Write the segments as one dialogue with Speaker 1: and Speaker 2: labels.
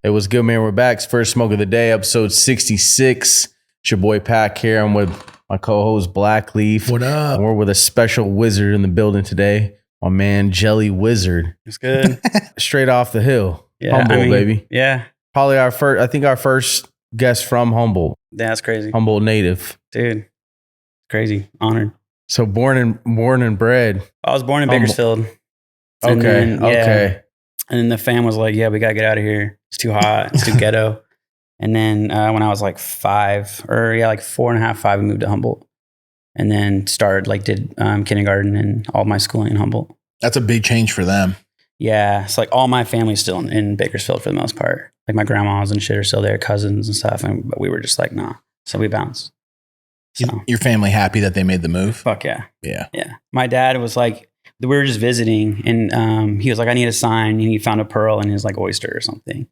Speaker 1: It was good, man. We're back. It's First Smoke of the Day, episode 66. It's your boy Pac here. I'm with my co-host Blackleaf.
Speaker 2: What up?
Speaker 1: And we're with a special wizard in the building today. My man Jelly Wizard.
Speaker 3: It's good.
Speaker 1: Straight off the hill.
Speaker 3: Yeah,
Speaker 1: Humboldt, baby.
Speaker 3: Yeah.
Speaker 1: Probably our first guest from Humboldt.
Speaker 3: That's crazy.
Speaker 1: Humboldt native.
Speaker 3: Dude. Crazy. Honored.
Speaker 1: So born and bred.
Speaker 3: I was born in Bakersfield.
Speaker 1: Okay.
Speaker 3: And then the fam was like, yeah, we got to get out of here. It's too hot. It's too ghetto. And then when I was like 4.5, 5, we moved to Humboldt. And then did kindergarten and all my schooling in Humboldt.
Speaker 2: That's a big change for them.
Speaker 3: Yeah. It's like all my family's still in Bakersfield for the most part. Like my grandmas and shit are still there, cousins and stuff. But we were just like, nah. So we bounced. So.
Speaker 2: Your family happy that they made the move?
Speaker 3: Fuck yeah.
Speaker 2: Yeah.
Speaker 3: Yeah. My dad was like, we were just visiting and he was like, I need a sign. And he found a pearl in his like oyster or something.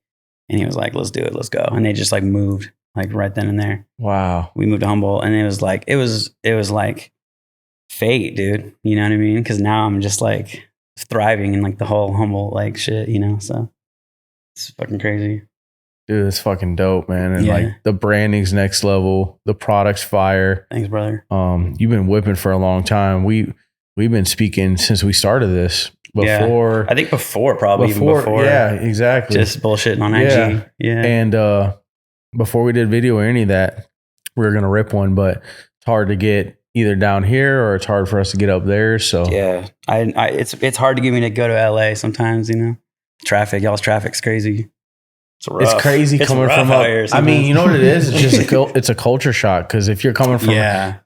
Speaker 3: And he was like, let's do it. Let's go. And they just like moved like right then and there.
Speaker 1: Wow.
Speaker 3: We moved to Humboldt and it was like fate, dude. You know what I mean? Cause now I'm just like thriving in like the whole Humboldt like shit, you know? So it's fucking crazy.
Speaker 1: Dude, it's fucking dope, man. And
Speaker 3: Yeah.
Speaker 1: like the branding's next level. The product's fire.
Speaker 3: Thanks, brother.
Speaker 1: You've been whipping for a long time. We've been speaking since we started this. Before,
Speaker 3: I think before.
Speaker 1: Yeah, exactly.
Speaker 3: Just bullshitting on
Speaker 1: Yeah.
Speaker 3: IG. Yeah.
Speaker 1: And before we did video or any of that, we were gonna rip one, but it's hard to get either down here or it's hard for us to get up there. So
Speaker 3: yeah, it's hard to get me to go to LA sometimes. You know, y'all's traffic's crazy.
Speaker 1: It's crazy coming from up. I mean, you know what it is? It's just it's a culture shock because if you're coming from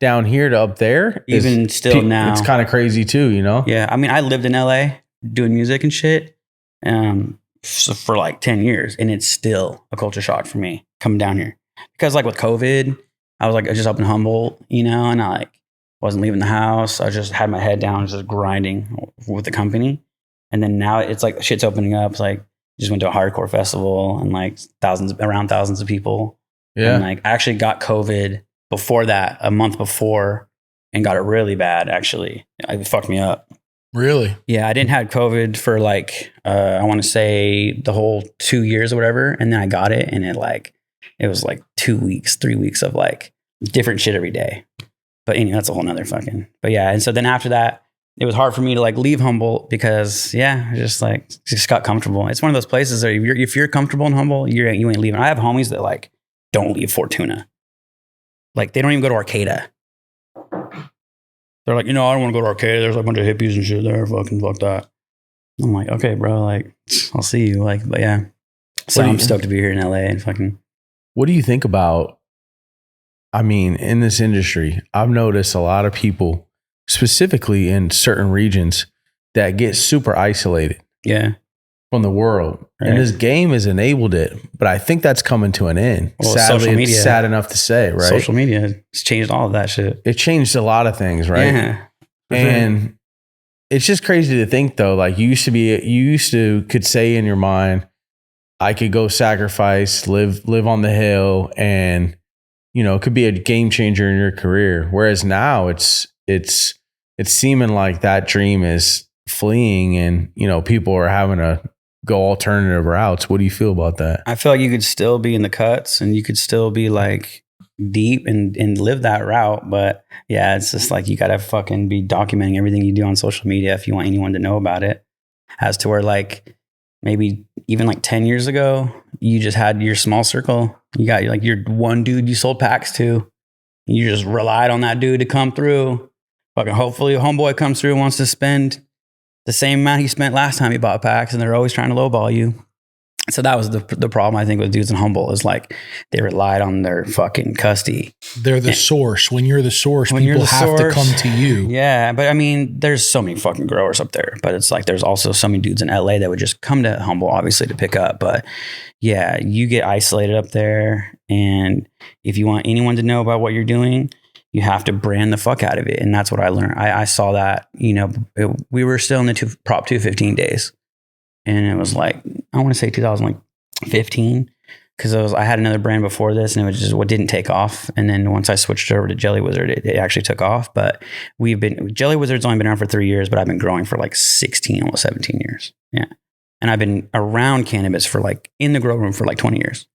Speaker 1: down here to up there,
Speaker 3: even still now,
Speaker 1: it's kind of crazy too. You know?
Speaker 3: Yeah, I mean, I lived in LA doing music and shit for like 10 years, and it's still a culture shock for me coming down here because like with COVID, I was just up in Humboldt, you know, and I like wasn't leaving the house. I just had my head down, just grinding with the company, and then now it's like shit's opening up. It's like. Just went to a hardcore festival and like around thousands of people. Yeah. And like I actually got COVID before that, a month before, and got it really bad actually. It fucked me up.
Speaker 2: Really?
Speaker 3: Yeah, I didn't have COVID for like I want to say the whole 2 years or whatever. And then I got it and it was like 2 weeks, 3 weeks of like different shit every day. But anyway, that's a whole nother fucking. But yeah, and so then after that, it was hard for me to like leave Humboldt because I just got comfortable. It's one of those places that if you're comfortable in Humboldt, you ain't leaving. I have homies that like don't leave Fortuna. Like they don't even go to Arcata. They're like, I don't want to go to Arcata. There's like a bunch of hippies and shit there. Fucking fuck that. I'm like, okay, bro. Like, I'll see you. Like, but yeah. So I'm stoked to be here in LA and fucking.
Speaker 1: What do you think about? I mean, in this industry, I've noticed a lot of people. Specifically in certain regions that get super isolated from the world. Right. And this game has enabled it, but I think that's coming to an end.
Speaker 3: Well,
Speaker 1: sadly, it's sad enough to say, right?
Speaker 3: Social media has changed all of that shit.
Speaker 1: It changed a lot of things, right?
Speaker 3: Yeah.
Speaker 1: And it's just crazy to think though, like you used to could say in your mind, I could go sacrifice, live on the hill and, it could be a game changer in your career. Whereas now it's seeming like that dream is fleeing and, people are having to go alternative routes. What do you feel about that?
Speaker 3: I feel like you could still be in the cuts and you could still be like deep and live that route. But yeah, it's just like you got to fucking be documenting everything you do on social media if you want anyone to know about it. As to where like maybe even like 10 years ago, you just had your small circle. You got like your one dude you sold packs to. You just relied on that dude to come through. Fucking hopefully a homeboy comes through and wants to spend the same amount he spent last time he bought packs, and they're always trying to lowball you. So that was the problem I think with dudes in Humboldt is like they relied on their fucking custody.
Speaker 2: They're the source. When you're the source, people have to come to you.
Speaker 3: Yeah, but I mean, there's so many fucking growers up there. But it's like there's also so many dudes in LA that would just come to Humboldt, obviously, to pick up. But yeah, you get isolated up there, and if you want anyone to know about what you're doing, you have to brand the fuck out of it. And that's what I learned. I saw that, we were still in the Prop 215 days. And it was like, I want to say 2015, because I had another brand before this and it was just what didn't take off. And then once I switched over to Jelly Wizard, it actually took off. But Jelly Wizard's only been around for 3 years, but I've been growing for like 16, almost 17 years. Yeah. And I've been around cannabis for like in the grow room for like 20 years.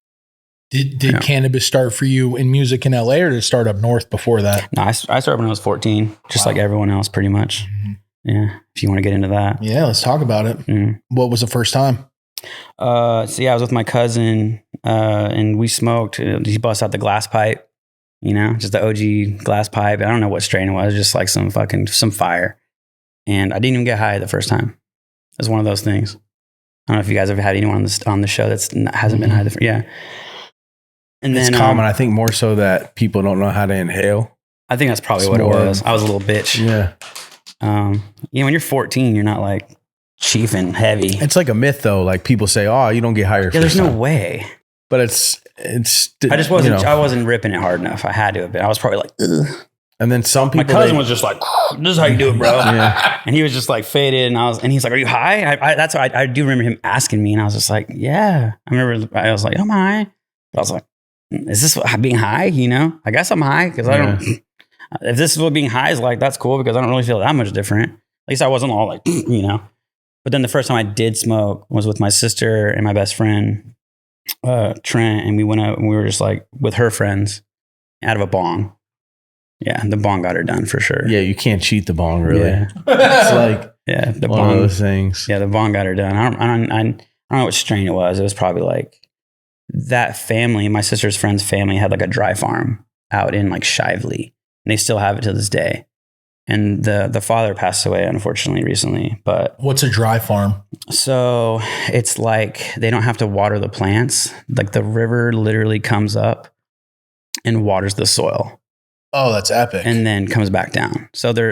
Speaker 2: Did cannabis start for you in music in LA, or did it start up north before that?
Speaker 3: No, I started when I was 14, just like everyone else pretty much. Mm-hmm. Yeah. If you want to get into that.
Speaker 2: Yeah, let's talk about it. Mm. What was the first time?
Speaker 3: I was with my cousin and we smoked. He bust out the glass pipe, just the OG glass pipe. I don't know what strain it was, just like some fire. And I didn't even get high the first time. It was one of those things. I don't know if you guys ever had anyone on the show hasn't been high. Yeah. And
Speaker 1: it's common. I think more so that people don't know how to inhale.
Speaker 3: I think that's probably what it was. I was a little bitch.
Speaker 1: Yeah.
Speaker 3: When you're 14, you're not like chief and heavy.
Speaker 1: It's like a myth though. Like people say, oh, you don't get higher.
Speaker 3: Yeah, there's no way.
Speaker 1: But it's.
Speaker 3: I just wasn't. I wasn't ripping it hard enough. I had to have been. I was probably like, ugh.
Speaker 1: And then some people.
Speaker 3: My cousin was just like, "This is how you do it, bro." Yeah. And he was just like faded, and he's like, "Are you high?" That's what I do remember him asking me, and I was just like, "Yeah." I was like, "I'm high." But I was like, "Is this what being high?" I guess I'm high because I don't. If this is what being high is like, that's cool because I don't really feel that much different. At least I wasn't all like, But then the first time I did smoke was with my sister and my best friend, Trent, and we went out and we were just like with her friends out of a bong. Yeah, the bong got her done for sure.
Speaker 1: Yeah, you can't cheat the bong, really. Yeah. It's like
Speaker 3: the
Speaker 1: one
Speaker 3: bong,
Speaker 1: of those things.
Speaker 3: Yeah, the bong got her done. I don't know what strain it was. It was probably like that family, my sister's friend's family had like a dry farm out in like Shively. And they still have it to this day. And the father passed away, unfortunately, recently. But
Speaker 2: what's a dry farm?
Speaker 3: So it's like they don't have to water the plants. Like the river literally comes up and waters the soil.
Speaker 2: Oh, that's epic.
Speaker 3: And then comes back down. So they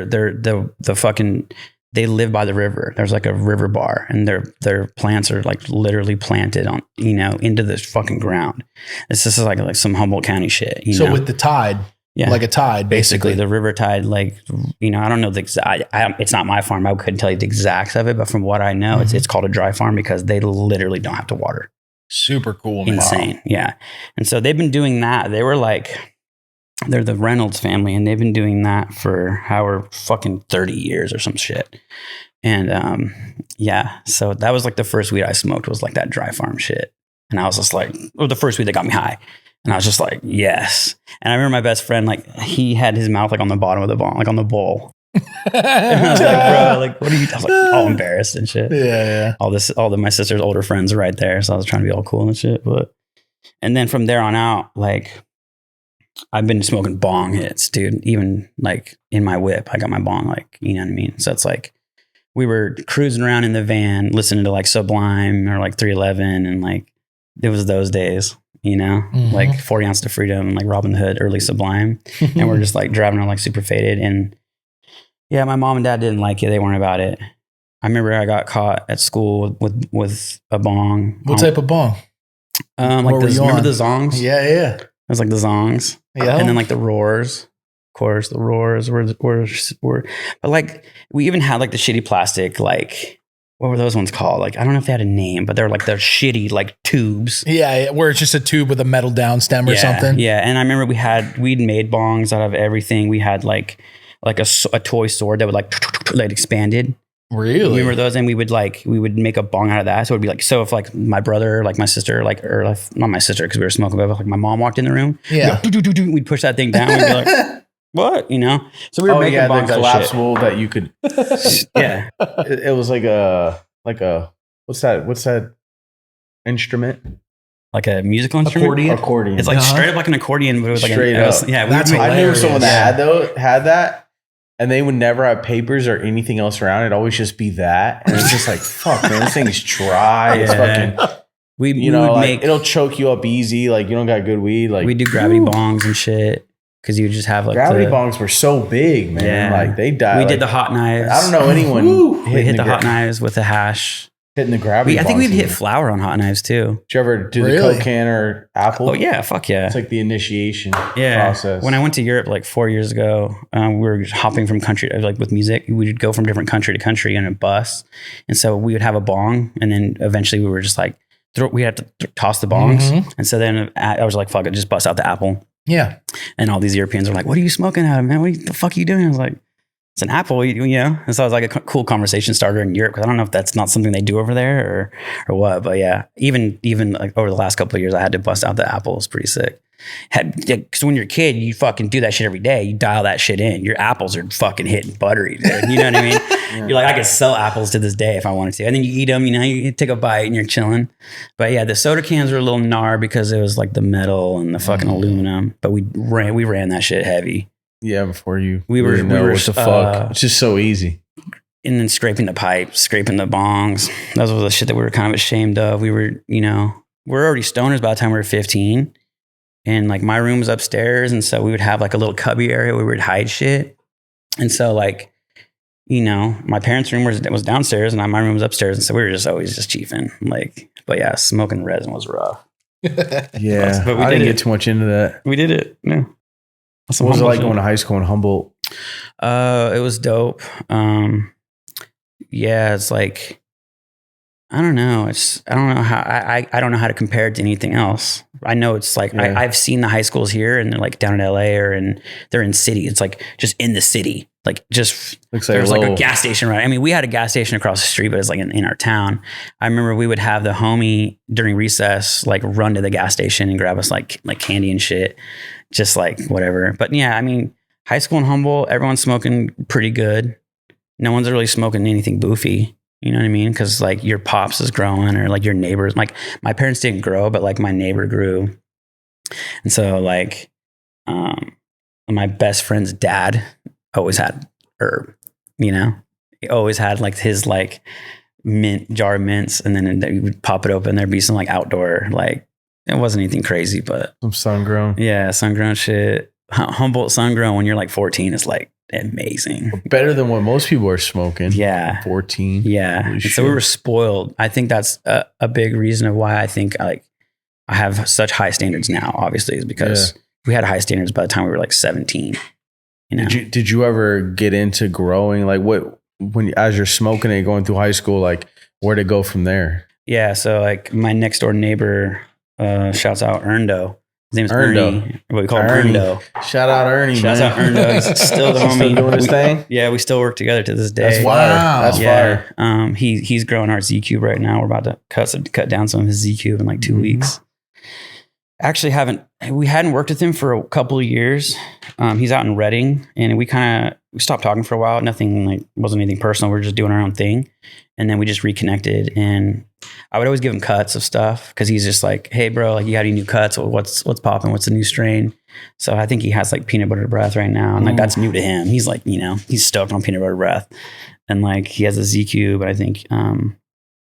Speaker 3: live by the river. There's like a river bar, and their plants are like literally planted on, into the fucking ground. This is like some Humboldt County shit.
Speaker 2: So with the tide. Yeah. Like a tide, basically.
Speaker 3: The river tide, I don't know the exact, it's not my farm. I couldn't tell you the exacts of it, but from what I know, it's called a dry farm because they literally don't have to water.
Speaker 2: Super cool, man.
Speaker 3: Insane. Wow. Yeah. And so they've been doing that. They were like, they're the Reynolds family, and they've been doing that for fucking 30 years or some shit. And so that was like the first weed I smoked was like that dry farm shit. And I was just like, the first weed that got me high. And I was just like, yes. And I remember my best friend, like he had his mouth like on the bottom of the bong, like on the bowl. And I was like, bro, like, what are you? I was like, all embarrassed and shit.
Speaker 2: Yeah.
Speaker 3: My sister's older friends are right there. So I was trying to be all cool and shit. And then from there on out, like, I've been smoking bong hits, dude. Even like in my whip, I got my bong, like, you know what I mean? So it's like, we were cruising around in the van, listening to like Sublime or like 311. And like, it was those days. Like 40 Ounce to Freedom, like Robin Hood, early Sublime. And we're just like driving around like super faded. And yeah, my mom and dad didn't like it. They weren't about it. I remember I got caught at school with a bong.
Speaker 2: What type of bong?
Speaker 3: Remember the zongs?
Speaker 2: Yeah.
Speaker 3: It was like the zongs.
Speaker 2: Yeah.
Speaker 3: And then like the roars. Of course, the roars were, but like we even had like the shitty plastic, like, what were those ones called? Like, I don't know if they had a name, but they're they're shitty, like tubes.
Speaker 2: Yeah, where it's just a tube with a metal down stem or something.
Speaker 3: Yeah, and I remember we'd made bongs out of everything. We had like a toy sword that would like expanded.
Speaker 2: Really?
Speaker 3: You remember those? And we would make a bong out of that. So it'd be like, so if like my brother, like my sister, not my sister because we were smoking, but like my mom walked in the room.
Speaker 2: Yeah.
Speaker 3: We'd push that thing down. We'd be like, what? So we were making bongs
Speaker 1: the collapsible that you could.
Speaker 3: Yeah.
Speaker 1: It was like a what's that instrument?
Speaker 3: Like a musical instrument?
Speaker 1: Accordion.
Speaker 3: It's like straight up like an accordion, but it was like
Speaker 1: straight up. I knew someone that had that, and they would never have papers or anything else around. It'd always just be that, and it's just like, fuck, man, this thing's dry. It's fucking. We would it'll choke you up easy. Like you don't got good weed. Like
Speaker 3: we do gravity bongs and shit. Because you would just have like
Speaker 1: gravity bongs were so big, man. Yeah. Like they died.
Speaker 3: We did the hot knives.
Speaker 1: I don't know anyone.
Speaker 3: We hit the hot knives with the hash.
Speaker 1: Hitting the gravity.
Speaker 3: I think we'd hit flour on hot knives too.
Speaker 1: Did you ever do the cocaine or apple?
Speaker 3: Oh yeah, fuck yeah.
Speaker 1: It's like the initiation process.
Speaker 3: When I went to Europe like 4 years ago, we were hopping from country, like with music. We would go from different country to country in a bus, and so we would have a bong, and then eventually we were just like, we had to toss the bongs, and so then I was like, fuck it, just bust out the apple.
Speaker 2: Yeah.
Speaker 3: And all these Europeans are like, what are you smoking out of, man? What the fuck are you doing? I was like, it's an apple, you know? And so it was like a cool conversation starter in Europe, because I don't know if that's not something they do over there or what. But yeah, even like over the last couple of years, I had to bust out the apple. It was pretty sick. Because when you're a kid, you fucking do that shit every day. You dial that shit in. Your apples are fucking hitting buttery, dude. You know what I mean? You're like, I could sell apples to this day if I wanted to. And then you eat them, you know, you take a bite and you're chilling. But yeah, the soda cans were a little gnar because it was like the metal and the fucking aluminum. But we ran that shit heavy.
Speaker 1: Yeah, before you
Speaker 3: we were
Speaker 1: what the fuck. It's just so easy.
Speaker 3: And then scraping the pipes, scraping the bongs. Those were the shit that we were kind of ashamed of. We were, you know, we're already stoners by the time we were 15. And like my room was upstairs. And so we would have like a little cubby area where we would hide shit. And so like, you know, my parents' room was downstairs and my room was upstairs. And so we were just always just chiefing. Like, but yeah, smoking resin was rough.
Speaker 1: Yeah. But I didn't get too much into that.
Speaker 3: We did it. Yeah.
Speaker 1: What was it like going to high school in Humboldt?
Speaker 3: It was dope. Yeah, it's like, I don't know. I don't know how I don't know how to compare it to anything else. I know it's like I've seen the high schools here and they're like down in LA they're in city. It's like just in the city. Like just there's like a gas station, right? I mean, we had a gas station across the street, but it's like in our town. I remember we would have the homie during recess like run to the gas station and grab us like candy and shit. Just like whatever. But yeah, I mean, high school in Humboldt, everyone's smoking pretty good. No one's really smoking anything boofy. You know what I mean? Because like your pops is growing or like your neighbors. Like my parents didn't grow, but like my neighbor grew. And so like my best friend's dad always had herb, you know? He always had like his like jar of mints, and then you would pop it open. There'd be some like outdoor, like it wasn't anything crazy, but
Speaker 1: some sun grown.
Speaker 3: Yeah, sun grown shit. Humboldt sun grown when you're like 14 is like amazing.
Speaker 1: Better than what most people are smoking.
Speaker 3: Yeah.
Speaker 1: 14.
Speaker 3: Yeah. And so we were spoiled. I think that's a big reason of why I think like I have such high standards now, obviously, is because we had high standards by the time we were like 17. You know?
Speaker 1: Did you ever get into growing? Like as you're smoking and going through high school, like where'd it go from there?
Speaker 3: Yeah. So like my next door neighbor, shouts out Erndo. His name is Ernie. What we call him Erndo.
Speaker 1: Shout out Ernie.
Speaker 3: Shouts out Erndo. He's still the homie.
Speaker 1: Still doing his thing?
Speaker 3: Yeah, we still work together to this day.
Speaker 1: That's fire. Wow. That's fire.
Speaker 3: He's growing our Z Cube right now. We're about to cut down some of his Z Cube in like 2 weeks. Actually we hadn't worked with him for a couple of years. He's out in Reading, and we stopped talking for a while. Nothing like wasn't anything personal. We were just doing our own thing. And then we just reconnected, and I would always give him cuts of stuff because he's just like, hey bro, like you got any new cuts? What's popping? What's the new strain? So I think he has like peanut butter breath right now. And like, that's new to him. He's like, you know, he's stoked on peanut butter breath, and like he has a Z Cube. And I think, we're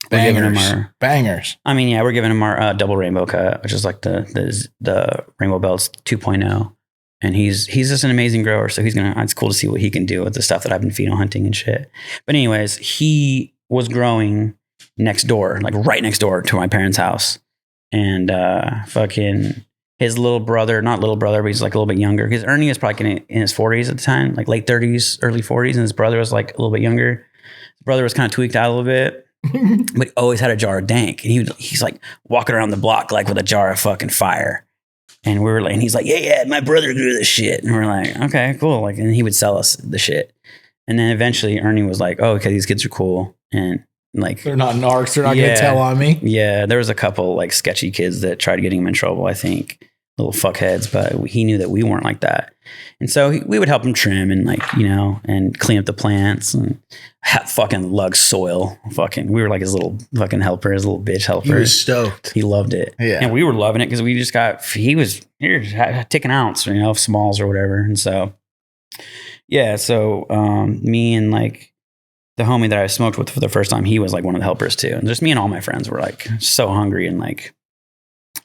Speaker 3: giving him our
Speaker 2: bangers.
Speaker 3: I mean, yeah, we're giving him our double rainbow cut, which is like the Rainbow Belts 2.0. And he's just an amazing grower. So it's cool to see what he can do with the stuff that I've been pheno hunting and shit. But anyways, he was growing next door, like right next door to my parents' house. And fucking his little brother, not little brother, but he's like a little bit younger. Because Ernie is probably in his 40s at the time, like late 30s, early 40s. And his brother was like a little bit younger. His brother was kind of tweaked out a little bit. But he always had a jar of dank. And he's like walking around the block like with a jar of fucking fire. And we were like, and he's like, yeah, my brother grew this shit. And we're like, okay, cool. Like, and he would sell us the shit. And then eventually Ernie was like, oh, okay, these kids are cool. And like,
Speaker 2: they're not narcs. They're not going to tell on me.
Speaker 3: Yeah. There was a couple like sketchy kids that tried getting him in trouble, I think. Little fuckheads, but he knew that we weren't like that. And so we would help him trim and like, you know, and clean up the plants and fucking lug soil. We were like his little fucking helper, his little bitch helper.
Speaker 1: He was stoked.
Speaker 3: He loved it.
Speaker 1: Yeah.
Speaker 3: And we were loving it because we just he was here, take an ounce, you know, of smalls or whatever. And so, yeah. So me and like the homie that I smoked with for the first time, he was like one of the helpers too. And just me and all my friends were like so hungry and like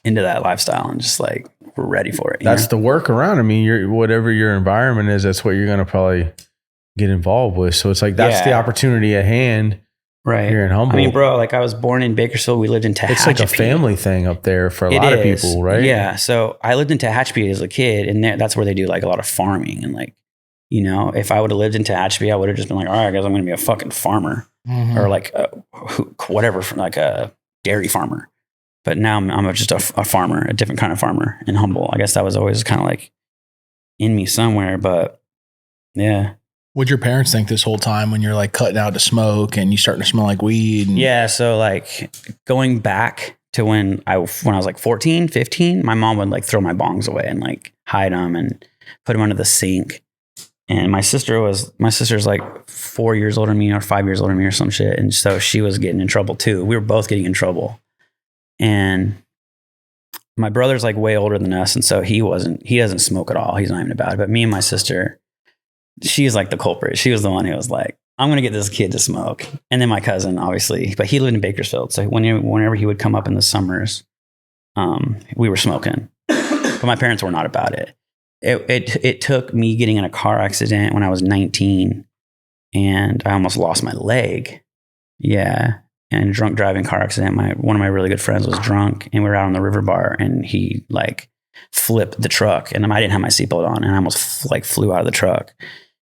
Speaker 3: into that lifestyle and just like we're ready for it.
Speaker 1: That's the workaround. I mean, whatever your environment is, that's what you're going to probably get involved with. So it's like that's the opportunity at hand,
Speaker 3: right
Speaker 1: here in Humboldt.
Speaker 3: I mean, bro, like I was born in Bakersfield. We lived in Tehachapi.
Speaker 1: It's like a family thing up there for a lot of people, right?
Speaker 3: Yeah. So I lived in Tehachapi as a kid, and that's where they do like a lot of farming. And like, you know, if I would have lived in Tehachapi, I would have just been like, all right, guys, I'm going to be a fucking farmer, or like whatever, like a dairy farmer. But now I'm just a farmer, a different kind of farmer in Humboldt. I guess that was always kind of like in me somewhere, but yeah.
Speaker 2: What'd your parents think this whole time when you're like cutting out to smoke and you starting to smell like weed?
Speaker 3: Yeah. So like going back to when I was like 14, 15, my mom would like throw my bongs away and like hide them and put them under the sink. And my sister's like 4 years older than me or 5 years older than me or some shit. And so she was getting in trouble too. We were both getting in trouble. And my brother's like way older than us. And so he doesn't smoke at all. He's not even about it. But me and my sister, she's like the culprit. She was the one who was like, I'm going to get this kid to smoke. And then my cousin, obviously, but he lived in Bakersfield. So whenever he would come up in the summers, we were smoking. But my parents were not about it. It took me getting in a car accident when I was 19 and I almost lost my leg. Yeah. And drunk driving car accident. One of my really good friends was drunk and we were out on the river bar and he like flipped the truck and I didn't have my seatbelt on and I almost like flew out of the truck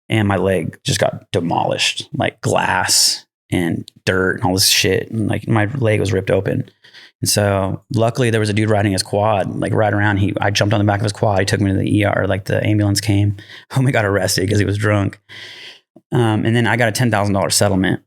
Speaker 3: and my leg just got demolished, like glass and dirt and all this shit. And like my leg was ripped open. And so luckily there was a dude riding his quad, like right around. I jumped on the back of his quad. He took me to the ER, like the ambulance came. Homie got arrested because he was drunk. And then I got a $10,000 settlement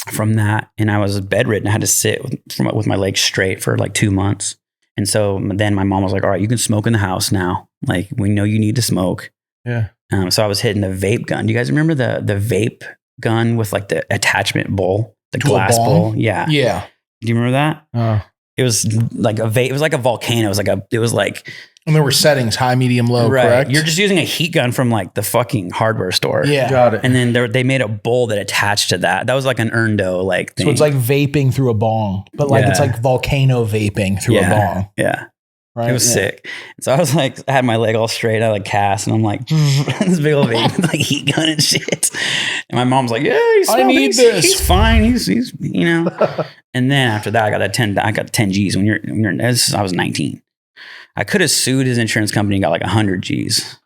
Speaker 3: from that. And I was bedridden. I had to sit with my legs straight for like 2 months. And so then my mom was like, all right, you can smoke in the house now. Like we know you need to smoke.
Speaker 1: Yeah.
Speaker 3: So I was hitting the vape gun. Do you guys remember the vape gun with like the attachment bowl, the glass bowl? Yeah.
Speaker 2: Yeah.
Speaker 3: Do you remember that? It was like a vape. It was like a volcano. It was like.
Speaker 2: And there were settings, high, medium, low,
Speaker 3: right.
Speaker 2: Correct?
Speaker 3: You're just using a heat gun from like the fucking hardware store.
Speaker 2: Yeah.
Speaker 1: Got it.
Speaker 3: And then they made a bowl that attached to that. That was like an Erndo like thing.
Speaker 2: So it's like vaping through a bong, but like it's like volcano vaping through a bong.
Speaker 3: Yeah.
Speaker 2: Right?
Speaker 3: It was sick. So I was like, I had my leg all straight. I like cast and I'm like, this big old vape, like heat gun and shit. And my mom's like, yeah, he's fine. He's you know. And then after that, I got 10 G's when I was 19. I could have sued his insurance company and got like 100 G's,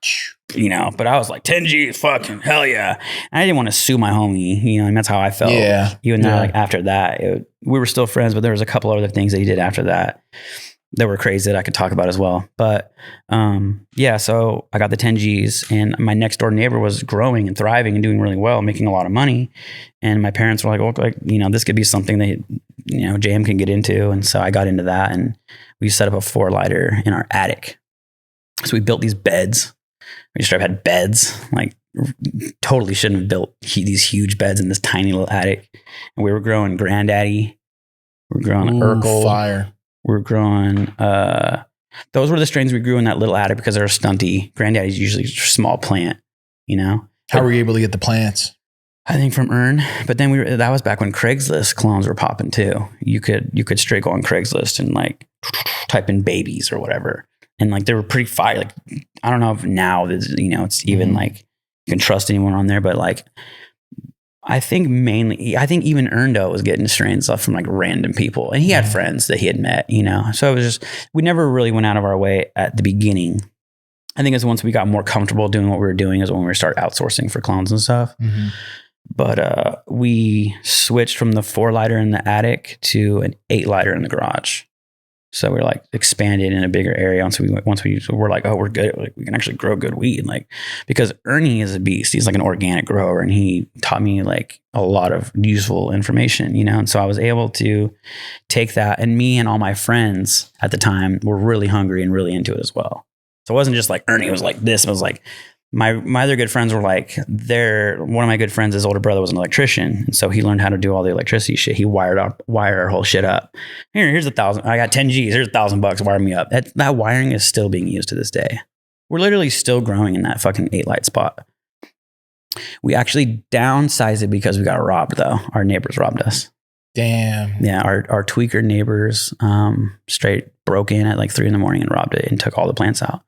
Speaker 3: you know, but I was like 10 G's, fucking hell yeah. And I didn't want to sue my homie, you know, and that's how I felt.
Speaker 2: Yeah.
Speaker 3: Even though like after that, we were still friends, but there was a couple other things that he did after that were crazy that I could talk about as well. But yeah, so I got the 10 G's and my next door neighbor was growing and thriving and doing really well, making a lot of money. And my parents were like, well, like, you know, this could be something that, you know, JM can get into. And so I got into that and we set up a 4-lighter in our attic. So we built these beds. We just had beds, like totally shouldn't have built these huge beds in this tiny little attic. And we were growing Granddaddy. We were growing Urkel.
Speaker 2: Fire.
Speaker 3: We were growing, those were the strains we grew in that little attic because they were stunty. Granddaddy's usually a small plant, you know?
Speaker 2: How were you able to get the plants?
Speaker 3: I think from Earn, but then that was back when Craigslist clones were popping too. You could straight go on Craigslist and like type in babies or whatever. And like, they were pretty fire. Like, I don't know if now you know, it's even like you can trust anyone on there, but like, I think even Erndo was getting strains off from like random people and he had friends that he had met, you know? So it was just, we never really went out of our way at the beginning. I think it's once we got more comfortable doing what we were doing is when we started outsourcing for clones and stuff. Mm-hmm. But we switched from the 4-lighter in the attic to an 8-lighter in the garage. So we're like expanded in a bigger area. And so we're like, oh, we're good. Like, we can actually grow good weed. Like, because Ernie is a beast. He's like an organic grower and he taught me like a lot of useful information, you know? And so I was able to take that, and me and all my friends at the time were really hungry and really into it as well. So it wasn't just like Ernie was like this. It was like my other good friends were like, one of my good friends, his older brother was an electrician. And so he learned how to do all the electricity shit. He wired our whole shit up. Here's 1,000. I got 10 G's. Here's $1,000. Wire me up. That wiring is still being used to this day. We're literally still growing in that fucking 8-light spot. We actually downsized it because we got robbed though. Our neighbors robbed us.
Speaker 2: Damn.
Speaker 3: Yeah. Our tweaker neighbors straight broke in at like 3 a.m. and robbed it and took all the plants out.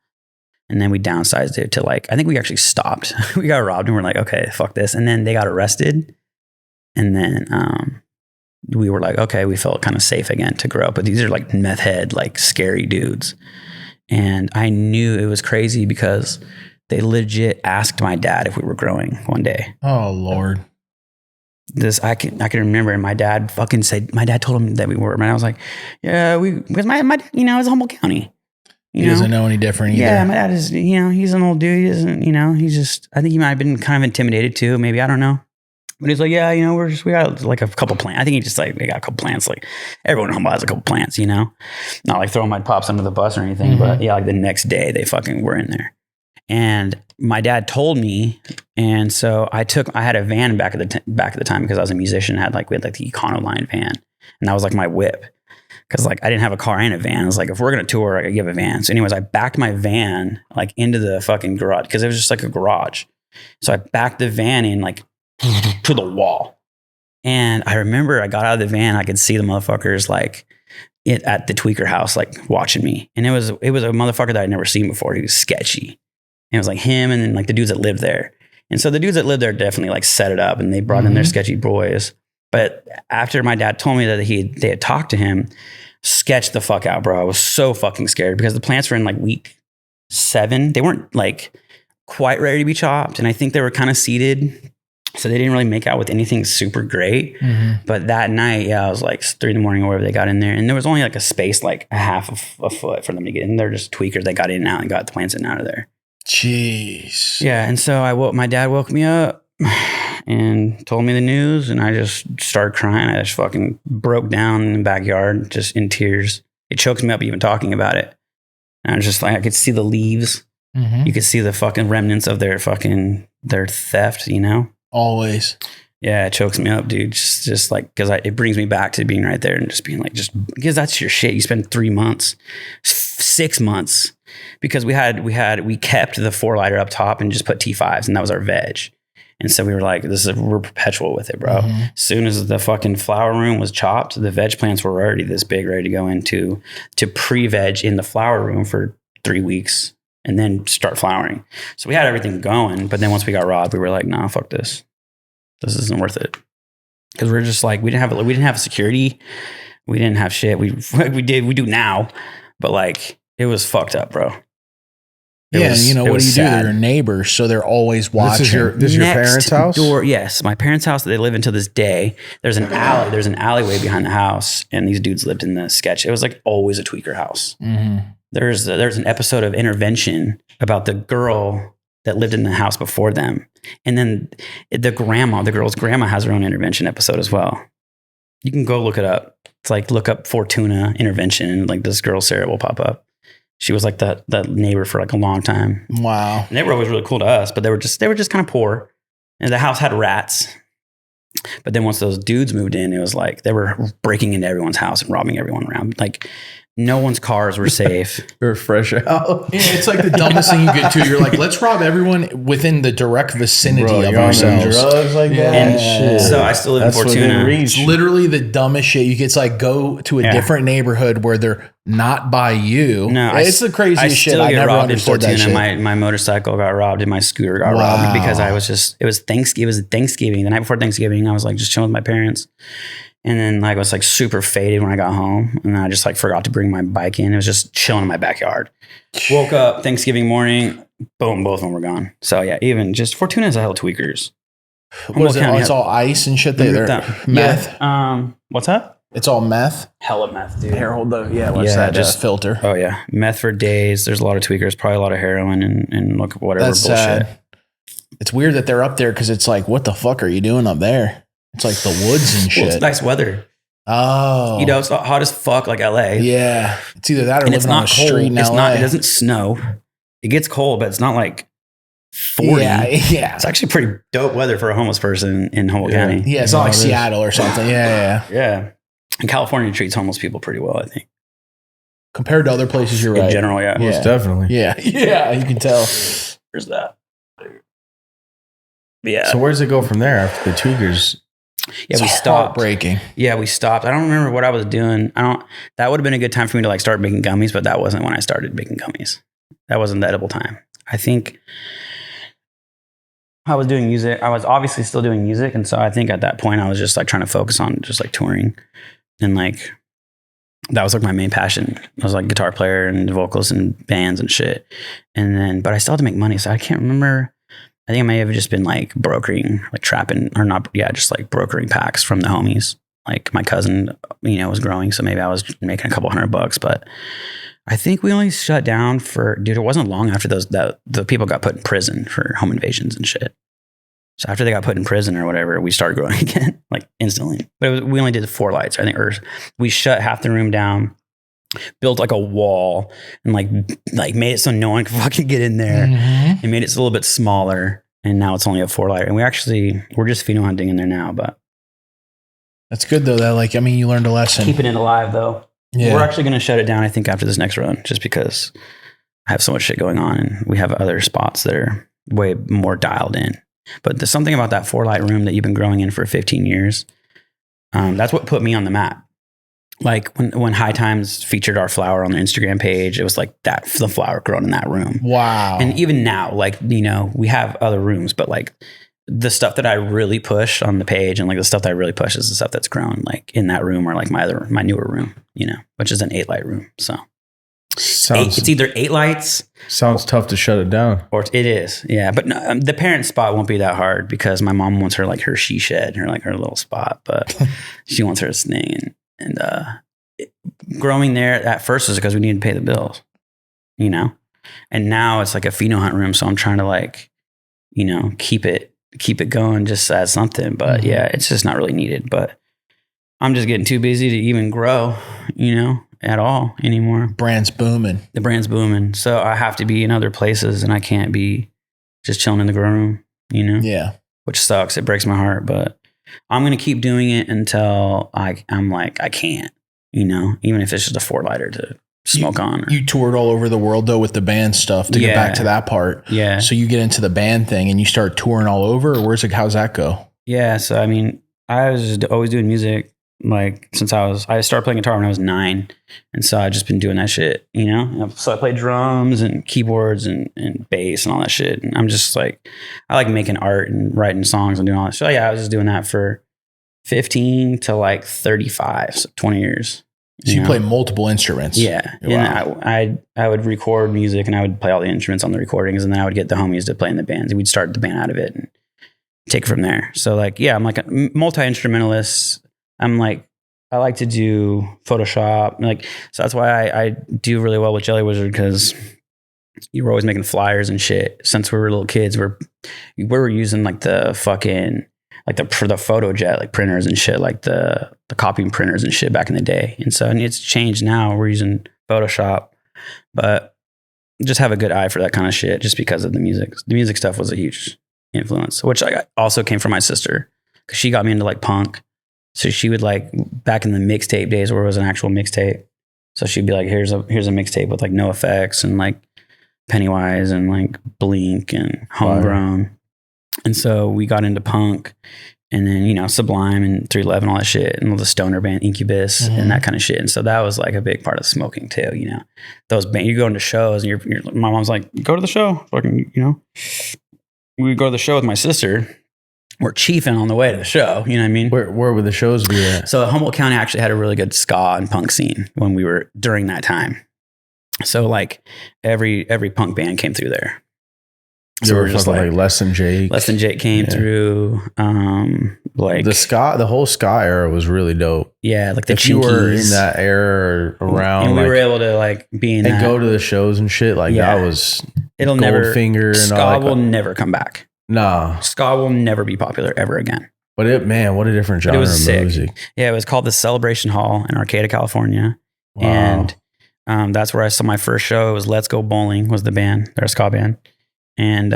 Speaker 3: And then we downsized it to like, I think we actually stopped. We got robbed and we're like, okay, fuck this. And then they got arrested. And then we were like, okay, we felt kind of safe again to grow. But these are like meth head, like scary dudes. And I knew it was crazy because they legit asked my dad if we were growing one day.
Speaker 2: Oh, Lord.
Speaker 3: I can remember, and my dad told him that we were. And I was like, yeah, because my you know, it's Humboldt County.
Speaker 2: He doesn't know any different either.
Speaker 3: Yeah, my dad is, he's an old dude. He doesn't, I think he might have been kind of intimidated too. Maybe, I don't know. But he's like, yeah, we got like a couple plants. I think he just like, we got a couple plants. Like everyone at home has a couple plants, Not like throwing my pops under the bus or anything. But yeah, like the next day they fucking were in there. And my dad told me, and so I had a van back at the time because I was a musician. We had like the Econoline van, and that was like my whip. Because like I didn't have a car and a van. I was like, if we're gonna tour, I gotta give a van. So anyways, I backed my van like into the fucking garage because it was just like a garage. So I backed the van in like to the wall. And I remember I got out of the van, I could see the motherfuckers like at the tweaker house, like watching me. And it was a motherfucker that I'd never seen before. He was sketchy. And it was like him and then like the dudes that lived there. And so the dudes that lived there definitely like set it up and they brought in their sketchy boys. But after my dad told me that they had talked to him, sketched the fuck out, bro. I was so fucking scared because the plants were in like week 7. They weren't like quite ready to be chopped. And I think they were kind of seeded. So they didn't really make out with anything super great. But that night, I was like 3 a.m. or whatever, they got in there. And there was only like a space, like a half of a foot for them to get in. They're just tweakers. They got in and out and got the plants in and out of there.
Speaker 2: Jeez.
Speaker 3: Yeah. And so my dad woke me up and told me the news. And I just started crying. I just fucking broke down in the backyard, just in tears. It chokes me up even talking about it. And I was just like, I could see the leaves. You could see the fucking remnants of their theft,
Speaker 2: Always.
Speaker 3: Yeah, it chokes me up, dude. Just like, because it brings me back to being right there and just being like, just because that's your shit. You spend 3 months, 6 months, because we kept the 4-lighter up top and just put T5s, and that was our veg. And so we were like, we're perpetual with it, bro. As soon as the fucking flower room was chopped, the veg plants were already this big, ready to go into pre-veg in the flower room for 3 weeks. And then start flowering. So we had everything going, but then once we got robbed, we were like, nah, fuck this. This isn't worth it. Because we're just like, we didn't have security. We didn't have shit. We do now. But like, it was fucked up, bro.
Speaker 2: What do you do? They're neighbors, so they're always watching.
Speaker 1: This is your parents' house?
Speaker 3: Yes, my parents' house that they live in to this day. There's an alley. There's an alleyway behind the house, and these dudes lived in the sketch. It was like always a tweaker house. There's an episode of Intervention about the girl that lived in the house before them. And then the girl's grandma has her own Intervention episode as well. You can go look it up. It's like, look up Fortuna Intervention and like this girl, Sarah, will pop up. She was like that neighbor for like a long time.
Speaker 2: Wow.
Speaker 3: And they were always really cool to us, but they were just kind of poor. And the house had rats. But then once those dudes moved in, it was like they were breaking into everyone's house and robbing everyone around. Like, no one's cars were safe.
Speaker 1: They're fresh out.
Speaker 2: Yeah, it's like the dumbest thing you get to. You're like, let's rob everyone within the direct vicinity of ourselves.
Speaker 1: Drugs like that.
Speaker 3: And so I still live in Fortuna.
Speaker 2: It's literally the dumbest shit. You get to like go to a different neighborhood where they're not by you.
Speaker 3: No,
Speaker 2: it's the craziest shit. I never understood that shit.
Speaker 3: My motorcycle got robbed and my scooter got robbed because it was Thanksgiving. The night before Thanksgiving, I was like just chilling with my parents. And then like I was like super faded when I got home, and I just like forgot to bring my bike in. It was just chilling in my backyard. Woke up Thanksgiving morning, boom, both of them were gone. So yeah, even just Fortuna is a hell tweakers.
Speaker 2: What is it? It's all ice and shit. They're meth.
Speaker 3: Yeah. What's that?
Speaker 2: It's all meth.
Speaker 3: Hella meth, dude.
Speaker 2: Here, hold the what's that? Just filter.
Speaker 3: Oh yeah, meth for days. There's a lot of tweakers, probably a lot of heroin and look whatever
Speaker 2: That's
Speaker 3: bullshit.
Speaker 2: Sad. It's weird that they're up there because it's like, what the fuck are you doing up there? It's like the woods and shit.
Speaker 3: Well, it's nice weather.
Speaker 2: Oh.
Speaker 3: It's hot as fuck like LA.
Speaker 2: Yeah. It's either that or
Speaker 3: and
Speaker 2: living on the street in LA.
Speaker 3: It doesn't snow. It gets cold, but it's not like 40.
Speaker 2: Yeah.
Speaker 3: It's actually pretty dope weather for a homeless person in Humboldt County.
Speaker 2: Yeah, it's not like Seattle or something.
Speaker 3: Yeah. And California treats homeless people pretty well, I think.
Speaker 2: Compared to other places, you're right.
Speaker 3: In general, yeah.
Speaker 1: Most definitely.
Speaker 2: Yeah. Yeah, you can tell.
Speaker 3: There's that. Yeah.
Speaker 1: So where does it go from there after the tweakers?
Speaker 3: Yeah, we stopped.
Speaker 2: Breaking.
Speaker 3: Yeah, we stopped. I don't remember what I was doing. That would have been a good time for me to like start making gummies, but that wasn't when I started making gummies. That wasn't the edible time. I think I was doing music. I was obviously still doing music, and so I think at that point I was just like trying to focus on just like touring, and like that was like my main passion. I was like guitar player and vocalist in bands and shit. And then, but I still had to make money, so I can't remember. I think I may have just been like brokering, like trapping, or not. Yeah, just like brokering packs from the homies. Like my cousin, was growing, so maybe I was making a couple $100, but I think we only shut down for, dude, it wasn't long after the people got put in prison for home invasions and shit. So after they got put in prison or whatever, we started growing again, like instantly. But we only did 4 lights, I think, or we shut half the room down, built like a wall, and like made it so no one could fucking get in there, and made it a little bit smaller. And now it's only a 4 light, and we're just pheno hunting in there now. But
Speaker 2: that's good though. That like, I mean, you learned a lesson.
Speaker 3: Keeping it alive though. Yeah. We're actually going to shut it down, I think, after this next run, just because I have so much shit going on, and we have other spots that are way more dialed in. But there's something about that 4 light room that you've been growing in for 15 years. That's what put me on the map. Like when High Times featured our flower on their Instagram page, it was like the flower grown in that room.
Speaker 2: Wow.
Speaker 3: And even now, like, you know, we have other rooms, but like the stuff that I really push on the page, and like the stuff that I really push is the stuff that's grown like in that room, or like my newer room, you know, which is an 8 light room. So it's either 8 lights.
Speaker 1: Sounds tough to shut it down.
Speaker 3: Or it is. Yeah. But no, the parent spot won't be that hard, because my mom wants her she shed, her little spot, but she wants her thing. And growing there at first was because we needed to pay the bills, you know, and now it's like a pheno hunt room. So I'm trying to like, you know, keep it going just as something, but yeah, it's just not really needed. But I'm just getting too busy to even grow, you know, at all anymore. The brand's booming. So I have to be in other places, and I can't be just chilling in the grow room, you know? Yeah. Which sucks. It breaks my heart, but I'm going to keep doing it until I'm like, I can't, you know, even if it's just a 4 lighter to smoke on.
Speaker 2: You toured all over the world though with the band stuff, to get back to that part. Yeah. So you get into the band thing and you start touring all over, or how's that go?
Speaker 3: Yeah. So, I mean, I was always doing music. Like since I started playing guitar when I was 9. And so I've just been doing that shit, you know? So I played drums and keyboards and bass and all that shit. And I'm just like, I like making art and writing songs and doing all that. So yeah, I was just doing that for 15 to like 35, so 20 years.
Speaker 2: So you play multiple instruments.
Speaker 3: Yeah. Wow. And I would record music, and I would play all the instruments on the recordings, and then I would get the homies to play in the bands, and we'd start the band out of it and take it from there. So like, yeah, I'm like a multi-instrumentalist. I like to do Photoshop. Like, so that's why I do really well with Jelly Wizard, because you were always making flyers and shit. Since we were little kids, we were using like the fucking, like for the PhotoJet, like printers and shit, like the copying printers and shit back in the day. And so, and it's changed now. We're using Photoshop, but just have a good eye for that kind of shit, just because of the music. The music stuff was a huge influence, which I also came from my sister, because she got me into like punk. So she would like, back in the mixtape days where it was an actual mixtape. So she'd be like, here's a mixtape with like NoFX and like Pennywise and like Blink and Homegrown. Wow. And so we got into punk, and then, you know, Sublime and 311, all that shit, and all the stoner band Incubus and that kind of shit. And so that was like a big part of smoking too, you know. Those bands, you go into shows, and my mom's like, go to the show. Fucking, you know. We would go to the show with my sister. We're chiefing on the way to the show, you know what I mean?
Speaker 1: Where would the shows be at?
Speaker 3: So Humboldt County actually had a really good ska and punk scene when we were during that time. So like every punk band came through there.
Speaker 1: So we're just like Less Than Jake
Speaker 3: came through. Like
Speaker 1: the whole ska era was really dope.
Speaker 3: Yeah, like the
Speaker 1: if you were in that era or around,
Speaker 3: and we were able to like be in
Speaker 1: and
Speaker 3: that,
Speaker 1: go to the shows and shit. Like that was
Speaker 3: Goldfinger
Speaker 1: and
Speaker 3: ska
Speaker 1: all that.
Speaker 3: Will never come back.
Speaker 1: Nah,
Speaker 3: ska will never be popular ever again.
Speaker 1: But what a different genre of music.
Speaker 3: Yeah, it was called the Celebration Hall in Arcata, California. Wow. And that's where I saw my first show. It was Let's Go Bowling was the band. They're a ska band. And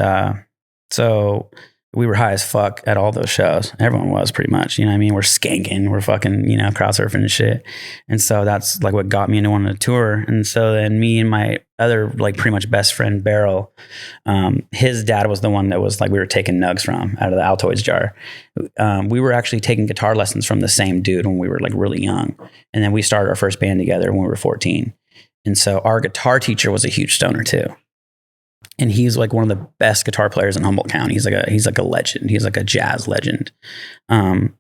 Speaker 3: so we were high as fuck at all those shows. Everyone was, pretty much, you know what I mean? We're skanking, we're fucking, you know, crowd surfing and shit. And so that's like what got me into wanting to tour. And so then me and my other like pretty much best friend, Beryl, his dad was the one that was like, we were taking nugs from out of the Altoids jar. We were actually taking guitar lessons from the same dude when we were like really young. And then we started our first band together when we were 14. And so our guitar teacher was a huge stoner too. And he's like one of the best guitar players in Humboldt County. He's like a legend. He's like a jazz legend. You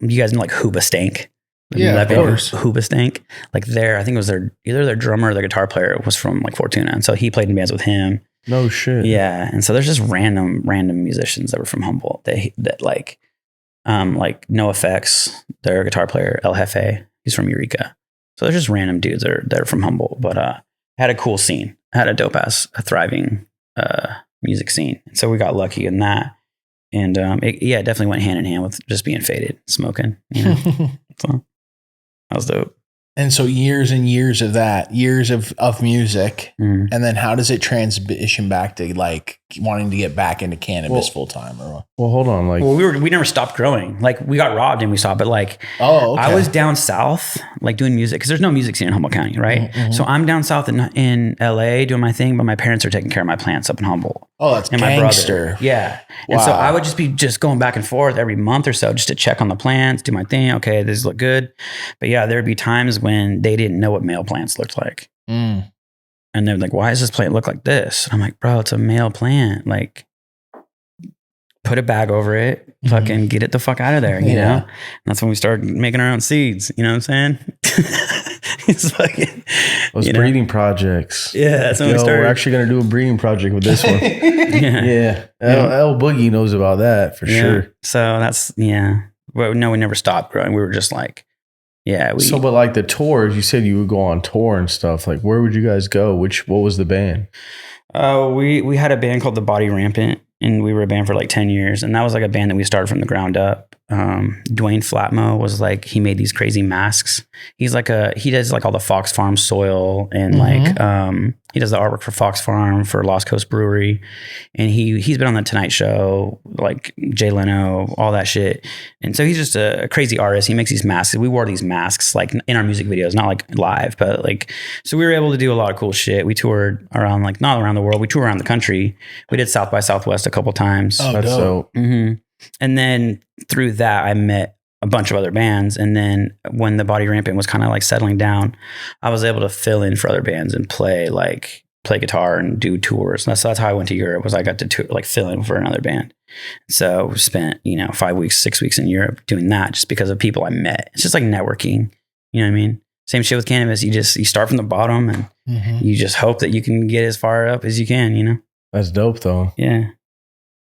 Speaker 3: guys know like Hoobastank?
Speaker 2: Yeah, of course.
Speaker 3: Hoobastank. Like I think it was either their drummer or their guitar player was from like Fortuna. And so he played in bands with him.
Speaker 1: No shit.
Speaker 3: Yeah. And so there's just random musicians that were from Humboldt that like NoFX, their guitar player, El Jefe, he's from Eureka. So there's just random dudes that are from Humboldt. But had a cool scene, had a dope ass, a thriving music scene. So we got lucky in that. And it definitely went hand in hand with just being faded, smoking. So that was dope.
Speaker 2: And so years and years of that, years of music. And then how does it transition back to like wanting to get back into cannabis full time? Or
Speaker 1: well, hold on. Like,
Speaker 3: well, we never stopped growing. Like we got robbed and we saw, but like, I was down south, like doing music because there's no music scene in Humboldt County, right? So I'm down south in LA doing my thing, but my parents are taking care of my plants up in Humboldt.
Speaker 2: Oh, that's
Speaker 3: and
Speaker 2: gangster.
Speaker 3: My brother. Yeah. And so I would just be going back and forth every month or so just to check on the plants, do my thing. Okay, these look good. But yeah, there'd be times when they didn't know what male plants looked like. And they're like, why does this plant look like this? And I'm like, bro, it's a male plant. Like, put a bag over it, fucking get it the fuck out of there, you know? And that's when we started making our own seeds. You know what I'm saying? It's fucking
Speaker 1: those breeding projects.
Speaker 3: Yeah, that's when we started.
Speaker 1: We're actually going to do a breeding project with this one. L Boogie knows about that for sure.
Speaker 3: So that's, well, no, we never stopped growing. We were just like,
Speaker 1: but like the tours, you said you would go on tour and stuff. Like, where would you guys go? What was the band?
Speaker 3: We had a band called The Body Rampant, and we were a band for like 10 years. And that was like a band that we started from the ground up. Dwayne Flatmo was like, he made these crazy masks. He's like he does like all the Fox Farm soil and like, he does the artwork for Fox Farm, for Lost Coast Brewery. And he's been on the Tonight Show, like Jay Leno, all that shit. And so he's just a crazy artist. He makes these masks. We wore these masks like in our music videos, not like live, but like, so we were able to do a lot of cool shit. We toured around, like not around the world. We toured around the country. We did South by Southwest a couple times.
Speaker 2: Oh, that's so.
Speaker 3: And then through that, I met a bunch of other bands. And then when The Body Rampant was kind of like settling down, I was able to fill in for other bands and play guitar and do tours. And that's how I went to Europe, was I got to fill in for another band. So spent, 5 weeks, 6 weeks in Europe doing that just because of people I met. It's just like networking. You know what I mean? Same shit with cannabis. You start from the bottom and you just hope that you can get as far up as you can,
Speaker 1: That's dope though.
Speaker 3: Yeah.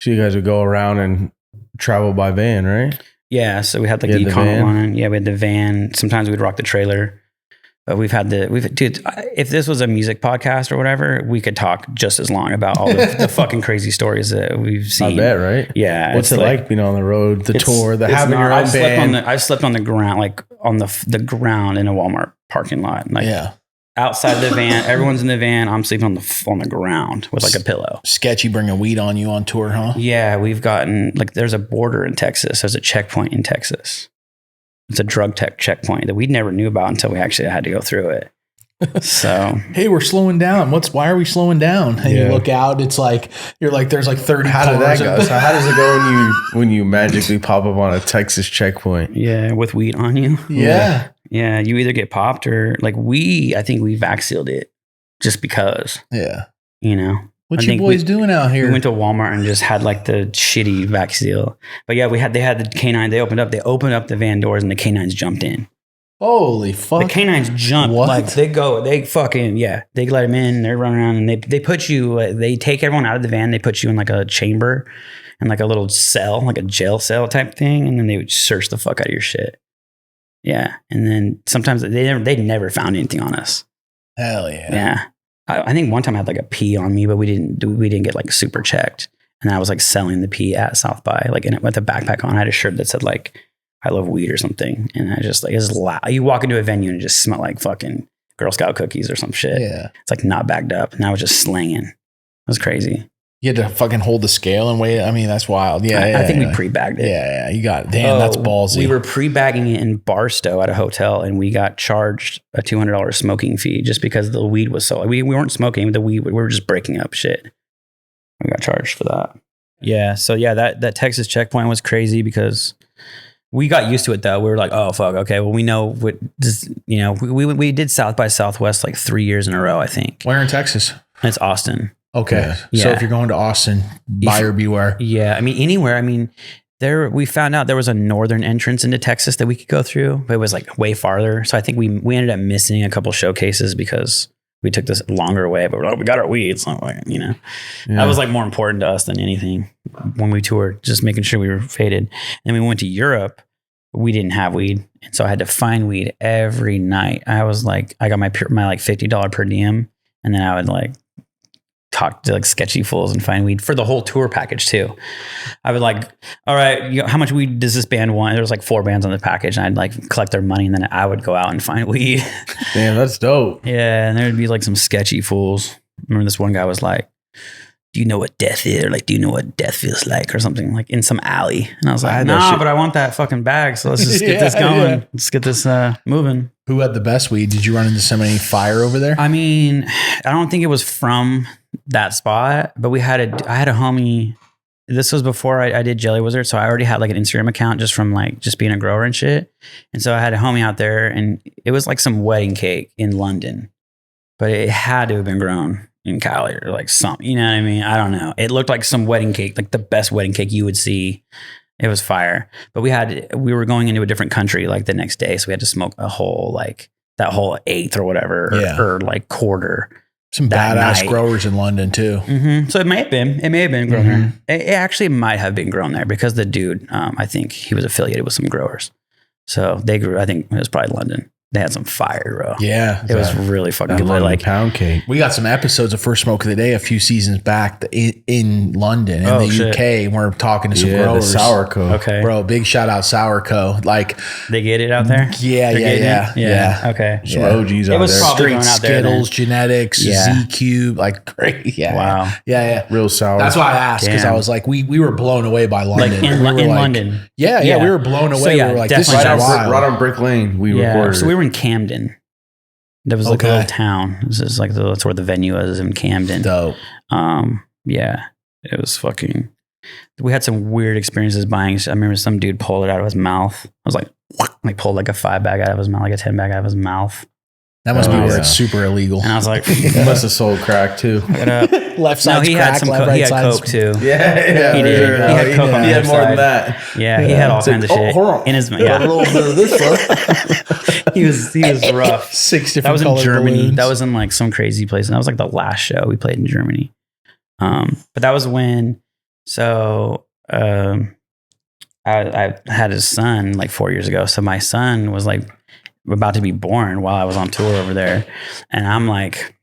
Speaker 1: So you guys would go around and travel by van, right?
Speaker 3: Yeah, so we had like the Econo one. Yeah, we had the van. Sometimes we'd rock the trailer. But dude, if this was a music podcast or whatever, we could talk just as long about all the fucking crazy stories that we've seen.
Speaker 1: I bet, right?
Speaker 3: Yeah.
Speaker 1: What's it like being on the road, the tour, having your own band?
Speaker 3: I slept on the ground, like on the ground in a Walmart parking lot. Like, outside the van, everyone's in the van. I'm sleeping on the ground with like a pillow.
Speaker 2: Sketchy bringing weed on you on tour, huh?
Speaker 3: Yeah, we've gotten there's a border in Texas. There's a checkpoint in Texas. It's a drug tech checkpoint that we never knew about until we actually had to go through it. So,
Speaker 2: hey, we're slowing down. Why are we slowing down? And you look out, it's like you're like there's like 30
Speaker 1: How did that go? So how does it go when you magically pop up on a Texas checkpoint?
Speaker 3: Yeah, with weed on you.
Speaker 2: Yeah.
Speaker 3: Yeah, you either get popped or I think we vac sealed it just because.
Speaker 2: Yeah.
Speaker 3: What
Speaker 2: you boys doing out here?
Speaker 3: We went to Walmart and just had like the shitty vac seal. But yeah, they had the canine. They opened up the van doors and the canines jumped in.
Speaker 2: Holy fuck.
Speaker 3: The canines jumped.
Speaker 2: What?
Speaker 3: Like they let them in. They're running around and they put you, they take everyone out of the van. They put you in like a chamber and like a little cell, like a jail cell type thing. And then they would search the fuck out of your shit. Yeah. And then sometimes they never found anything on us.
Speaker 2: Hell yeah.
Speaker 3: Yeah. I think one time I had like a pee on me, but we didn't get like super checked. And I was like selling the pee at South by, like with a backpack on. I had a shirt that said like, I love weed or something. And I just it's loud. You walk into a venue and it just smell like fucking Girl Scout cookies or some shit.
Speaker 2: Yeah.
Speaker 3: It's like not bagged up. And I was just slinging. It was crazy.
Speaker 2: You had to fucking hold the scale and weigh it. I mean, that's wild. Yeah.
Speaker 3: I think we pre-bagged it.
Speaker 2: Yeah. You got it. Damn, that's ballsy.
Speaker 3: We were pre-bagging it in Barstow at a hotel and we got charged a $200 smoking fee just because the weed was so, we weren't smoking the weed. We were just breaking up shit. We got charged for that. Yeah. So yeah, that Texas checkpoint was crazy because we got used to it though. We were like, oh fuck. Okay. Well, we know what this, we did South by Southwest like 3 years in a row, I think.
Speaker 2: Where in Texas?
Speaker 3: It's Austin.
Speaker 2: Okay. Yeah. So if you're going to Austin, buyer beware.
Speaker 3: Yeah. I mean, anywhere. I mean, we found out there was a northern entrance into Texas that we could go through, but it was like way farther. So I think we ended up missing a couple showcases because we took this longer way, but we're like, we got our weed. So that was like more important to us than anything when we toured, just making sure we were faded. And we went to Europe. We didn't have weed. And so I had to find weed every night. I was like, I got my like $50 per diem. And then I would like talk to like sketchy fools and find weed for the whole tour package too. I would like, all right, how much weed does this band want? There was like 4 bands on the package, and I'd like collect their money, and then I would go out and find weed.
Speaker 1: Damn, that's dope.
Speaker 3: Yeah, and there would be like some sketchy fools. I remember this one guy was like, do you know what death is? Or like, do you know what death feels like? Or something like in some alley. And I was like, nah, but I want that fucking bag. So let's just get this going. Yeah. Let's get this moving.
Speaker 2: Who had the best weed? Did you run into somebody fire over there?
Speaker 3: I mean, I don't think it was from that spot, but I had a homie. This was before I did Jelly Wizard. So I already had like an Instagram account just from like just being a grower and shit. And so I had a homie out there, and it was like some wedding cake in London, but it had to have been grown in Cali or like something, you know what I mean? I don't know. It looked like some wedding cake, like the best wedding cake you would see. It was fire. But we were going into a different country like the next day. So we had to smoke a whole, like that whole eighth or whatever, or like quarter.
Speaker 2: Some badass growers in London too.
Speaker 3: Mm-hmm. So it may have been grown there. It actually might have been grown there because the dude, I think he was affiliated with some growers. So they grew, I think it was probably London. They had some fire, bro.
Speaker 2: Yeah.
Speaker 3: It was really fucking good.
Speaker 1: Like pound cake.
Speaker 2: We got some episodes of First Smoke of the Day a few seasons back in London, in the UK. And we're talking to some growers.
Speaker 1: The Sourco.
Speaker 3: Okay.
Speaker 2: Bro, big shout out Sourco. Like,
Speaker 3: they get it out there?
Speaker 2: Yeah.
Speaker 3: Okay.
Speaker 1: Some OGs out there.
Speaker 3: Probably going out there.
Speaker 2: Skittles, Genetics, Z Cube, like great. Yeah.
Speaker 3: Wow.
Speaker 2: Yeah.
Speaker 1: Real sour.
Speaker 2: That's why I asked, because I was like, we were blown away by London.
Speaker 3: Like in London.
Speaker 2: Yeah. We were blown away.
Speaker 3: So,
Speaker 2: we were like, this is wild.
Speaker 1: Right on Brick Lane. We recorded.
Speaker 3: So we were in Camden. There was like a little town. This is like that's where the venue was, in Camden.
Speaker 2: Dope.
Speaker 3: Yeah, it was fucking. We had some weird experiences buying. I remember some dude pulled it out of his mouth. I was like pulled like a 5 bag out of his mouth, like a 10 bag out of his mouth.
Speaker 2: That must be where it's super illegal.
Speaker 3: And I was like,
Speaker 1: he must have sold crack too.
Speaker 2: Left side's crack,
Speaker 3: he had coke too.
Speaker 1: Yeah,
Speaker 3: he did. He had coke on the
Speaker 1: He had
Speaker 3: other
Speaker 1: more
Speaker 3: side.
Speaker 1: than that.
Speaker 3: Yeah, he had all kinds of shit in his. Yeah,
Speaker 1: a little bit of this one.
Speaker 3: he was rough.
Speaker 2: 6 different.
Speaker 3: That was in Germany.
Speaker 2: Balloons.
Speaker 3: That was in like some crazy place, and that was like the last show we played in Germany. But that was when. So I had a son like 4 years ago. So my son was like about to be born while I was on tour over there, and I'm like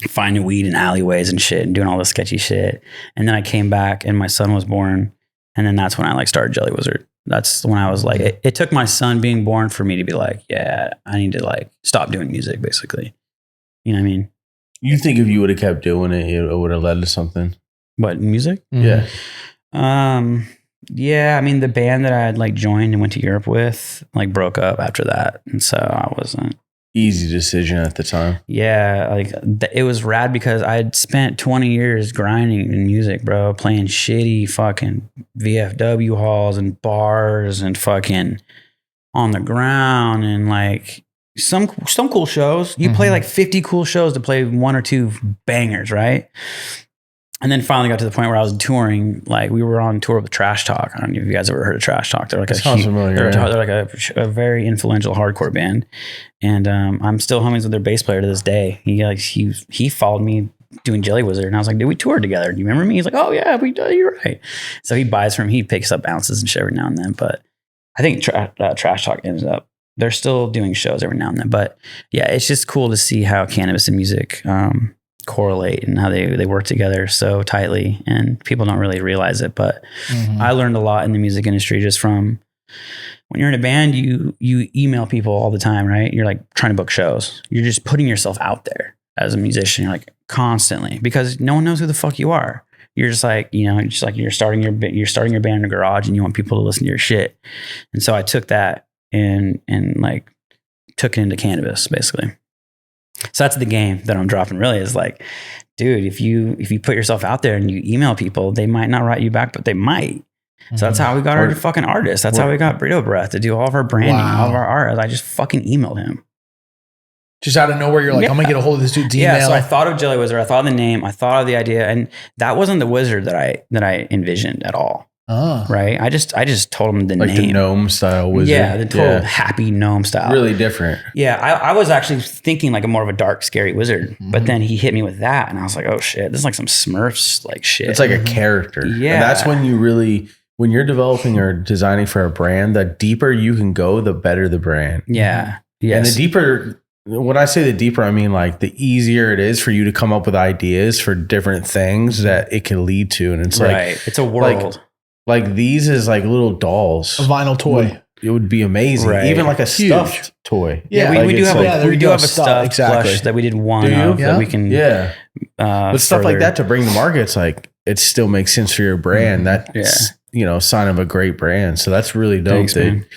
Speaker 3: finding weed in alleyways and shit and doing all this sketchy shit. And then I came back and my son was born, and then that's when I like started Jelly Wizard. That's when I was like, it took my son being born for me to be like, yeah, I need to like stop doing music, basically. You know what I mean?
Speaker 1: You think if you would have kept doing it, it would have led to something?
Speaker 3: What, music?
Speaker 1: Yeah.
Speaker 3: Yeah, I mean, the band that I had like joined and went to Europe with like broke up after that. And so I wasn't.
Speaker 1: Easy decision at the time.
Speaker 3: Yeah, like it was rad because I had spent 20 years grinding in music, bro, playing shitty fucking VFW halls and bars and fucking on the ground and like some cool shows. You play like 50 cool shows to play 1 or 2 bangers, right? And then finally got to the point where I was touring. Like we were on tour with Trash Talk. I don't know if you guys ever heard of Trash Talk. They're like they're like a very influential hardcore band. And I'm still homies with their bass player to this day. He followed me doing Jelly Wizard, and I was like, dude, we toured together. Do you remember me? He's like, oh yeah, we do. You're right. So he picks up ounces and shit every now and then. But I think Trash Talk ends up. They're still doing shows every now and then. But yeah, it's just cool to see how cannabis and music correlate and how they work together so tightly, and people don't really realize it, but I learned a lot in the music industry just from when you're in a band, you email people all the time, right? You're like trying to book shows. You're just putting yourself out there as a musician. You're like constantly, because no one knows who the fuck you are. You're just like, you're starting your band in a garage and you want people to listen to your shit. And so I took that and like took it into cannabis basically. So that's the game that I'm dropping really, is like, dude, if you put yourself out there and you email people, they might not write you back, but they might. So that's how we got our fucking artists. That's how we got Burrito Breath to do all of our branding, all of our art. I just fucking emailed him.
Speaker 2: Just out of nowhere, you're like, I'm going to get a hold of this dude's email.
Speaker 3: Yeah, so I thought of Jelly Wizard. I thought of the name. I thought of the idea. And that wasn't the wizard that I envisioned at all. Oh. Right? I just told him the name.
Speaker 1: Like the gnome style wizard.
Speaker 3: Yeah, the total happy gnome style.
Speaker 1: Really different.
Speaker 3: Yeah, I was actually thinking like a more of a dark, scary wizard. But then he hit me with that. And I was like, oh shit, this is like some Smurfs like shit.
Speaker 1: It's like a character.
Speaker 3: Yeah.
Speaker 1: And that's when you really, when you're developing or designing for a brand, the deeper you can go, the better the brand.
Speaker 3: Yeah.
Speaker 1: Yes. And the deeper when I say the deeper, I mean like the easier it is for you to come up with ideas for different things that it can lead to. And it's like,
Speaker 3: it's a world.
Speaker 1: Like these is like little dolls.
Speaker 2: A vinyl toy.
Speaker 1: It would be amazing.
Speaker 3: Right.
Speaker 1: Even like a stuffed toy.
Speaker 3: Yeah, we do have a stuffed
Speaker 2: exactly.
Speaker 3: plush that we did one of that we can.
Speaker 1: Yeah. But stuff like that to bring to market, it's like, it still makes sense for your brand. That's, you know, sign of a great brand. So that's really dope.
Speaker 3: Thanks,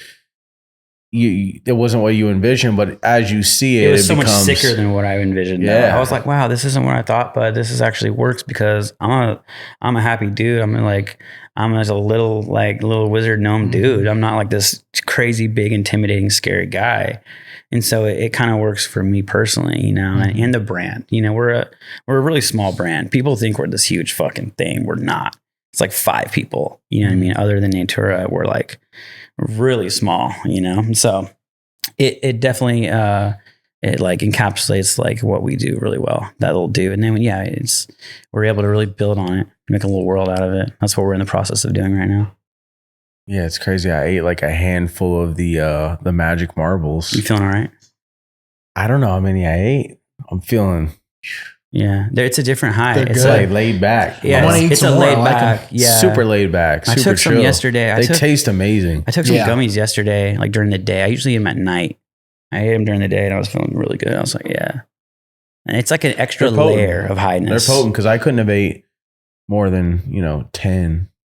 Speaker 1: it wasn't what you envisioned, but as you see it,
Speaker 3: it was so much sicker than what I envisioned.
Speaker 1: Yeah.
Speaker 3: I was like, wow, this isn't what I thought, but this is actually works because I'm a happy dude. I'm just a little wizard gnome dude. I'm not like this crazy, big, intimidating, scary guy. And so it kind of works for me personally, you know, and the brand, you know, we're a really small brand. People think we're this huge fucking thing. We're not. It's like 5 people, you know what I mean? Other than Natura, we're like really small, you know? So it definitely, it like encapsulates like what we do really well. That'll do. And then, we're able to really build on it, make a little world out of it. That's what we're in the process of doing right now.
Speaker 1: Yeah, it's crazy. I ate like a handful of the magic marbles.
Speaker 3: You feeling all right?
Speaker 1: I don't know how many I ate. I'm feeling.
Speaker 3: Yeah, it's a different high.
Speaker 2: They're
Speaker 3: It's
Speaker 2: good.
Speaker 1: Like laid back.
Speaker 3: Yeah, it's a laid back. Yeah,
Speaker 1: super laid back. Super
Speaker 3: I took
Speaker 1: chill.
Speaker 3: some yesterday.
Speaker 1: They taste amazing.
Speaker 3: I took some gummies yesterday, like during the day. I usually eat them at night. I ate them during the day, and I was feeling really good. I was like, yeah. And it's like an extra layer of highness.
Speaker 1: They're potent because I couldn't have ate more than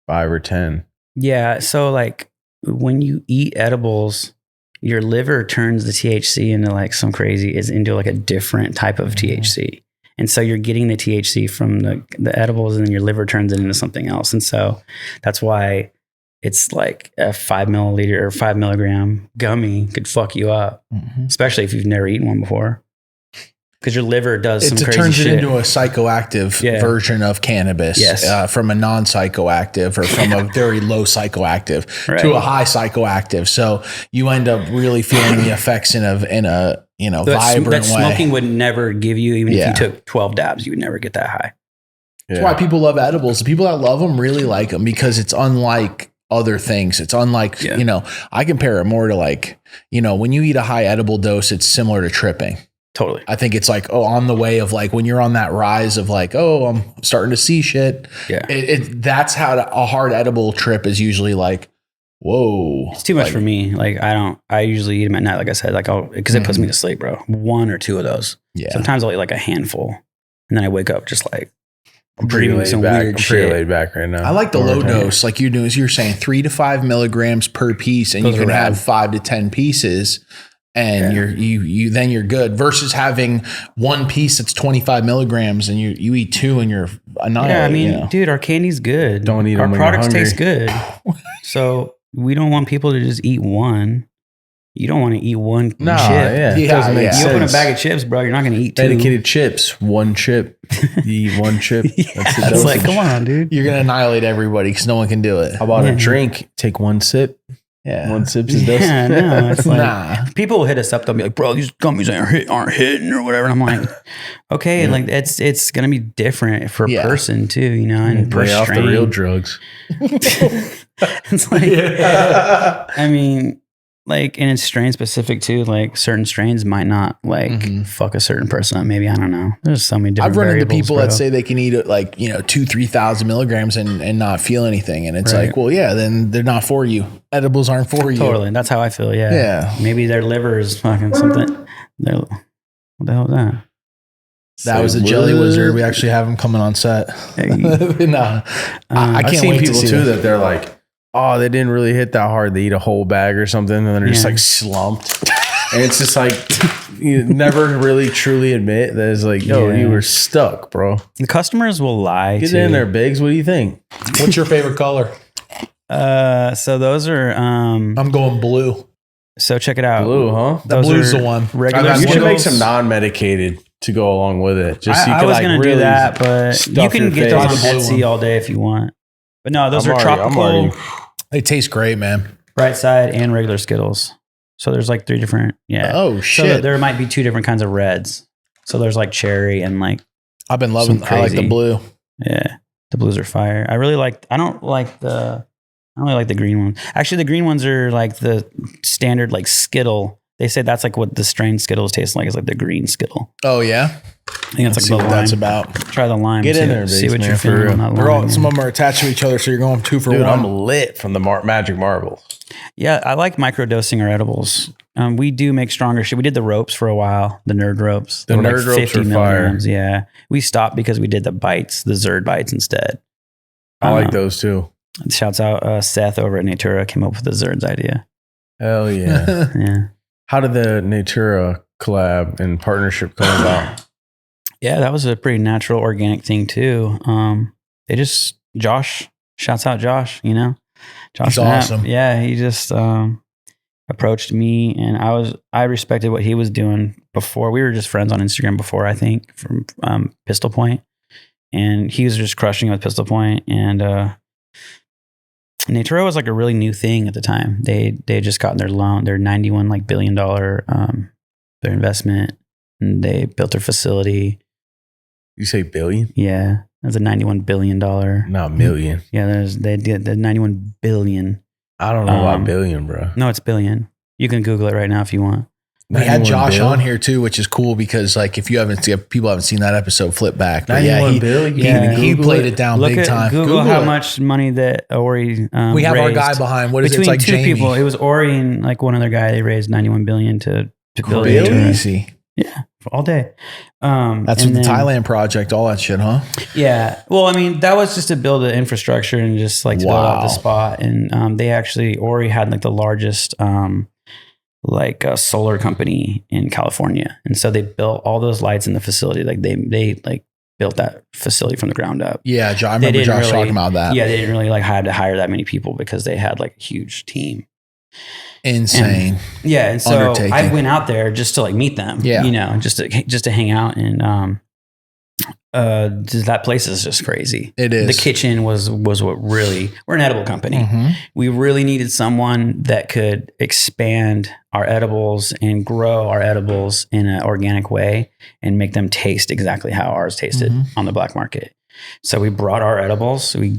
Speaker 1: 5 or 10.
Speaker 3: Yeah, so like when you eat edibles, your liver turns the THC into like into like a different type of THC. And so you're getting the THC from the edibles, and then your liver turns it into something else. And so that's why it's like a 5 milliliter or 5 milligram gummy could fuck you up, especially if you've never eaten one before. Because your liver does some crazy
Speaker 2: turns
Speaker 3: shit.
Speaker 2: it into a psychoactive version of cannabis, from a non-psychoactive or from a very low psychoactive to a high psychoactive. So you end up really feeling the effects in a vibrant way.
Speaker 3: That smoking would never give you, even if you took 12 dabs, you would never get that high.
Speaker 2: That's why people love edibles. The people that love them really like them because it's unlike other things. It's unlike, I compare it more to like, when you eat a high edible dose, it's similar to tripping.
Speaker 3: Totally.
Speaker 2: I think it's like, on the way of like when you're on that rise of like, I'm starting to see shit.
Speaker 3: Yeah.
Speaker 2: That's how a hard edible trip is usually like, whoa.
Speaker 3: It's too much for me. Like I usually eat them at night. Like I said, because it puts me to sleep, bro. 1 or 2 of those. Yeah. Sometimes I'll eat like a handful and then I wake up just like,
Speaker 1: I'm pretty laid back right now.
Speaker 2: I like the low dose. Like you're saying 3 to 5 milligrams per piece, and you can have 5 to 10 pieces. And you're good versus having one piece that's 25 milligrams and you eat 2 and you're annihilated.
Speaker 3: Yeah, I mean, dude, our candy's good.
Speaker 1: Don't eat them.
Speaker 3: Our products taste good. So we don't want people to just eat one. You don't want to eat one chip.
Speaker 1: Yeah.
Speaker 3: You open a bag of chips, bro. You're not going to eat 2.
Speaker 1: Medicated chips, 1 chip. You eat 1 chip.
Speaker 3: It's like, come on, dude.
Speaker 2: You're going to annihilate everybody because no one can do it.
Speaker 1: How about a drink? Take 1 sip.
Speaker 2: Yeah.
Speaker 1: 1 sip is dose.
Speaker 3: Yeah, no, it's like people will hit us up. They'll be like, bro, these gummies aren't hitting or whatever. And I'm like, okay, like it's gonna be different for a person too, and per
Speaker 1: strain. Off the real drugs.
Speaker 3: It's like, I mean, like, and it's strain specific too. Like certain strains might not fuck a certain person up. Maybe, I don't know. There's so many different.
Speaker 2: I've run into people
Speaker 3: bro.
Speaker 2: that say they can eat it like 2,000-3,000 milligrams and not feel anything, and it's like, well, yeah, then they're not for you. Edibles aren't for you.
Speaker 3: Totally, that's how I feel. Yeah. Maybe their liver is fucking something. What the hell was that?
Speaker 2: That was a jelly wizard. We actually have him coming on set. No, I can't wait
Speaker 1: people
Speaker 2: to see
Speaker 1: too that they're like, oh, they didn't really hit that hard. They eat a whole bag or something, and then they're just like slumped. And it's just like, you never really truly admit that it's like, you were stuck, bro.
Speaker 3: The customers will lie.
Speaker 1: Get in there, Biggs. What do you think?
Speaker 2: What's your favorite color?
Speaker 3: So those are
Speaker 2: I'm going blue.
Speaker 3: So check it out.
Speaker 1: Blue, huh?
Speaker 2: The blue's the one.
Speaker 3: Regular
Speaker 1: you should make some non-medicated to go along with it. Just so you
Speaker 3: I
Speaker 1: can
Speaker 3: was
Speaker 1: like
Speaker 3: gonna
Speaker 1: really
Speaker 3: do that, but you can get those on Etsy all day if you want. But no, those are tropical.
Speaker 2: They taste great, man.
Speaker 3: Bright Side and regular Skittles. So there's like 3 different. Yeah.
Speaker 2: Oh shit.
Speaker 3: So there might be 2 different kinds of reds. So there's like cherry and like.
Speaker 2: I've been loving. I like the blue.
Speaker 3: Yeah, the blues are fire. I don't really like the green ones. Actually, the green ones are like the standard like Skittle. They say that's like what the strain Skittles taste like. Is like the green Skittle.
Speaker 2: Oh yeah.
Speaker 3: I think it's
Speaker 2: Let's
Speaker 3: like
Speaker 2: see
Speaker 3: the
Speaker 2: what
Speaker 3: lime.
Speaker 2: that's about.
Speaker 3: Try the lime.
Speaker 1: Get in there,
Speaker 3: see what
Speaker 1: man,
Speaker 3: you're
Speaker 1: for
Speaker 3: feeling
Speaker 1: real.
Speaker 3: on that
Speaker 2: They're
Speaker 3: lime.
Speaker 2: all, some of them are attached to each other, so you're going 2 for
Speaker 1: Dude,
Speaker 2: 1.
Speaker 1: I'm lit from the magic marbles.
Speaker 3: Yeah, I like microdosing our edibles. We do make stronger shit. We did the ropes for a while, the nerd ropes.
Speaker 1: The
Speaker 3: They were
Speaker 1: nerd ropes
Speaker 3: 50
Speaker 1: are
Speaker 3: milligrams.
Speaker 1: fire.
Speaker 3: Yeah, we stopped because we did the bites, the Zerd bites instead.
Speaker 1: I like those too.
Speaker 3: Shouts out Seth over at Natura came up with the Zerds idea.
Speaker 1: Hell yeah.
Speaker 3: Yeah.
Speaker 1: How did the Natura collab and partnership come about?
Speaker 3: Yeah, that was a pretty natural, organic thing too. Josh, shouts out Josh, you know? Josh
Speaker 2: He's
Speaker 3: Knapp.
Speaker 2: awesome.
Speaker 3: Yeah, he just approached me and I respected what he was doing before. We were just friends on Instagram before, I think, from Pistol Point. And he was just crushing it with Pistol Point. And Natura was like a really new thing at the time. They had just gotten their loan, their $91 billion their investment, and they built their facility.
Speaker 1: You say billion?
Speaker 3: Yeah, that's a $91 billion.
Speaker 1: Not million.
Speaker 3: Yeah, they did the 91 billion.
Speaker 1: I don't know about billion, bro.
Speaker 3: No, it's billion. You can Google it right now if you want.
Speaker 2: We had
Speaker 1: 91
Speaker 2: Josh
Speaker 1: bill?
Speaker 2: on here too, which is cool because like if people haven't seen that episode, flip back. But
Speaker 1: 91
Speaker 2: he,
Speaker 1: billion?
Speaker 2: he,
Speaker 3: Yeah.
Speaker 2: he
Speaker 1: Google
Speaker 2: played
Speaker 1: it.
Speaker 2: it down
Speaker 3: Look
Speaker 2: big
Speaker 3: at
Speaker 2: time.
Speaker 3: Google how
Speaker 2: it.
Speaker 3: much money that Ori
Speaker 2: We have our
Speaker 3: raised.
Speaker 2: guy behind. What is it?
Speaker 3: Between
Speaker 2: It's like
Speaker 3: two
Speaker 2: Jamie.
Speaker 3: people. It was Ori and like one other guy. They raised 91 billion to build
Speaker 1: Really?
Speaker 3: Natura.
Speaker 2: Easy.
Speaker 3: Yeah, all day.
Speaker 2: That's
Speaker 3: and
Speaker 2: with the
Speaker 3: then-
Speaker 2: Thailand project, all that shit, huh?
Speaker 3: Yeah. Well, I mean, that was just to build the infrastructure and just like to build out the spot. And they actually, Ori had like the largest solar company in California. And so they built all those lights in the facility. Like they like built that facility from the ground up.
Speaker 2: Yeah, I remember Josh talking about that.
Speaker 3: Yeah, they didn't really like have to hire that many people because they had like a huge team.
Speaker 2: Insane.
Speaker 3: Yeah, and so
Speaker 2: Undertaking.
Speaker 3: I went out there just to like meet them.
Speaker 2: Yeah.
Speaker 3: You know, just to hang out, and that place is just crazy.
Speaker 2: It is.
Speaker 3: The kitchen was what really, we're an edible company.
Speaker 2: Mhm.
Speaker 3: We really needed someone that could expand our edibles and grow our edibles in an organic way and make them taste exactly how ours tasted
Speaker 2: Mhm.
Speaker 3: on the black market. So we brought our edibles. We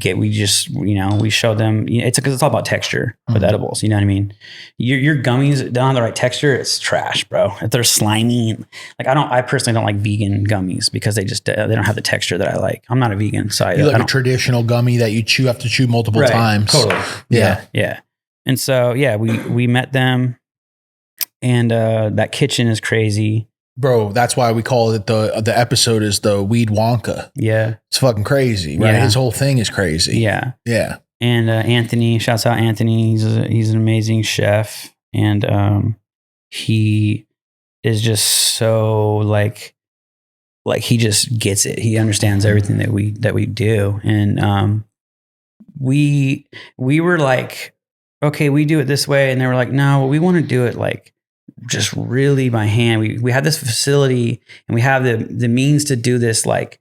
Speaker 3: showed them. It's all about texture with
Speaker 2: Mhm.
Speaker 3: edibles. You know what I mean? Your gummies don't have the right texture. It's trash, bro. If they're slimy, like I personally don't like vegan gummies because they don't have the texture that I like. I'm not a vegan, so
Speaker 2: You
Speaker 3: I
Speaker 2: like a
Speaker 3: don't.
Speaker 2: traditional gummy that you have to chew multiple
Speaker 3: Right,
Speaker 2: times.
Speaker 3: Totally. Yeah. And so we met them, and that kitchen is crazy.
Speaker 2: Bro, that's why we call it the episode is the Weed Wonka.
Speaker 3: Yeah.
Speaker 2: It's fucking crazy, right?
Speaker 3: Yeah.
Speaker 2: His whole thing is crazy.
Speaker 3: Yeah.
Speaker 2: Yeah.
Speaker 3: And Anthony, shouts out Anthony. He's an amazing chef, and he is just so like he just gets it. He understands everything that we do, and we were like, okay, we do it this way, and they were like, no, we want to do it like just really by hand. We have this facility, and we have the means to do this like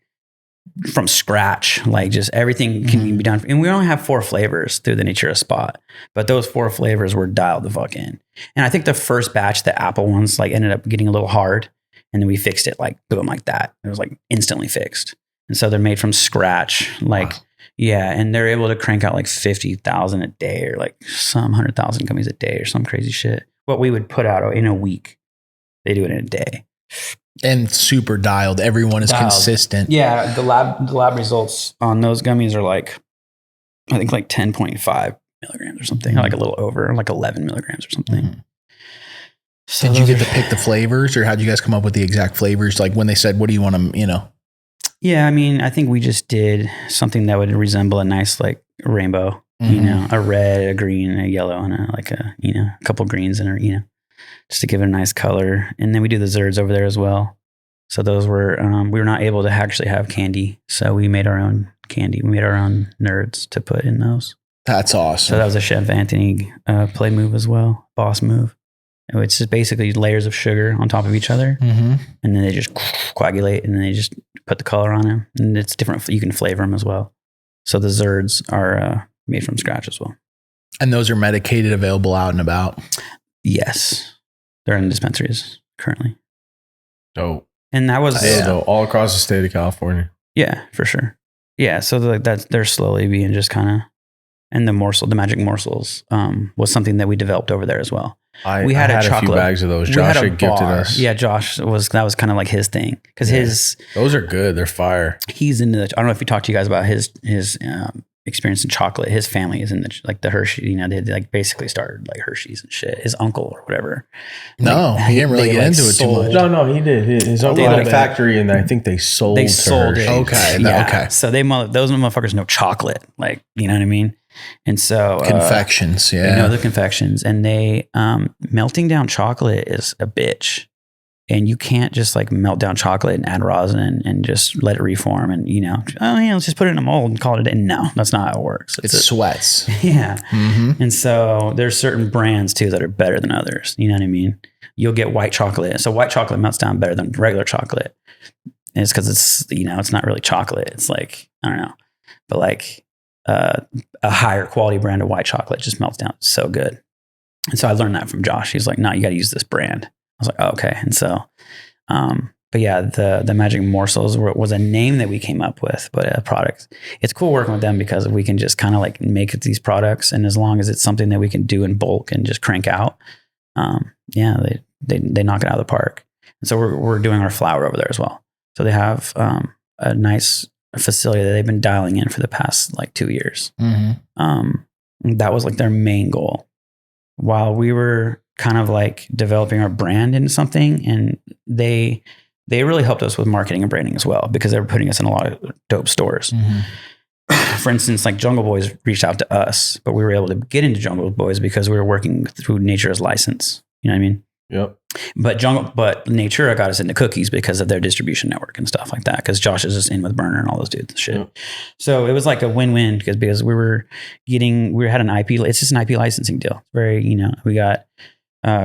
Speaker 3: from scratch, like just everything can be done. And we only have 4 flavors through the Natura spot, but those 4 flavors were dialed the fuck in. And I think the first batch, the apple ones, like ended up getting a little hard, and then we fixed it like boom, like that. It was like instantly fixed. And so they're made from scratch, like, yeah. And they're able to crank out like 50,000 a day or like some 100,000 gummies a day or some crazy shit. What we would put out in a week, they do it in a day.
Speaker 2: And super dialed. Everyone is consistent.
Speaker 3: Yeah, the lab results on those gummies are like, I think like 10.5 milligrams or something, like a little over, like 11 milligrams or something.
Speaker 2: Mhm.
Speaker 3: So
Speaker 2: Did you get to pick the flavors, or how'd you guys come up with the exact flavors? Like when they said, what do you want to,
Speaker 3: Yeah, I mean, I think we just did something that would resemble a nice like rainbow, a red, a green, a yellow, and a couple greens and just to give it a nice color. And then we do the Zerds over there as well. So those were, we were not able to actually have candy. So we made our own candy. We made our own nerds to put in those.
Speaker 2: That's awesome.
Speaker 3: So that was a Chef Anthony play move as well, boss move. It's just basically layers of sugar on top of each other.
Speaker 2: Mm-hmm.
Speaker 3: And then they just coagulate, and then they just put the color on them. And it's different. You can flavor them as well. So the Zerds are made from scratch as well.
Speaker 2: And those are medicated, available out and about.
Speaker 3: Yes. They're in dispensaries currently.
Speaker 1: Dope.
Speaker 3: And that was
Speaker 1: all across the state of California.
Speaker 3: Yeah, for sure. Yeah. So they're slowly being just kind of, and the magic morsels was something that we developed over there as well. We had
Speaker 1: a
Speaker 3: chocolate.
Speaker 1: few bags of those. Josh had gifted us.
Speaker 3: Yeah, that was kind of like his thing because
Speaker 1: those are good. They're fire.
Speaker 3: He's into I don't know if he talked to you guys about his experience in chocolate. His family is in the Hershey. You know, they like basically started like Hershey's and shit. His uncle or whatever.
Speaker 2: No, he didn't really get into it too much.
Speaker 1: No, he did. His uncle had a factory, and I think they sold.
Speaker 3: They sold it.
Speaker 2: Okay,
Speaker 3: yeah.
Speaker 2: Okay.
Speaker 3: So those motherfuckers know chocolate, like you know what I mean. And so
Speaker 2: confections,
Speaker 3: they know the confections, and they melting down chocolate is a bitch. And you can't just like melt down chocolate and add rosin and just let it reform and, you know, let's just put it in a mold and call it a day. No, that's not how it works.
Speaker 2: It sweats.
Speaker 3: Yeah. Mm-hmm. And so there's certain brands too that are better than others. You know what I mean? You'll get white chocolate. So white chocolate melts down better than regular chocolate. And it's because it's, you know, it's not really chocolate. It's like, I don't know, but like a higher quality brand of white chocolate just melts down so good. And so I learned that from Josh. He's like, no, you got to use this brand. I was like, oh, okay. And so, but yeah, the Magic Morsels was a name that we came up with, but a product. It's cool working with them because we can just kind of like make these products, and as long as it's something that we can do in bulk and just crank out, they knock it out of the park. And so we're doing our flour over there as well. So they have a nice facility that they've been dialing in for the past like 2 years. Mm-hmm. That was like their main goal. While we were kind of like developing our brand into something, and they really helped us with marketing and branding as well, because they were putting us in a lot of dope stores. Mm-hmm. For instance, like Jungle Boys reached out to us, but we were able to get into Jungle Boys because we were working through Nature's license. You know what I mean? Yep. But Natura got us into cookies because of their distribution network and stuff like that. Because Josh is just in with Burner and all those dudes and shit. Yep. So it was like a win-win because we had an IP. It's just an IP licensing deal. Very, you know, we got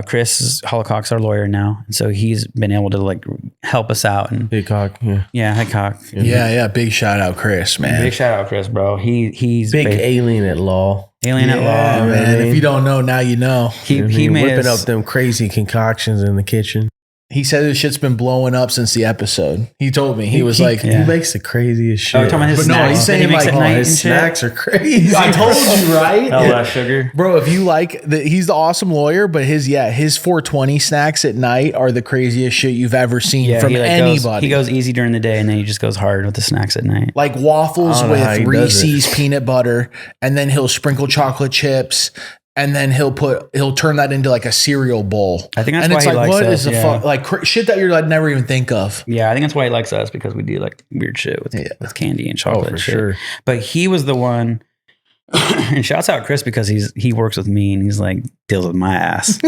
Speaker 3: Chris Holocock's our lawyer now, and so he's been able to like help us out. And
Speaker 1: Big Cock,
Speaker 3: Big Cock,
Speaker 2: yeah. Big shout out, Chris, man.
Speaker 3: Big shout out, Chris, bro. He's
Speaker 1: big alien at law.
Speaker 3: Alien at law,
Speaker 2: man. If you don't know, now you know.
Speaker 3: He made
Speaker 1: whipping up them crazy concoctions in the kitchen.
Speaker 2: He said this shit's been blowing up since the episode. He told me. He was like,
Speaker 1: he makes the craziest shit.
Speaker 3: Oh, you're talking about his snacks?
Speaker 2: No, he's saying like,
Speaker 1: his snacks are crazy.
Speaker 2: I told you, right?
Speaker 3: All that sugar.
Speaker 2: Bro, if you like, he's the awesome lawyer, but his 420 snacks at night are the craziest shit you've ever seen from anybody.
Speaker 3: He goes easy during the day, and then he just goes hard with the snacks at night.
Speaker 2: Like waffles with Reese's peanut butter, and then he'll sprinkle chocolate chips. And then he'll turn that into like a cereal bowl.
Speaker 3: I think that's why he likes us.
Speaker 2: What is the fuck? Like shit that you're like never even think of.
Speaker 3: Yeah, I think that's why he likes us, because we do like weird shit with candy and chocolate.
Speaker 1: For sure.
Speaker 3: But he was the one, and shouts out Chris, because he works with me and he's like deals with my ass.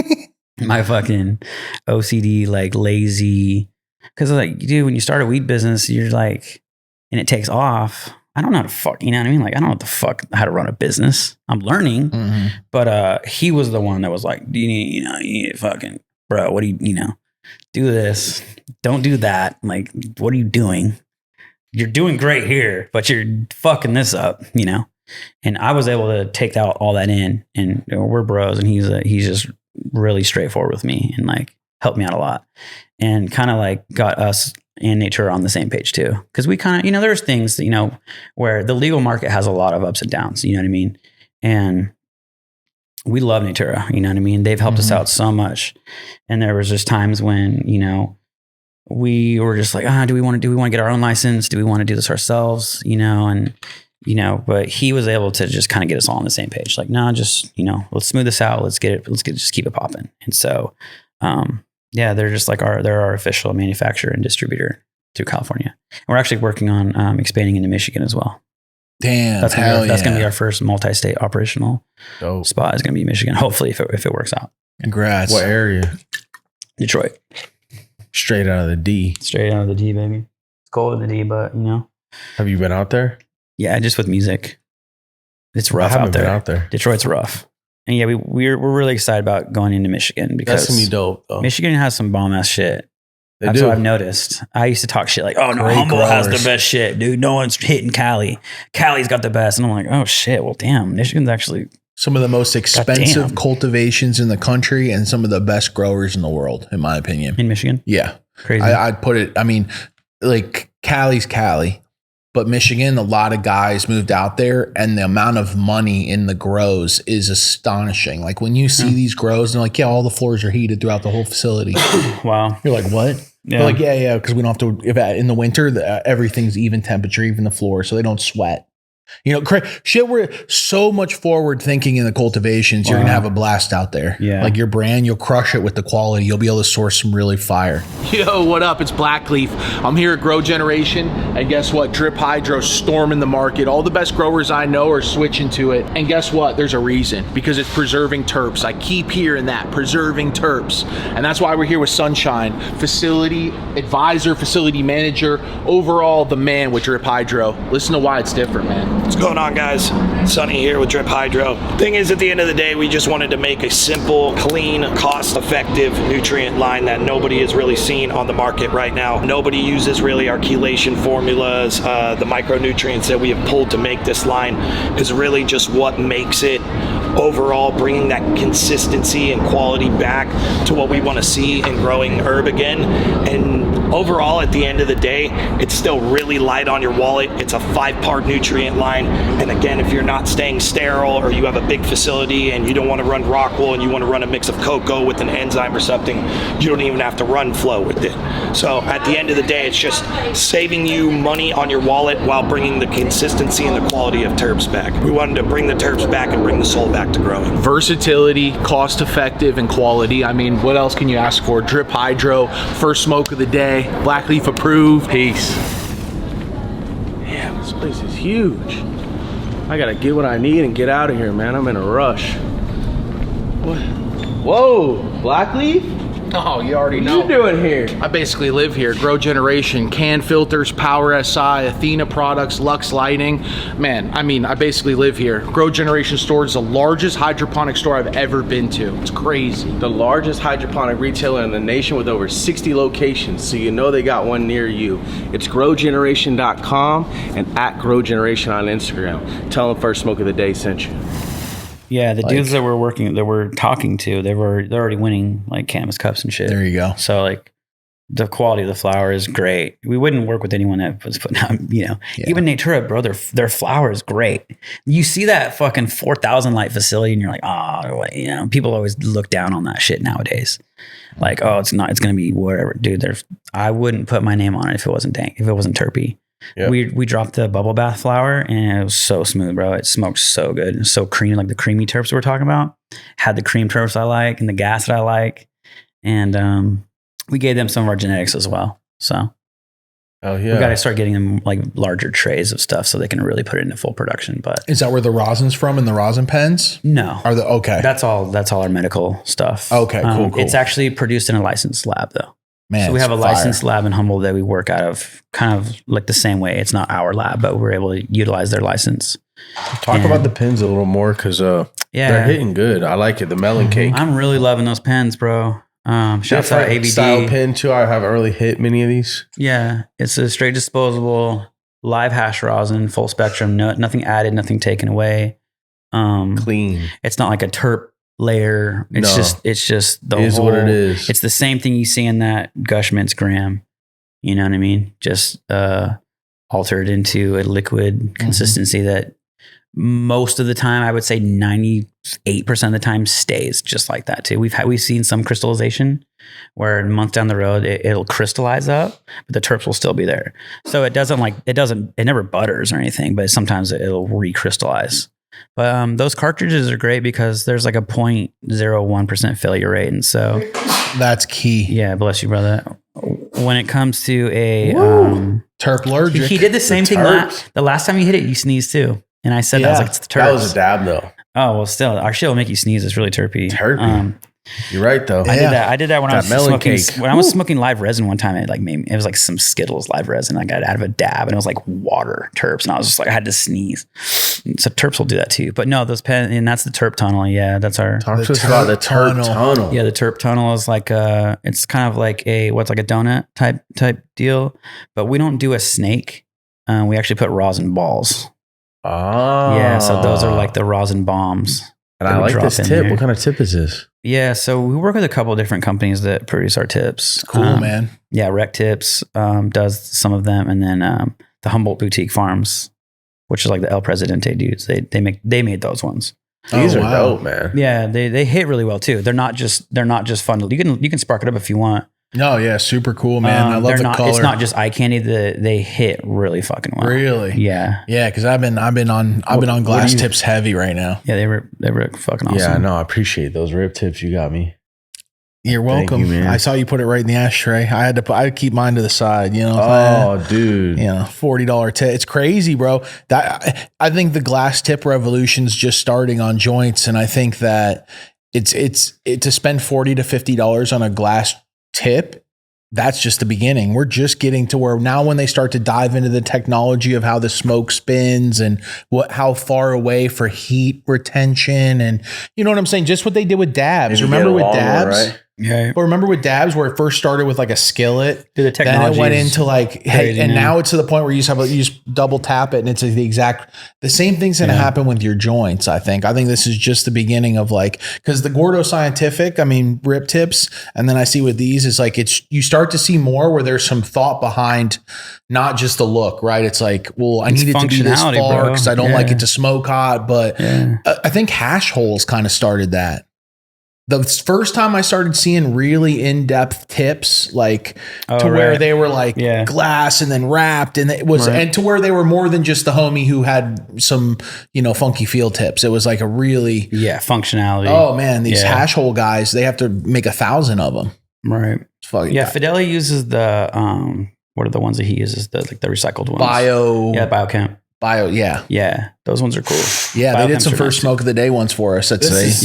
Speaker 3: My fucking OCD, like lazy. Because like, dude, when you start a weed business, you're like, and it takes off. I don't know how to fuck, you know what I mean? Like, I don't know what the fuck, how to run a business. I'm learning. Mm-hmm. But he was the one that was like, you need to fucking, bro, what do you do this. Don't do that. Like, what are you doing? You're doing great here, but you're fucking this up, you know? And I was able to take all that in, and we're bros, and he's just really straightforward with me and like helped me out a lot, and kind of like got us and Nature on the same page too. Cause we kind of, there's things, where the legal market has a lot of ups and downs, you know what I mean? And we love Natura, you know what I mean? They've helped us out so much. And there was just times when, we were just like, do we want to get our own license? Do we want to do this ourselves? But he was able to just kind of get us all on the same page. Like, no, just, let's smooth this out. Let's just keep it popping. And so, they're just like they're our official manufacturer and distributor through California. And we're actually working on expanding into Michigan as well.
Speaker 2: Damn,
Speaker 3: that's going to be our first multi-state operational spot. Is going to be Michigan. Hopefully, if it works out.
Speaker 2: Congrats.
Speaker 1: What area?
Speaker 3: Detroit.
Speaker 1: Straight out of the D.
Speaker 3: Straight out of the D, baby. It's cold in the D, but
Speaker 1: Have you been out there?
Speaker 3: Yeah, just with music. It's rough out there.
Speaker 1: Been out there.
Speaker 3: Detroit's rough. And yeah, we're really excited about going into Michigan, because
Speaker 1: that's gonna be dope, though.
Speaker 3: Michigan has some bomb ass shit. That's what I've noticed. I used to talk shit like, oh no, Humboldt has the best shit, dude. No one's hitting Cali. Cali's got the best. And I'm like, oh shit, well damn, Michigan's actually
Speaker 2: some of the most expensive cultivations in the country and some of the best growers in the world, in my opinion.
Speaker 3: In Michigan?
Speaker 2: Yeah.
Speaker 3: Crazy.
Speaker 2: I'd put it, like Cali's Cali, But Michigan, a lot of guys moved out there, and the amount of money in the grows is astonishing. Like when you see these grows, and they're like, yeah, all the floors are heated throughout the whole facility.
Speaker 3: Wow.
Speaker 2: You're like, what?
Speaker 3: Yeah.
Speaker 2: They're like, yeah, because we don't have to, if in the winter, everything's even temperature, even the floor, so they don't sweat. You know, shit, we're so much forward thinking in the cultivations. You're going to have a blast out there.
Speaker 3: Yeah.
Speaker 2: Like your brand, you'll crush it with the quality. You'll be able to source some really fire.
Speaker 4: Yo, what up? It's Blackleaf. I'm here at Grow Generation, and guess what? Drip Hydro storming the market. All the best growers I know are switching to it. And guess what? There's a reason, because it's preserving terps. I keep hearing that, preserving terps. And that's why we're here with Sunshine, facility advisor, facility manager, overall the man with Drip Hydro. Listen to why it's different, man.
Speaker 5: What's going on, guys? Sonny here with Drip Hydro. Thing is, at the end of the day, we just wanted to make a simple, clean, cost-effective nutrient line that nobody has really seen on the market right now. Nobody uses really our chelation formulas. The micronutrients that we have pulled to make this line is really just what makes it overall, bringing that consistency and quality back to what we want to see in growing herb again. And overall, at the end of the day, it's still really light on your wallet. It's a 5-part nutrient line. And again, if you're not staying sterile, or you have a big facility and you don't want to run rock wool and you want to run a mix of cocoa with an enzyme or something, you don't even have to run flow with it. So at the end of the day, it's just saving you money on your wallet while bringing the consistency and the quality of terps back. We wanted to bring the terps back and bring the soul back to growing.
Speaker 4: Versatility, cost effective, and quality. I mean, what else can you ask for? Drip Hydro, first smoke of the day, Blackleaf approved. Peace. Damn, this place is huge. I gotta get what I need and get out of here, man. I'm in a rush. What? Whoa, Blackleaf?
Speaker 2: Oh, you already
Speaker 4: What you doing here? I basically live here. Grow Generation, can filters, Power SI, Athena products, Lux lighting. Man, I mean, I basically live here. Grow Generation store is the largest hydroponic store I've ever been to. It's crazy.
Speaker 1: The largest hydroponic retailer in the nation with over 60 locations, so you know they got one near you. It's growgeneration.com and at growgeneration on Instagram. Tell them First Smoke of the Day sent you.
Speaker 3: Yeah, the dudes that we're talking to, they're already winning like cannabis cups and shit.
Speaker 2: There you go.
Speaker 3: So like the quality of the flower is great. We wouldn't work with anyone that was putting out, even Natura, bro, their flower is great. You see that fucking 4,000 light facility and you're like, people always look down on that shit nowadays. Like, oh, it's going to be whatever. Dude, I wouldn't put my name on it if it wasn't terpy. Yep. We dropped the bubble bath flower and it was so smooth, bro. It smoked so good. It was so creamy, like the creamy terps we're talking about. Had the cream terps I like and the gas that I like. And we gave them some of our genetics as well. So we got to start getting them like larger trays of stuff so they can really put it into full production. But
Speaker 2: is that where the rosin's from in the rosin pens?
Speaker 3: No.
Speaker 2: Okay.
Speaker 3: That's all our medical stuff.
Speaker 2: Okay, cool.
Speaker 3: It's actually produced in a licensed lab though.
Speaker 2: Man,
Speaker 3: so we have a licensed lab in Humboldt that we work out of kind of like the same way. It's not our lab, but we're able to utilize their license.
Speaker 1: Talk about the pens a little more because they're hitting good. I like it. The melon cake.
Speaker 3: I'm really loving those pens, bro. Shouts out ABD.
Speaker 1: Style pen too. I haven't really hit many of these.
Speaker 3: Yeah, it's a straight disposable, live hash rosin, full spectrum. Nothing added, nothing taken away.
Speaker 1: Clean.
Speaker 3: It's not like a terp layer. It's just the
Speaker 1: whole, what it is.
Speaker 3: It's the same thing you see in that Gush Mints gram. You know what I mean? Just altered into a liquid consistency that most of the time, I would say 98% of the time stays just like that too. We've seen some crystallization where a month down the road it'll crystallize up, but the terps will still be there. So it never butters or anything, but sometimes it'll recrystallize. But those cartridges are great because there's like a 0.01% failure rate. And so
Speaker 2: that's key.
Speaker 3: Yeah. Bless you, brother. When it comes to a
Speaker 2: terp allergic,
Speaker 3: he did the same thing. The last time you hit it, you sneezed too. And I said, I was like, it's the terps.
Speaker 1: That was a dab though.
Speaker 3: Oh, well, still, our shit will make you sneeze. It's really terpy.
Speaker 1: You're right though.
Speaker 3: I did that when I was smoking live resin one time. It was like some Skittles live resin. I got out of a dab and it was like water terps. And I was just like, I had to sneeze. So terps will do that too. But no, those pen, and that's the terp tunnel. Yeah, that's our.
Speaker 1: Talk to us about the terp tunnel.
Speaker 3: Yeah, the terp tunnel is like it's kind of like a donut type deal. But we don't do a snake. We actually put rosin balls.
Speaker 1: Oh.
Speaker 3: Yeah, so those are like the rosin bombs.
Speaker 1: And I like this tip. There. What kind of tip is this?
Speaker 3: Yeah, so we work with a couple of different companies that produce our tips.
Speaker 2: Cool, man.
Speaker 3: Yeah, Rec Tips does some of them, and then the Humboldt Boutique Farms, which is like the El Presidente dudes. They made those ones.
Speaker 1: These are dope, man.
Speaker 3: Yeah, they hit really well too. They're not just fun. You can spark it up if you want.
Speaker 2: No, yeah, super cool, man. I love the color.
Speaker 3: It's not just eye candy. They hit really fucking well.
Speaker 2: Really?
Speaker 3: Yeah.
Speaker 2: Yeah, because I've been on glass tips heavy right now.
Speaker 3: Yeah, they were fucking awesome.
Speaker 1: Yeah, no, I appreciate those rib tips you got me.
Speaker 2: You're welcome.
Speaker 1: Thank you, man.
Speaker 2: I saw you put it right in the ashtray. I had to keep mine to the side, you know.
Speaker 1: Oh, dude.
Speaker 2: You know, $40 tip. It's crazy, bro. I think the glass tip revolution's just starting on joints, and I think that it's to spend $40 to $50 on a glass tip. That's just the beginning. We're just getting to where now when they start to dive into the technology of how the smoke spins and how far away for heat retention, and you know what I'm saying? Just what they did with dabs. Remember with dabs? Right?
Speaker 3: Yeah.
Speaker 2: But remember with dabs where it first started with like a skillet,
Speaker 3: the technology
Speaker 2: then it went into like, hey, and now it's to the point where you just double tap it and it's the same thing's going to happen with your joints. I think this is just the beginning of like, cause the Gordo Scientific, I mean, rip tips. And then I see with these is like, you start to see more where there's some thought behind not just the look, right? It's like, well, I need it to be this far because I don't like it to smoke hot, but I think Hash Holes kind of started that. The first time I started seeing really in-depth tips, like where they were like glass and then wrapped, and it was, and to where they were more than just the homie who had some, funky feel tips. It was like a really
Speaker 3: functionality.
Speaker 2: Oh man, these hash hole guys, they have to make 1,000 of them.
Speaker 3: Right.
Speaker 2: It's fucking
Speaker 3: Fidelli uses the what are the ones that he uses? The recycled ones. Biochem. Yeah, those ones are cool.
Speaker 2: Yeah, they did some first smoke of the day ones for us.
Speaker 1: This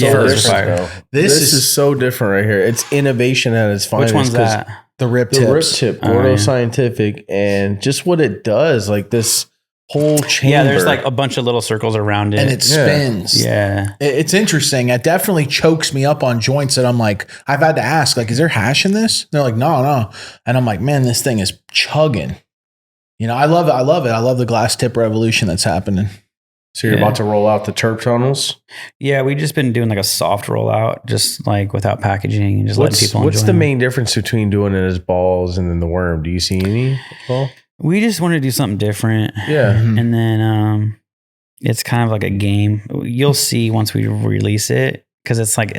Speaker 1: is so different right here. It's innovation at its finest.
Speaker 3: Which one's that?
Speaker 2: The rip
Speaker 1: tip, Gordo Scientific, and just what it does, like this whole chamber.
Speaker 3: Yeah, there's like a bunch of little circles around it,
Speaker 2: and it spins.
Speaker 3: Yeah,
Speaker 2: it's interesting. It definitely chokes me up on joints that I'm like, I've had to ask, like, is there hash in this? And they're like, no, and I'm like, man, this thing is chugging. I love it. I love the glass tip revolution that's happening.
Speaker 1: So you're about to roll out the Terp tunnels?
Speaker 3: Yeah, we've just been doing like a soft rollout, just like without packaging and just letting people enjoy.
Speaker 1: What's the main difference between doing it as balls and then the worm? Do you see any? Well,
Speaker 3: we just wanted to do something different.
Speaker 1: Yeah.
Speaker 3: And then it's kind of like a game. You'll see once we release it, because it's like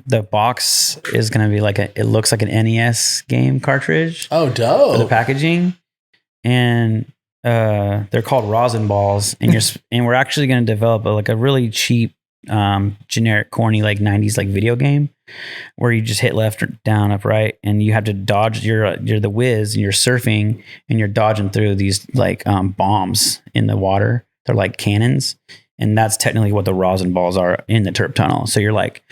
Speaker 3: the box is going to be like it looks like an NES game cartridge.
Speaker 2: Oh, dope.
Speaker 3: For the packaging. And they're called rosin balls, and we're actually going to develop a really cheap, generic, corny like 90s like video game where you just hit left or down, up, right, and you have to dodge. You're the whiz, and you're surfing, and you're dodging through these like bombs in the water. They're like cannons. And that's technically what the rosin balls are in the Terp tunnel. So you're like,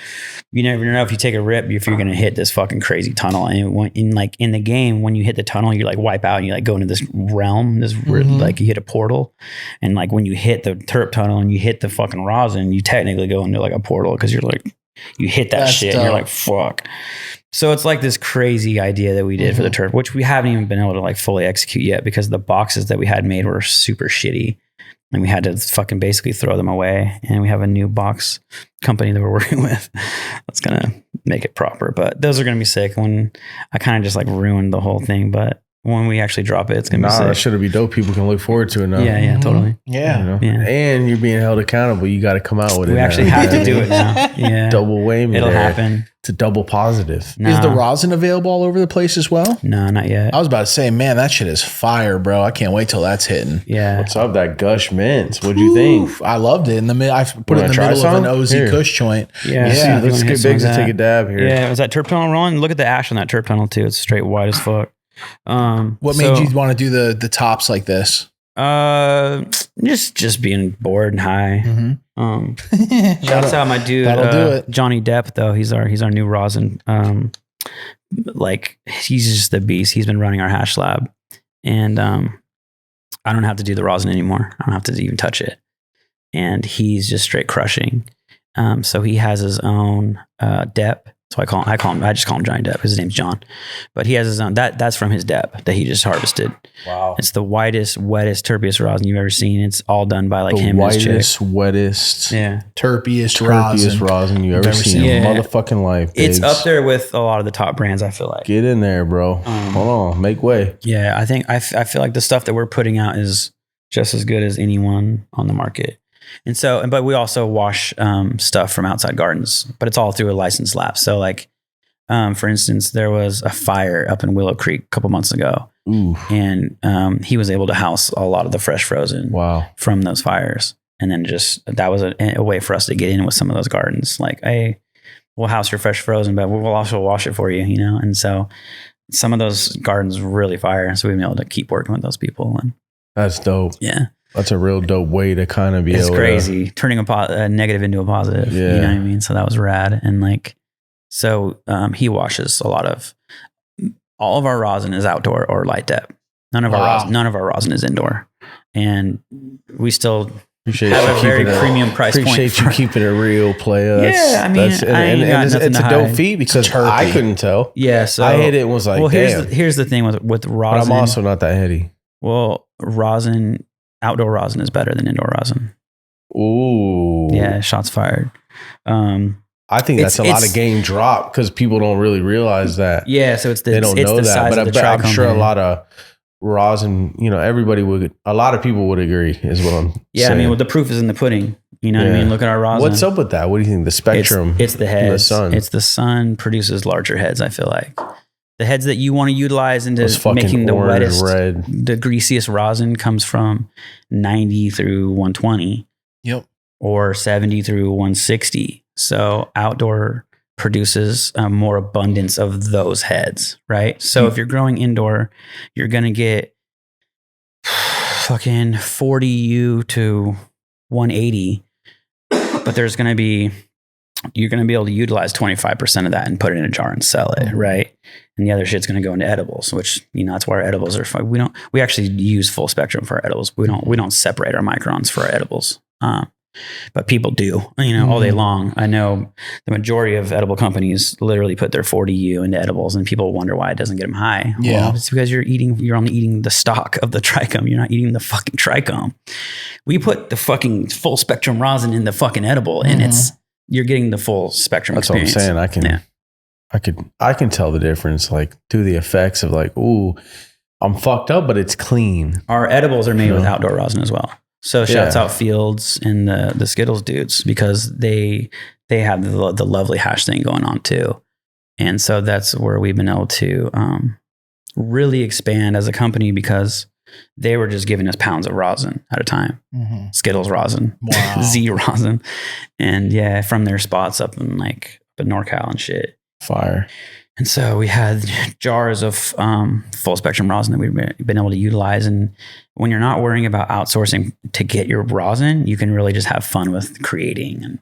Speaker 3: you never know if you take a rip, if you're going to hit this fucking crazy tunnel. And in the game, when you hit the tunnel, you like wipe out and you like go into this realm, like you hit a portal. And like when you hit the Terp tunnel and you hit the fucking rosin, you technically go into like a portal because you're like, you hit that shit and you're like, fuck. So it's like this crazy idea that we did for the Terp, which we haven't even been able to like fully execute yet because the boxes that we had made were super shitty. And we had to fucking basically throw them away. And we have a new box company that we're working with that's going to make it proper. But those are going to be sick. When I kind of just like ruined the whole thing. But when we actually drop it, it's going to be sick.
Speaker 1: That should be dope. People can look forward to it now.
Speaker 3: Yeah, totally.
Speaker 2: Yeah.
Speaker 1: And you're being held accountable. You got to come out with it.
Speaker 3: We actually have to do it now. Yeah.
Speaker 1: Double whammy.
Speaker 3: It'll happen.
Speaker 1: It's a double positive.
Speaker 2: Is the rosin available all over the place as well?
Speaker 3: No, not yet.
Speaker 2: I was about to say, man, that shit is fire, bro. I can't wait till that's hitting.
Speaker 3: Yeah.
Speaker 1: What's up, that Gush Mints? What'd you think?
Speaker 2: I loved it. I put it in the middle of an OZ Kush joint.
Speaker 3: Yeah.
Speaker 1: Let's get Biggs to take a dab here.
Speaker 3: Yeah. Was that Terp tunnel rolling? Look at the ash on that Terp tunnel too. It's straight white as fuck.
Speaker 2: What made you want to do the tops like this?
Speaker 3: Just being bored and high. Shouts out my dude,
Speaker 2: that'll do it.
Speaker 3: Johnny Depp though. He's our new rosin. Like he's just the beast. He's been running our hash lab, and I don't have to do the rosin anymore. I don't have to even touch it, and he's just straight crushing. So he has his own Depp So I just call him Johnny Depp because his name's John. But he has his own, that's from his Depp that he just harvested.
Speaker 1: Wow.
Speaker 3: It's the whitest, wettest, terpiest rosin you've ever seen. It's all done by like him and his chick.
Speaker 1: Whitest, wettest,
Speaker 2: terpiest
Speaker 1: rosin you ever seen in your motherfucking life. Biggs.
Speaker 3: It's up there with a lot of the top brands, I feel like.
Speaker 1: Get in there, bro. Hold on. Make way.
Speaker 3: Yeah, I think I feel like the stuff that we're putting out is just as good as anyone on the market. And so, but we also wash stuff from outside gardens, but it's all through a licensed lab. So like, for instance, there was a fire up in Willow Creek a couple months ago.
Speaker 1: Ooh.
Speaker 3: And he was able to house a lot of the fresh frozen from those fires. And then that was a way for us to get in with some of those gardens. Like, hey, we'll house your fresh frozen, but we'll also wash it for you, you know? And so some of those gardens really fire. So we've been able to keep working with those people. And
Speaker 1: that's dope.
Speaker 3: Yeah.
Speaker 1: That's a real dope way to kind of be
Speaker 3: it's
Speaker 1: able
Speaker 3: crazy. Turning a negative into a positive.
Speaker 1: Yeah.
Speaker 3: You know what I mean? So that was rad. And like, so he washes all of our rosin is outdoor or light dep. None of our rosin is indoor. And we still have a very premium price point.
Speaker 1: Appreciate you keeping it real, player. It's a dope feat because I couldn't tell.
Speaker 3: Yeah. So
Speaker 1: I hit it and was like, damn.
Speaker 3: Here's the thing with rosin.
Speaker 1: But I'm also not that heady.
Speaker 3: Well, outdoor rosin is better than indoor rosin.
Speaker 1: Ooh.
Speaker 3: Yeah, shots fired.
Speaker 1: I think that's a lot of game drop because people don't really realize that.
Speaker 3: Yeah, so they don't
Speaker 1: know
Speaker 3: the
Speaker 1: that.
Speaker 3: But
Speaker 1: I'm sure a lot of rosin, a lot of people would agree is what I'm saying.
Speaker 3: I mean, the proof is in the pudding. You know what I mean? Look at our rosin.
Speaker 1: What's up with that? What do you think? The spectrum?
Speaker 3: It's the heads.
Speaker 1: The sun.
Speaker 3: It's the sun produces larger heads, I feel like. The heads that you want to utilize into making the wettest, the greasiest rosin comes from 90 through 120.
Speaker 2: Yep.
Speaker 3: Or 70 through 160. So outdoor produces more abundance of those heads, right? So if you're growing indoor, you're going to get fucking 40 U to 180, but you're going to be able to utilize 25% of that and put it in a jar and sell it, right? And the other shit's going to go into edibles, which, that's why our edibles are fun. We actually use full spectrum for our edibles. We don't separate our microns for our edibles. But people do, all day long. I know the majority of edible companies literally put their 40U into edibles, and people wonder why it doesn't get them high.
Speaker 2: Yeah.
Speaker 3: Well, it's because you're only eating the stock of the trichome. You're not eating the fucking trichome. We put the fucking full spectrum rosin in the fucking edible, and you're getting the full spectrum experience.
Speaker 1: That's what I'm saying. I can tell the difference, like through the effects of like, ooh, I'm fucked up, but it's clean.
Speaker 3: Our edibles are made with outdoor rosin as well. So shouts out Fields and the Skittles dudes because they have the lovely hash thing going on too. And so that's where we've been able to really expand as a company because they were just giving us pounds of rosin at a time. Mm-hmm. Skittles rosin, Z rosin. And from their spots up in NorCal and shit.
Speaker 1: Fire.
Speaker 3: And so we had jars of full spectrum rosin that we've been able to utilize. And when you're not worrying about outsourcing to get your rosin, you can really just have fun with creating. And,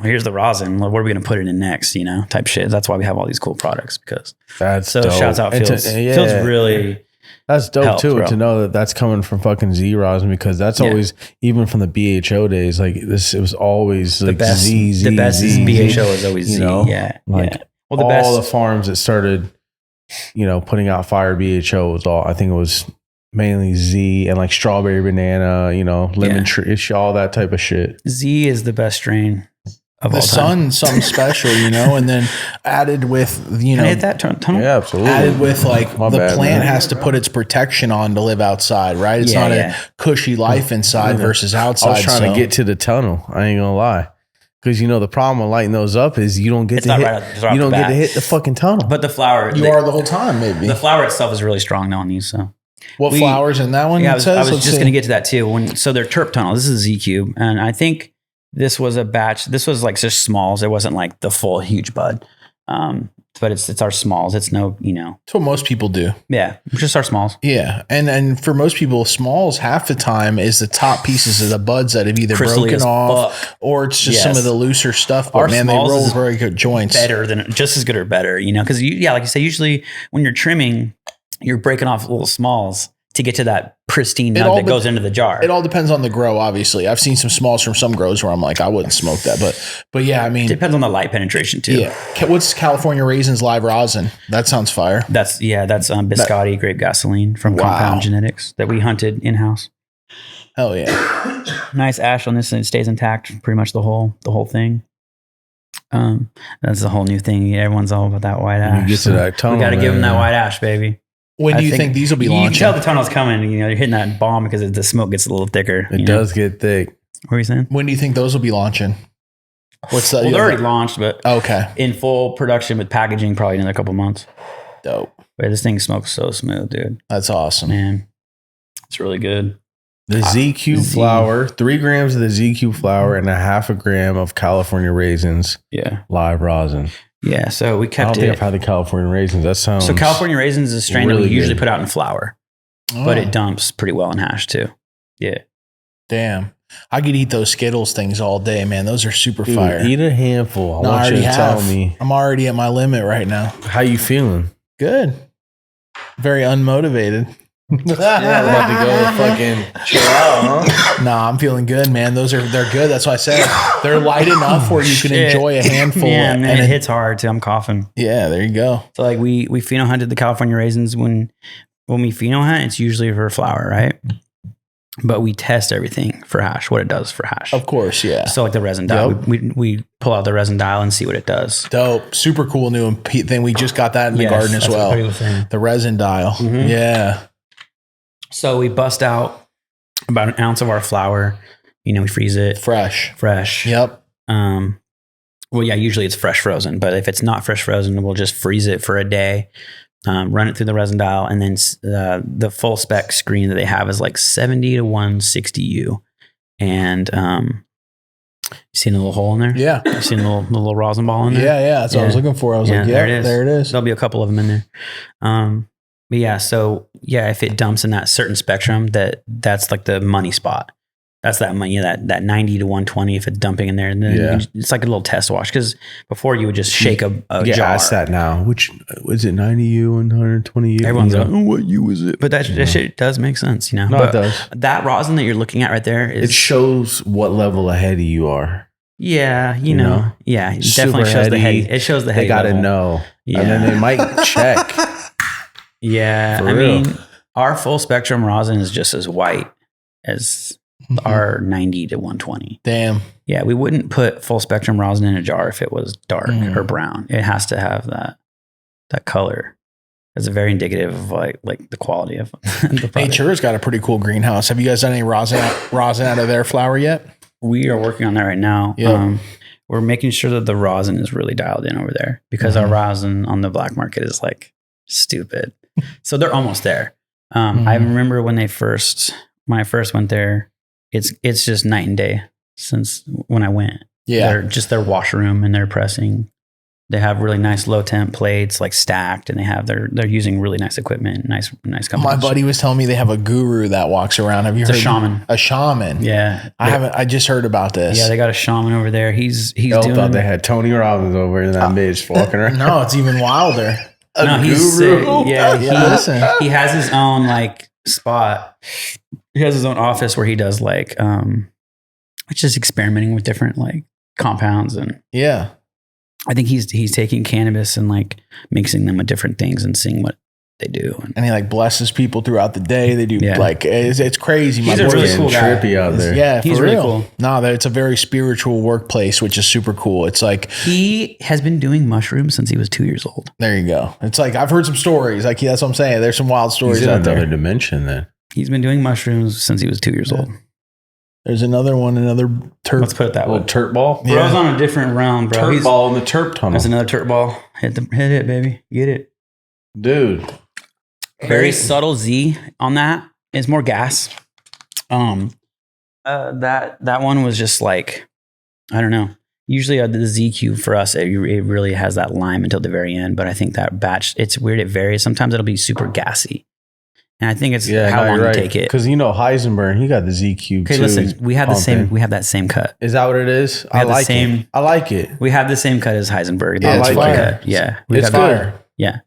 Speaker 3: here's the rosin. What are we going to put it in next, type shit. That's why we have all these cool products because.
Speaker 1: That's dope.
Speaker 3: Shouts out Fields. Fields really.
Speaker 1: That's dope
Speaker 3: helped,
Speaker 1: too,
Speaker 3: bro.
Speaker 1: to know that that's coming from fucking Z rosin because that's always, even from the BHO days, like this, it was always like
Speaker 3: the best.
Speaker 1: Z,
Speaker 3: the best
Speaker 1: Z,
Speaker 3: BHO is always Z. Yeah.
Speaker 1: Well, all the farms that started, putting out fire BHO was I think it was mainly Z and like strawberry banana, lemon tree, all that type of shit.
Speaker 3: Z is the best strain of
Speaker 2: the
Speaker 3: all time.
Speaker 2: sun, something special, and then added with,
Speaker 3: Can I hit that tunnel?
Speaker 1: Yeah, absolutely.
Speaker 2: Added with plant has to put its protection on to live outside, right? It's not a cushy life inside versus outside.
Speaker 1: I was trying to get to the tunnel. I ain't gonna lie. Because the problem with lighting those up is you don't get to hit the fucking tunnel.
Speaker 3: But the flower,
Speaker 2: are the whole time. Maybe
Speaker 3: the flower itself is really strong though on these. So
Speaker 2: what flowers in that one?
Speaker 3: Yeah, I was just going to get to that too. So they're terp tunnel. This is a Z cube, and I think this was a batch. This was like just smalls. It wasn't like the full huge bud. But it's our smalls. It's no,
Speaker 2: It's what most people do.
Speaker 3: Yeah, just our smalls.
Speaker 2: Yeah, and for most people, smalls half the time is the top pieces of the buds that have either broken off or it's just some of the looser stuff. But they roll very good joints.
Speaker 3: Better than just as good or better, because like you say, usually when you're trimming, you're breaking off little smalls. to get to that pristine nug that goes into the jar.
Speaker 2: It all depends on the grow, obviously. I've seen some smalls from some grows where I'm like, I wouldn't smoke that. But yeah, I mean.
Speaker 3: Depends on the light penetration too.
Speaker 2: Yeah. What's California Raisins live rosin? That sounds fire.
Speaker 3: That's biscotti grape gasoline from Compound Genetics that we hunted in-house.
Speaker 2: Hell yeah.
Speaker 3: Nice ash on this, and it stays intact pretty much the whole thing. That's the whole new thing. Everyone's all about that white ash.
Speaker 1: Get to that tunnel,
Speaker 3: we got to give them that white ash, baby.
Speaker 2: When do you think these will be launching?
Speaker 3: You can tell the tunnel's coming. You know, you're hitting that bomb because the smoke gets a little thicker.
Speaker 1: It does get thick.
Speaker 3: What were you saying?
Speaker 2: When do you think those will be launching? What's that?
Speaker 3: Well, they're already launched, but
Speaker 2: okay,
Speaker 3: in full production with packaging, probably another couple months.
Speaker 2: Dope.
Speaker 3: But this thing smokes so smooth, dude.
Speaker 2: That's awesome,
Speaker 3: man. It's really good.
Speaker 1: The ZQ flour, 3 grams of the ZQ flour and a half a gram of California raisins.
Speaker 3: Yeah.
Speaker 1: Live rosin.
Speaker 3: Yeah. So we kept
Speaker 1: I don't think I've had the California raisins. That sounds.
Speaker 3: So California raisins is a strain
Speaker 1: really
Speaker 3: that we usually
Speaker 1: good.
Speaker 3: put out in flour, but it dumps pretty well in hash too. Yeah.
Speaker 2: Damn. I could eat those Skittles things all day, man. Those are super fire.
Speaker 1: Eat a handful.
Speaker 2: No,
Speaker 1: I want you to tell me.
Speaker 2: I'm already at my limit right now.
Speaker 1: How you feeling?
Speaker 2: Good. Very unmotivated.
Speaker 1: Yeah, about to go fucking chill out, huh?
Speaker 2: Nah, I'm feeling good, man. They're good. That's why I said they're light enough where you can enjoy a handful.
Speaker 3: Yeah, man, it hits hard too. I'm coughing.
Speaker 2: Yeah, there you go.
Speaker 3: So like we pheno hunted the California raisins when we pheno hunt, it's usually for flour, right? But we test everything for hash, what it does for hash.
Speaker 2: Of course, yeah.
Speaker 3: So like the resin dial, we pull out the resin dial and see what it does.
Speaker 2: Dope. Super cool new thing. We just got that in the garden as well. The resin dial. Mm-hmm. Yeah.
Speaker 3: So we bust out about an ounce of our flour. You know, we freeze it.
Speaker 2: Fresh.
Speaker 3: Yep. Well, yeah, usually it's fresh frozen, but if it's not fresh frozen, we'll just freeze it for a day, run it through the resin dial, and then the full spec screen that they have is like 70 to 160 U. And you seen a little hole in there?
Speaker 2: Yeah.
Speaker 3: You seen the little rosin ball in there?
Speaker 2: Yeah. That's what I was looking for. I was like, there it is.
Speaker 3: There'll be a couple of them in there. But yeah, so yeah, if it dumps in that certain spectrum, that's like the money spot. That's that money, that 90 to 120 if it's dumping in there. And then it's like a little test wash. Because before you would just shake a jar.
Speaker 1: Ask that now. Which was it, 90 U, 120 U?
Speaker 3: Everyone's like, what U is it? But that shit does make sense, you know?
Speaker 1: No,
Speaker 3: but
Speaker 1: it does.
Speaker 3: That rosin that you're looking at right there
Speaker 1: it shows what level of heady you are.
Speaker 3: Yeah, you know? Yeah, it definitely shows the heady. It shows the heady.
Speaker 1: They got to
Speaker 3: level.
Speaker 1: know.
Speaker 3: Yeah.
Speaker 1: And then they might check.
Speaker 3: Yeah, I mean, our full spectrum rosin is just as white as our 90 to 120.
Speaker 2: Damn.
Speaker 3: Yeah, we wouldn't put full spectrum rosin in a jar if it was dark or brown. It has to have that color. It's very indicative of like the quality of the product.
Speaker 2: Nature's got a pretty cool greenhouse. Have you guys done any rosin out of their flour yet?
Speaker 3: We are working on that right now.
Speaker 2: Yep.
Speaker 3: We're making sure that the rosin is really dialed in over there because our rosin on the black market is like stupid. So they're almost there. I remember when I first went there, it's just night and day since when I went.
Speaker 2: Yeah.
Speaker 3: They're just their washroom and their pressing. They have really nice low temp plates like stacked, and they're using really nice equipment, nice companies.
Speaker 2: My buddy was telling me they have a guru that walks around. Have you heard?
Speaker 3: A shaman.
Speaker 2: A shaman.
Speaker 3: Yeah.
Speaker 2: I just heard about this.
Speaker 3: Yeah, they got a shaman over there. He's
Speaker 1: doing. Thought they had Tony Robbins over in that bitch walking around.
Speaker 2: No, it's even wilder.
Speaker 3: He's sick. Yeah,
Speaker 2: listen.
Speaker 3: He has his own like spot. He has his own office where he does like just experimenting with different like compounds, and I think he's taking cannabis and like mixing them with different things and seeing what they do.
Speaker 2: And he like blesses people throughout the day. They do like it's crazy.
Speaker 3: He's a really cool guy.
Speaker 1: Trippy out there.
Speaker 2: Yeah,
Speaker 3: he's really cool.
Speaker 2: No, it's a very spiritual workplace, which is super cool. It's like
Speaker 3: he has been doing mushrooms since he was 2 years old.
Speaker 2: There you go. It's like I've heard some stories. Like that's what I'm saying. There's some wild stories
Speaker 1: He's in
Speaker 2: out there.
Speaker 1: another dimension then.
Speaker 3: He's been doing mushrooms since he was 2 years old.
Speaker 2: There's another one, another terp.
Speaker 3: Let's put it that way.
Speaker 1: Terp ball?
Speaker 3: Yeah. Bro's on a different realm, bro.
Speaker 1: Terp ball in the terp tunnel.
Speaker 3: That's another terp ball. Hit it, baby. Get it.
Speaker 1: Dude.
Speaker 3: Very subtle Z on that. It's more gas. That one was just like, I don't know. Usually the ZQ for us, it really has that lime until the very end. But I think that batch, it's weird. It varies. Sometimes it'll be super gassy. And I think it's how long you take it.
Speaker 1: Because Heisenberg, he got the ZQ.
Speaker 3: Okay, listen, we have that same cut.
Speaker 1: Is that what it is? I like it. I like it.
Speaker 3: We have the same cut as Heisenberg.
Speaker 2: Yeah, it's fire.
Speaker 3: Yeah.
Speaker 1: It's fire.
Speaker 3: Yeah.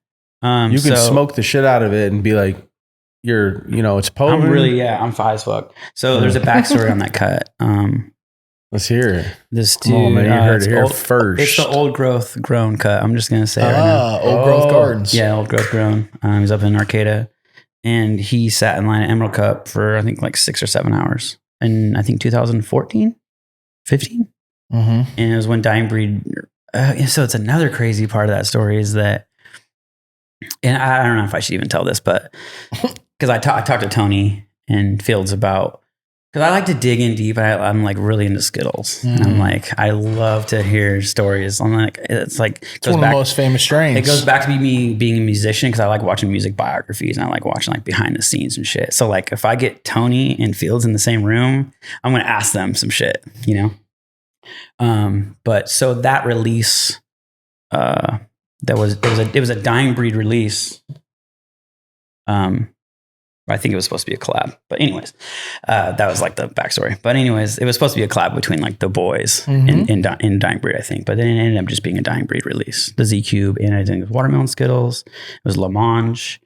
Speaker 1: You can smoke the shit out of it and be like, it's potent.
Speaker 3: I'm fi as fuck. So there's a backstory on that cut.
Speaker 1: Let's hear it.
Speaker 3: This dude,
Speaker 1: Come on, man, you heard it here first.
Speaker 3: It's the old growth grown cut. I'm just gonna say right now.
Speaker 2: Old growth gardens.
Speaker 3: Yeah, old growth grown. He's up in Arcata, and he sat in line at Emerald Cup for I think like 6 or 7 hours, and I think 2014, 15, and it was when Dying Breed. So it's another crazy part of that story is that, and I don't know if I should even tell this, but because I talked to Tony and Fields about. Because I like to dig in deep. I'm like really into Skittles. And I'm like, I love to hear stories. I'm like, it's one
Speaker 2: of the most famous strains.
Speaker 3: It goes back to me being a musician because I like watching music biographies and I like watching like behind the scenes and shit. So like if I get Tony and Fields in the same room, I'm going to ask them some shit, But so that release, it was a Dying Breed release. I think it was supposed to be a collab, but anyways, that was like the backstory. But anyways, it was supposed to be a collab between like the boys in Dying Breed, I think. But then it ended up just being a Dying Breed release. The Z Cube, and I think it was Watermelon Skittles. It was La Mange,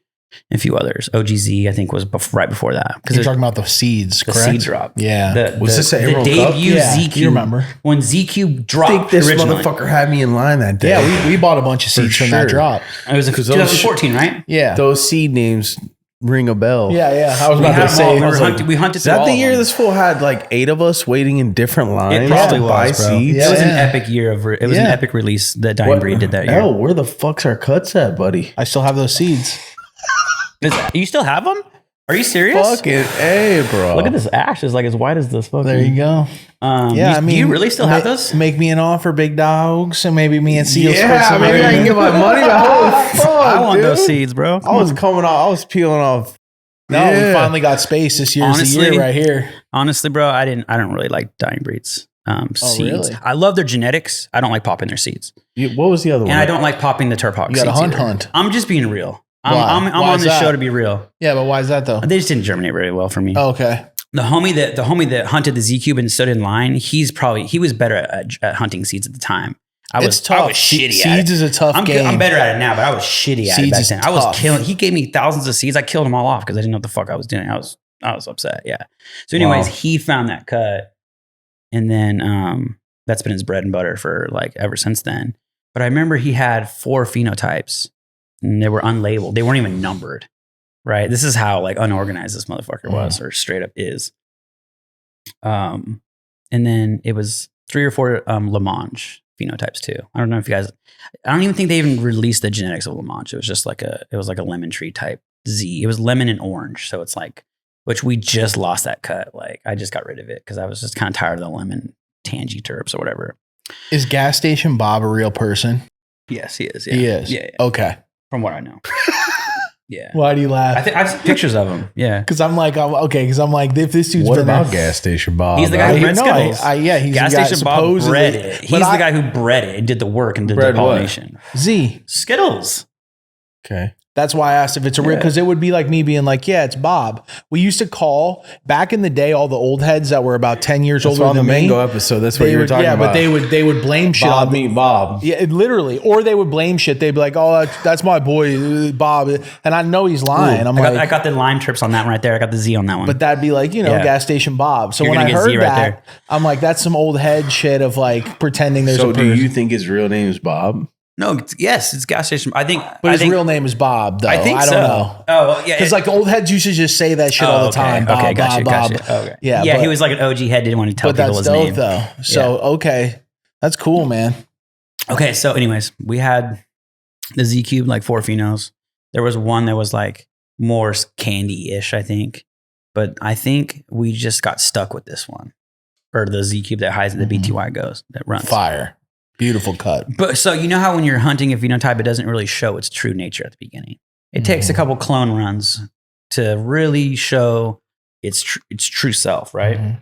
Speaker 3: and a few others. OGZ, I think, was right before that.
Speaker 2: You're talking about the seeds, correct?
Speaker 3: The seed drop.
Speaker 2: Yeah.
Speaker 1: Was this an Emerald Cup?
Speaker 3: Debut Z Cube.
Speaker 2: You remember
Speaker 3: when Z Cube dropped?
Speaker 1: I think this
Speaker 3: originally.
Speaker 1: motherfucker had me in line that day.
Speaker 2: Yeah, we bought a bunch of seeds from that drop.
Speaker 3: It was 2014, right?
Speaker 2: Yeah.
Speaker 1: Those seed names ring a bell.
Speaker 2: Yeah. I was about to say.
Speaker 3: We hunted.
Speaker 1: Is that the year this fool had like 8 of us waiting in different lines?
Speaker 3: It probably was, bro.
Speaker 1: Seeds?
Speaker 3: It was an epic year of. It was an epic release that Dying Breed did that year.
Speaker 1: Oh, where the fuck's our cuts at, buddy?
Speaker 2: I still have those seeds.
Speaker 3: You still have them? Are you serious?
Speaker 1: Fucking A, bro.
Speaker 3: Look at this ash. It's like as white as this fucking.
Speaker 2: There you go.
Speaker 3: Do you really still have those?
Speaker 2: Make me an offer, big dogs, and maybe me and Seal.
Speaker 1: Yeah, maybe I can get my money back.
Speaker 3: I want those seeds, bro.
Speaker 1: I was peeling off.
Speaker 2: No, we finally got space. This year's the year right here.
Speaker 3: Honestly, bro, I don't really like Dying Breed's seeds.
Speaker 2: Really?
Speaker 3: I love their genetics. I don't like popping their seeds.
Speaker 1: What was the other one?
Speaker 3: And I don't like popping the Terp Hawk
Speaker 2: You
Speaker 3: seeds.
Speaker 2: got to hunt.
Speaker 3: I'm just being real. I'm
Speaker 2: Why
Speaker 3: on
Speaker 2: is
Speaker 3: this
Speaker 2: that?
Speaker 3: show to be real.
Speaker 2: Yeah, but why is that though?
Speaker 3: They just didn't germinate very well for me.
Speaker 2: Oh, okay.
Speaker 3: The homie that hunted the Z Cube and stood in line, he was better at hunting seeds at the time.
Speaker 2: It's tough.
Speaker 3: I was shitty at it.
Speaker 2: Seeds is a tough game.
Speaker 3: I'm better at it now, but I was shitty at it back then. I was
Speaker 2: tough.
Speaker 3: killing. He gave me thousands of seeds. I killed them all off because I didn't know what the fuck I was doing. I was upset. Yeah. So anyways, he found that cut, and then that's been his bread and butter for like ever since then. But I remember he had 4 phenotypes, and they were unlabeled. They weren't even numbered. Right. This is how like unorganized this motherfucker was, or straight up is. And then it was 3 or 4 La Mange phenotypes too. I don't know if you guys. I don't even think they even released the genetics of La Mange. It was just like a lemon tree type Z. It was lemon and orange, so it's like, which we just lost that cut. Like I just got rid of it because I was just kind of tired of the lemon tangy terps or whatever.
Speaker 2: Is Gas Station Bob a real person?
Speaker 3: Yes, he is. Yeah.
Speaker 2: He is.
Speaker 3: Yeah.
Speaker 2: Okay.
Speaker 3: From what I know. Yeah.
Speaker 2: Why do you laugh?
Speaker 3: I think I've seen pictures of him. Yeah.
Speaker 2: Because I'm like, if this dude's
Speaker 1: What
Speaker 2: been
Speaker 1: about
Speaker 2: there,
Speaker 1: Gas Station Bob?
Speaker 3: He's the guy who bred
Speaker 2: No,
Speaker 3: Skittles.
Speaker 2: he's
Speaker 3: Gas
Speaker 2: the guy
Speaker 3: Station Bob
Speaker 2: supposedly-
Speaker 3: bred it. He's
Speaker 2: but
Speaker 3: the guy who bred it and did the work and did the
Speaker 1: Bred what?
Speaker 3: pollination.
Speaker 2: Z.
Speaker 3: Skittles.
Speaker 1: Okay.
Speaker 2: That's why I asked if it's a real, because it would be like me being like, yeah, it's Bob. We used to call back in the day all the old heads that were about 10 years
Speaker 1: That's
Speaker 2: older
Speaker 1: on
Speaker 2: than
Speaker 1: the
Speaker 2: me.
Speaker 1: Mango episode. That's what
Speaker 2: They
Speaker 1: you were
Speaker 2: would,
Speaker 1: talking about.
Speaker 2: but they would blame shit
Speaker 1: Bob
Speaker 2: on
Speaker 1: meet Bob.
Speaker 2: Yeah, literally. Or they would blame shit. They'd be like, oh, that's my boy, Bob. And I know he's lying.
Speaker 3: I got the lime trips on that one right there. I got the Z on that one.
Speaker 2: but that'd be like,
Speaker 3: Yeah.
Speaker 2: Gas Station Bob. So
Speaker 3: You're
Speaker 2: when
Speaker 3: gonna
Speaker 2: I
Speaker 3: get
Speaker 2: heard
Speaker 3: Z right
Speaker 2: that,
Speaker 3: there.
Speaker 2: I'm like, that's some old head shit of like pretending there's
Speaker 1: So
Speaker 2: a
Speaker 1: do
Speaker 2: person.
Speaker 1: you think his real name is Bob?
Speaker 3: no, it's Gas Station. I think.
Speaker 2: But
Speaker 3: I
Speaker 2: his
Speaker 3: think,
Speaker 2: real name is Bob, though.
Speaker 3: I think
Speaker 2: I don't
Speaker 3: so.
Speaker 2: know.
Speaker 3: Oh, yeah.
Speaker 2: Because like old heads used to just say that shit all the time. Bob,
Speaker 3: okay,
Speaker 2: Bob, Bob.
Speaker 3: Okay.
Speaker 2: Yeah,
Speaker 3: Yeah,
Speaker 2: but-
Speaker 3: he was like an OG head. Didn't want to tell
Speaker 2: But
Speaker 3: people
Speaker 2: that's
Speaker 3: his
Speaker 2: dope,
Speaker 3: name.
Speaker 2: though. So, okay. That's cool, man.
Speaker 3: Okay, so anyways, we had the Z Cube, like 4 phenos. There was one that was like more candy-ish, I think. But I think we just got stuck with this one. Or the Z Cube that hides the BTY goes, that runs.
Speaker 2: Fire. Beautiful cut.
Speaker 3: But so you know how when you're hunting a phenotype, it doesn't really show its true nature at the beginning. It takes a couple clone runs to really show its true self, right?
Speaker 2: Mm-hmm.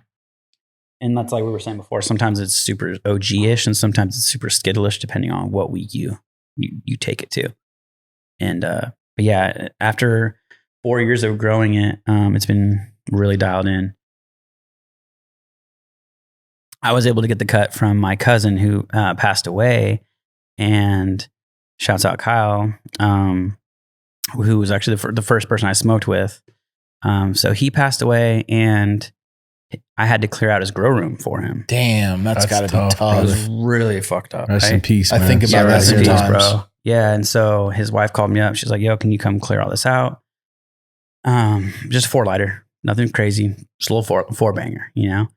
Speaker 3: And that's like we were saying before. Sometimes it's super OG-ish, and sometimes it's super Skittleish, depending on what week you take it to. And but yeah, after 4 years of growing it, it's been really dialed in. I was able to get the cut from my cousin who passed away, and shouts out Kyle, who was actually the first person I smoked with. So he passed away, and I had to clear out his grow room for him.
Speaker 2: Damn, that's got to be tough.
Speaker 3: It was really fucked up.
Speaker 1: Rest in peace, man.
Speaker 2: I think about that
Speaker 3: rest in peace,
Speaker 2: sometimes.
Speaker 3: bro. Yeah, and so his wife called me up. She's like, "Yo, can you come clear all this out?" Just 4-lighter, nothing crazy, just a little four banger, you know.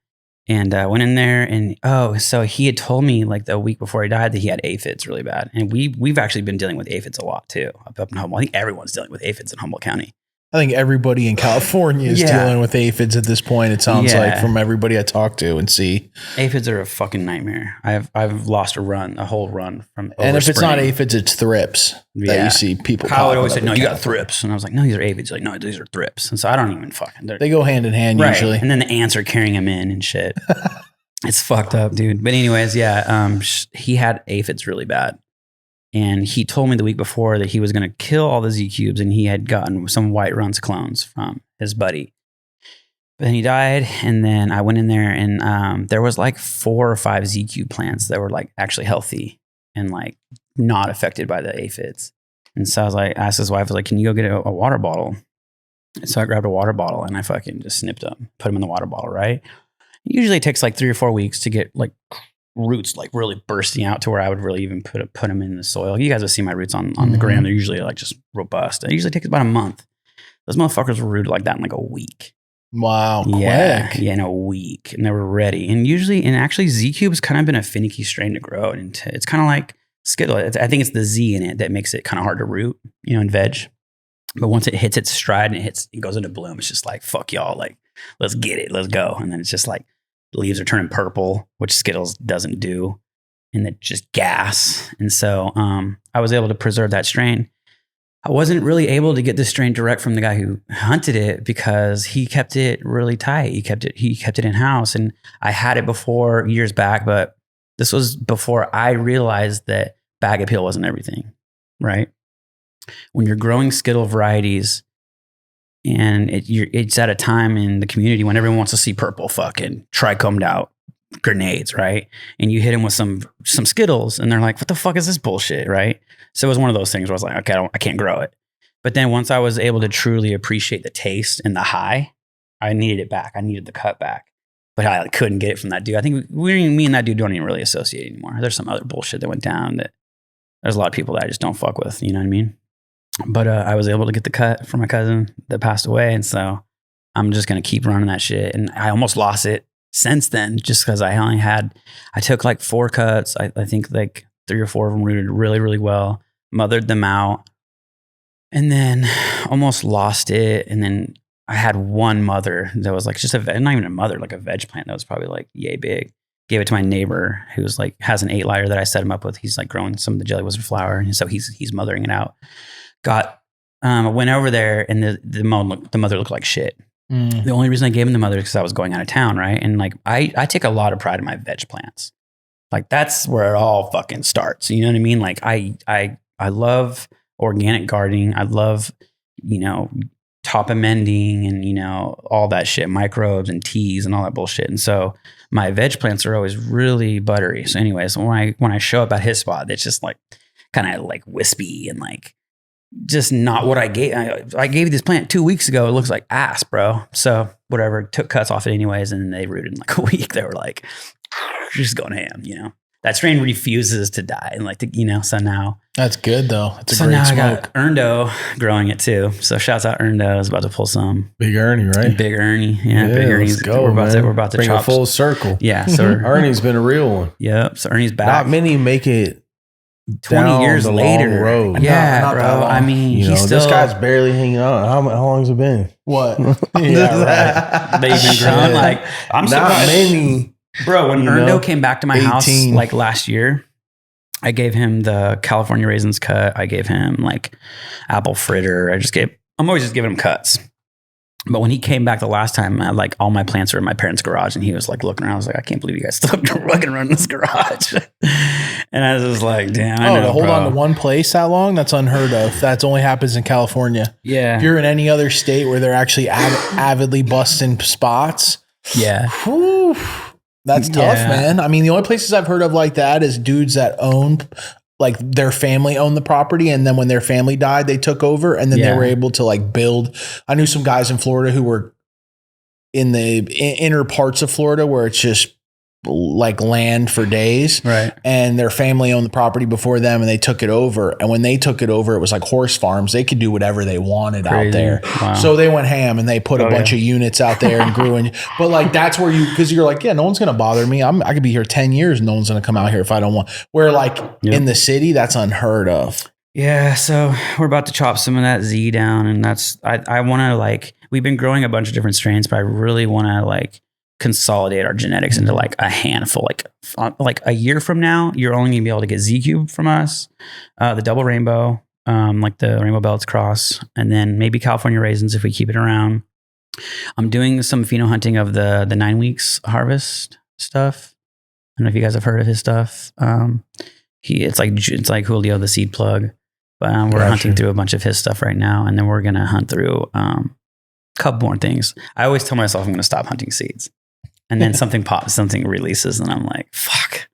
Speaker 3: And I went in there, and so he had told me like the week before he died that he had aphids really bad, and we've actually been dealing with aphids a lot too up in Humboldt. I think everyone's dealing with aphids in Humboldt County.
Speaker 2: I think everybody in California is dealing with aphids at this point. It sounds like from everybody I talk to and see.
Speaker 3: Aphids are a fucking nightmare. I've lost a whole run from.
Speaker 2: And if it's not aphids, it's thrips that you see people.
Speaker 3: Kyle would always say, "No, you got thrips," and I was like, "No, these are aphids." He's like, "No, these are thrips." And so I don't even fucking.
Speaker 2: They go hand in hand usually.
Speaker 3: And then the ants are carrying them in and shit. It's fucked up, dude. But anyways, he had aphids really bad. And he told me the week before that he was going to kill all the Z cubes, and he had gotten some White Runs clones from his buddy. But then he died, and then I went in there, and there was like 4 or 5 Z cube plants that were like actually healthy and like not affected by the aphids. And so I was like, asked his wife, I was like, "Can you go get a water bottle?" And so I grabbed a water bottle, and I fucking just snipped them, put them in the water bottle, right? Usually it takes like 3 or 4 weeks to get like roots like really bursting out to where I would really even put them in the soil. You guys have seen my roots on the gram. They're usually like just robust. It usually takes about a month. Those motherfuckers were rooted like that in like a week.
Speaker 2: Wow,
Speaker 3: yeah,
Speaker 2: quick.
Speaker 3: Yeah, in a week, and they were ready. And actually Z Cube has kind of been a finicky strain to grow. And it's kind of like Skittles. I think it's the Z in it that makes it kind of hard to root, you know, in veg. But once it hits its stride and it goes into bloom, it's just like, fuck y'all, like, let's get it, let's go. And then it's just like, the leaves are turning purple, which Skittles doesn't do. And it's just gas. And so I was able to preserve that strain. I wasn't really able to get this strain direct from the guy who hunted it because he kept it really tight. He kept it in-house. And I had it before years back, but this was before I realized that bag appeal wasn't everything, right? When you're growing Skittle varieties, and it's at a time in the community when everyone wants to see purple fucking trichomed out grenades, right? And you hit them with some Skittles, and they're like, "What the fuck is this bullshit?" Right? So it was one of those things where I was like, "Okay, I can't grow it." But then once I was able to truly appreciate the taste and the high, I needed it back. I needed the cut back, but I couldn't get it from that dude. I think me and that dude don't even really associate anymore. There's some other bullshit that went down that there's a lot of people that I just don't fuck with. You know what I mean? But I was able to get the cut from my cousin that passed away. And so I'm just going to keep running that shit. And I almost lost it since then just because I took like 4 cuts. I think like 3 or 4 of them rooted really, really well, mothered them out, and then almost lost it. And then I had one mother that was like just not even a mother, like a veg plant that was probably like yay big. Gave it to my neighbor who's like has an 8-lighter that I set him up with. He's like growing some of the jelly wizard flower. And so he's mothering it out. Went over there, and the mother looked like shit. The only reason I gave him the mother is because I was going out of town, right? And like I take a lot of pride in my veg plants. Like that's where it all fucking starts. You know what I mean? Like I love organic gardening. I love, you know, top amending and, you know, all that shit, microbes and teas and all that bullshit. And so my veg plants are always really buttery. So anyways, when I show up at his spot, it's just like kind of like wispy and like just not what I gave. I gave you this plant 2 weeks ago. It looks like ass, bro. So whatever, took cuts off it anyways. And they rooted in like a week. They were like, just going ham, you know. That strain refuses to die. And like, you know, so now. That's good though. It's a great smoke. I got Erndo growing it too. So shouts out Erndo. Is about to pull some. Big Ernie, right? Big Ernie. Yeah, Big Ernie's. Let's go, we're about to bring chop. A full circle. Yeah. So Ernie's been a real one. Yep. So Ernie's back. Not many make it 20 years later. Road. Yeah, not bro. I mean, you know, this guy's barely hanging on. How long's it been? What? Yeah, right. They've been growing like I'm not surprised. Many. Bro, when Erndo came back to my 18. House like last year, I gave him the California raisins cut. I gave him like apple fritter. I'm always just giving him cuts. But when he came back the last time, like all my plants were in my parents' garage, and he was like looking around. I was like, I can't believe you guys still fucking running this garage. And I was just like, damn. To hold on to one place that long? That's unheard of. That only happens in California. Yeah. If you're in any other state where they're actually avidly busting spots. Yeah. Whew, that's tough, man. I mean, the only places I've heard of like that is dudes that own
Speaker 2: like their family owned the property, and then when their family died, they took over, and then they were able to like build. I knew some guys in Florida who were in the inner parts of Florida where it's just like land for days,
Speaker 3: right?
Speaker 2: And their family owned the property before them, and they took it over. And when they took it over, it was like horse farms. They could do whatever they wanted out there. Wow. So they went ham and they put a bunch of units out there and grew. But like that's where because you're like, yeah, no one's gonna bother me. I could be here 10 years, and no one's gonna come out here if I don't want. Where like in the city, that's unheard of.
Speaker 3: Yeah, so we're about to chop some of that Z down, and that's I want to like we've been growing a bunch of different strains, but I really want to like consolidate our genetics into like a handful. Like a year from now, you're only gonna be able to get Z Cube from us, the double rainbow, like the Rainbow Belts cross, and then maybe California raisins if we keep it around. I'm doing some pheno hunting of the 9 weeks harvest stuff. I don't know if you guys have heard of his stuff. It's like Julio the seed plug, but we're hunting through a bunch of his stuff right now, and then we're gonna hunt through a couple more things. I always tell myself I'm gonna stop hunting seeds. And then something pops, something releases, and I'm like, fuck.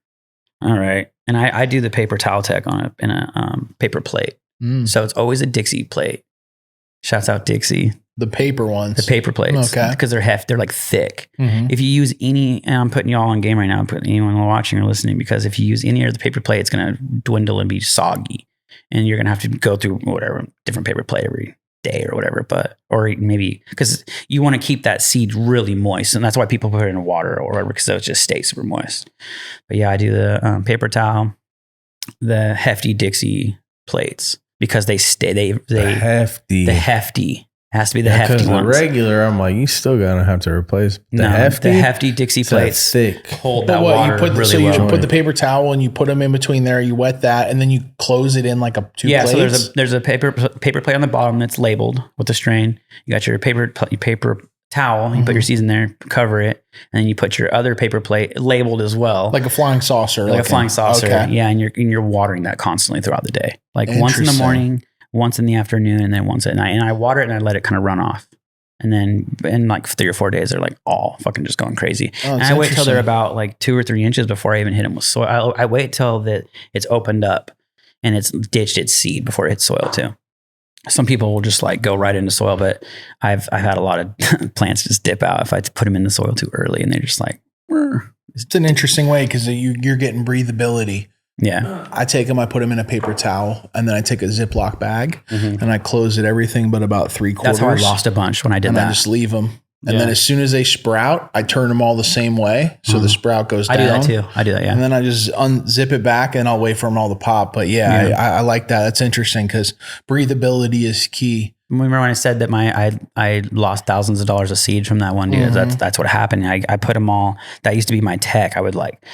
Speaker 3: All right. And I do the paper towel tech in a paper plate. So it's always a Dixie plate. Shouts out Dixie.
Speaker 2: The paper ones.
Speaker 3: The paper plates. Okay. Because they're like thick. If you use any, and I'm putting y'all on game right now, I'm putting anyone watching or listening, because if you use any of the paper plate, it's going to dwindle and be soggy. And you're going to have to go through whatever, different paper plate every day or whatever, or maybe because you want to keep that seed really moist, and that's why people put it in water or whatever, because it just stays super moist. But yeah, I do the paper towel, the hefty Dixie plates, because they stay. The hefty has to be the hefty ones.
Speaker 1: The regular, I'm like, you still gonna have to replace the
Speaker 3: hefty Dixie plates.
Speaker 1: Thick.
Speaker 3: Hold that water really well.
Speaker 2: You put the paper towel and you put them in between there. You wet that, and then you close it in like two plates.
Speaker 3: So there's a paper plate on the bottom that's labeled with the strain. You got your paper towel. You put your seeds in there, cover it, and then you put your other paper plate labeled as well,
Speaker 2: like a flying saucer.
Speaker 3: Like a flying saucer. Okay. Yeah, and you're watering that constantly throughout the day, like once in the morning, once in the afternoon, and then once at night. And I water it and I let it kind of run off. And then in like 3 or 4 days, they're like all fucking just going crazy. And I wait till they're about like 2 or 3 inches before I even hit them with soil. I wait till that it's opened up and it's ditched its seed before it hits soil too. Some people will just like go right into soil, but I've had a lot of plants just dip out if I put them in the soil too early, and they're just like,
Speaker 2: it's an interesting way because you're getting breathability.
Speaker 3: Yeah.
Speaker 2: I take them, I put them in a paper towel, and then I take a Ziploc bag and I close it everything but about 3/4.
Speaker 3: That's how I lost a bunch when I did that.
Speaker 2: And I just leave them. And then as soon as they sprout, I turn them all the same way. So the sprout goes down.
Speaker 3: I do that too. I do that, yeah.
Speaker 2: And then I just unzip it back and I'll wait for them all to pop. But I like that. That's interesting because breathability is key.
Speaker 3: Remember when I said that I lost thousands of dollars of seed from that one dude? That's what happened. I put them all. That used to be my tech. I would like,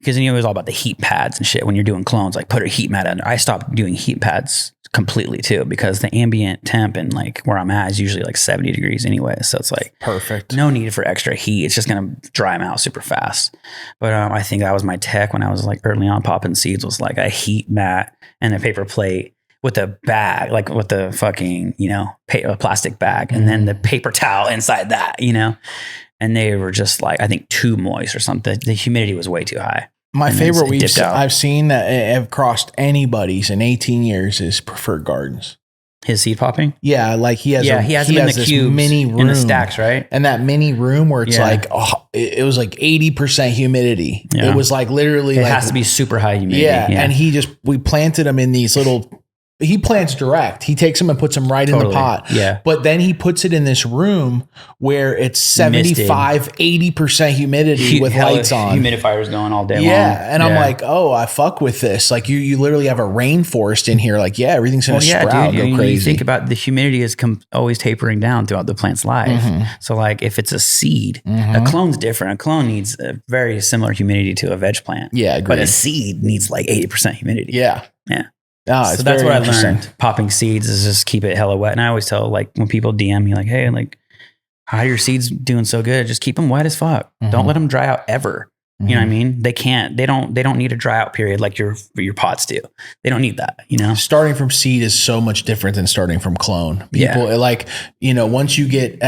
Speaker 3: because it was all about the heat pads and shit. When you're doing clones, like put a heat mat under. I stopped doing heat pads completely too, because the ambient temp and like where I'm at is usually like 70 degrees anyway. So it's like
Speaker 2: perfect.
Speaker 3: No need for extra heat. It's just going to dry them out super fast. But I think that was my tech when I was like early on popping seeds, was like a heat mat and a paper plate with a bag, like with the fucking, a plastic bag, and then the paper towel inside that, and they were just like, I think too moist or something. The humidity was way too high.
Speaker 2: My favorite weeds I've seen that have crossed anybody's in 18 years is Preferred Gardens.
Speaker 3: His seed popping?
Speaker 2: Yeah, like he has
Speaker 3: them in the cubes,
Speaker 2: mini room
Speaker 3: in the stacks, right?
Speaker 2: And that mini room where it's like, it was like 80% humidity. Yeah. It was like literally
Speaker 3: it has to be super high humidity.
Speaker 2: Yeah. And we planted them in these he plants direct. He takes them and puts them right in the pot.
Speaker 3: Yeah.
Speaker 2: But then he puts it in this room where it's 75, 80% humidity with lights on.
Speaker 3: Humidifiers going all day long.
Speaker 2: Yeah. And I'm like, oh, I fuck with this. Like you literally have a rainforest in here. Like, yeah, everything's going to sprout, go crazy.
Speaker 3: You think about the humidity is always tapering down throughout the plant's life. So like if it's a seed, a clone's different. A clone needs a very similar humidity to a veg plant.
Speaker 2: Yeah, agreed.
Speaker 3: But a seed needs like 80% humidity.
Speaker 2: Yeah.
Speaker 3: Yeah.
Speaker 2: Oh,
Speaker 3: so that's what I learned. Popping seeds is just keep it hella wet. And I always tell, like, when people DM me, like, hey, like, how are your seeds doing so good? Just keep them wet as fuck. Don't let them dry out ever. You know what I mean? They don't need a dry out period like your pots do. They don't need that, you know?
Speaker 2: Starting from seed is so much different than starting from clone. People like, you know, once you get,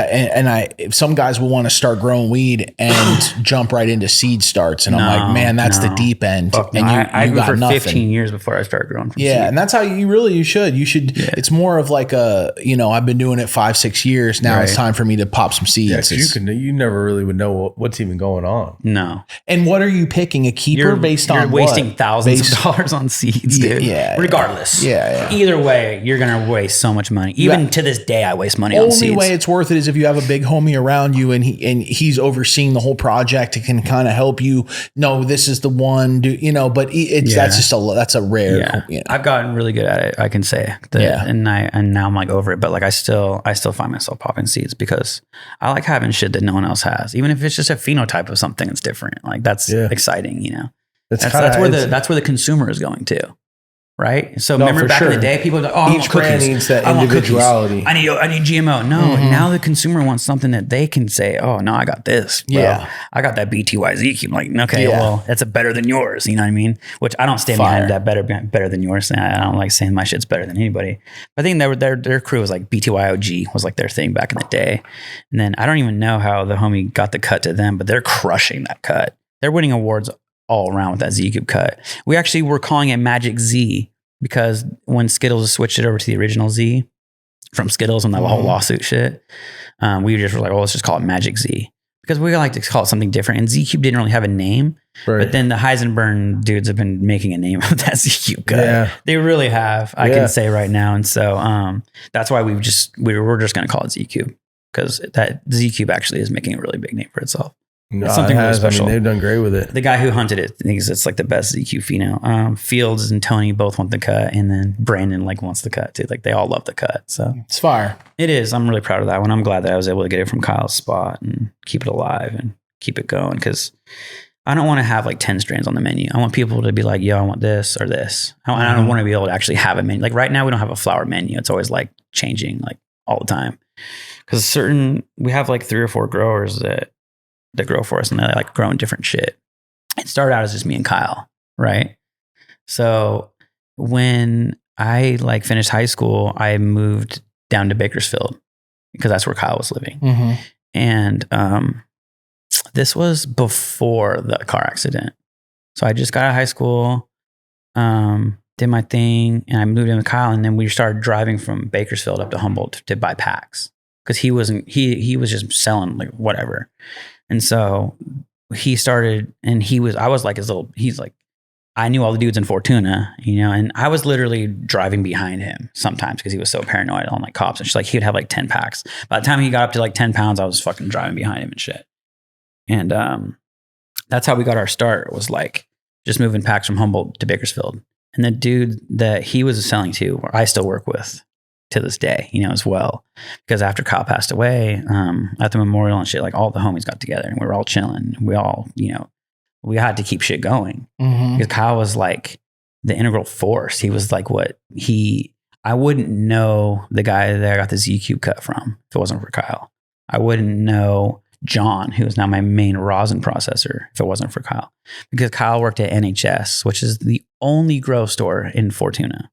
Speaker 2: some guys will want to start growing weed and jump right into seed starts. And I'm like, man, that's the deep end. And
Speaker 3: I grew
Speaker 2: got
Speaker 3: for
Speaker 2: nothing.
Speaker 3: 15 years before I started growing from seed.
Speaker 2: And that's how you should, it's more of like you know, I've been doing it 5-6 years. Now it's time for me to pop some seeds.
Speaker 1: You never really would know what's even going on.
Speaker 3: No.
Speaker 2: And what are you picking? A keeper based on
Speaker 3: you're wasting thousands of dollars on seeds, dude. Regardless. Either way, you're going to waste so much money. Even to this day, I waste money on seeds. The
Speaker 2: only way it's worth it is if you have a big homie around you and he's overseeing the whole project. It can kind of help you know, this is the one, you know, but that's a rare. You know.
Speaker 3: I've gotten really good at it. I can say that. And now I'm like over it, but like I still find myself popping seeds because I like having shit that no one else has, even if it's just a phenotype of something that's different. Like that's exciting, you know. That's where the consumer is going to, right? So remember back in the day, people were like, "Oh,
Speaker 1: each brand needs that individuality.
Speaker 3: I need GMO." No, now the consumer wants something that they can say, "Oh, no, I got this, bro. I got that BTYZ cube." Like, okay, well, that's a better than yours. You know what I mean? Which I don't stand behind that better than yours. I don't like saying my shit's better than anybody. I think their crew was like BTYOG was like their thing back in the day. And then I don't even know how the homie got the cut to them, but they're crushing that cut. They're winning awards all around with that Z Cube cut. We actually were calling it Magic Z because when Skittles switched it over to the original Z from Skittles and that whole lawsuit shit, we just were like, let's just call it Magic Z because we like to call it something different. And Z Cube didn't really have a name, but then the Heisenberg dudes have been making a name of that Z Cube cut. Yeah. They really have, I can say right now. And so that's why we're just going to call it Z Cube because that Z Cube actually is making a really big name for itself.
Speaker 1: No, it's something really special. I mean, they've done great with it.
Speaker 3: The guy who hunted it thinks it's like the best ZQ pheno. Fields and Tony both want the cut, and then Brandon like wants the cut too. Like they all love the cut. So
Speaker 2: it's fire.
Speaker 3: It is. I'm really proud of that one. I'm glad that I was able to get it from Kyle's spot and keep it alive and keep it going because I don't want to have like 10 strands on the menu. I want people to be like, yo, I want this or this. I don't want to be able to actually have a menu. Like right now, we don't have a flower menu. It's always like changing like all the time because we have like 3 or 4 growers that grow for us and they like growing different shit. It started out as just me and Kyle, right? So when I like finished high school, I moved down to Bakersfield because that's where Kyle was living. And this was before the car accident. So I just got out of high school, did my thing, and I moved in with Kyle, and then we started driving from Bakersfield up to Humboldt to buy packs because he was just selling like whatever. And so he started, and I was like he's like, I knew all the dudes in Fortuna, you know, and I was literally driving behind him sometimes because he was so paranoid on like cops and shit. Like he would have like 10 packs. By the time he got up to like 10 pounds, I was fucking driving behind him and shit. And that's how we got our start, was like just moving packs from Humboldt to Bakersfield. And the dude that he was selling to, I still work with to this day, you know, as well. Because after Kyle passed away, at the memorial and shit, like all the homies got together and we were all chilling. We all, you know, we had to keep shit going. Because Kyle was like the integral force. He was like I wouldn't know the guy that I got the Z Cube cut from if it wasn't for Kyle. I wouldn't know John, who is now my main rosin processor, if it wasn't for Kyle. Because Kyle worked at NHS, which is the only grow store in Fortuna.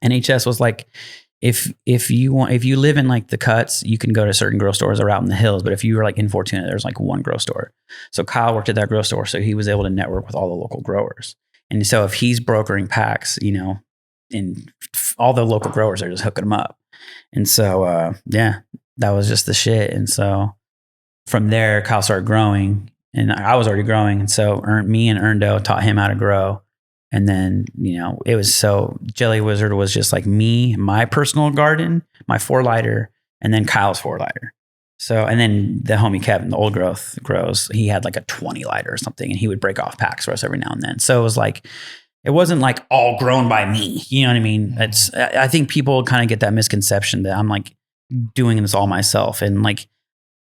Speaker 3: NHS was like, if you live in like the Cuts, you can go to certain grow stores that are out in the hills. But if you were like in Fortuna, there's like one grow store. So Kyle worked at that grow store, so he was able to network with all the local growers. And so if he's brokering packs, you know, and all the local growers are just hooking them up. And so that was just the shit. And so from there, Kyle started growing, and I was already growing. And so me and Erndo taught him how to grow. And then, you know, it was so Jelly Wizard was just like me, my personal garden, my 4-lighter, and then Kyle's 4-lighter. So, and then the homie Kevin, the old growth grows, he had like a 20-lighter or something, and he would break off packs for us every now and then. So it was like, it wasn't like all grown by me. You know what I mean? I think people kind of get that misconception that I'm like doing this all myself. And like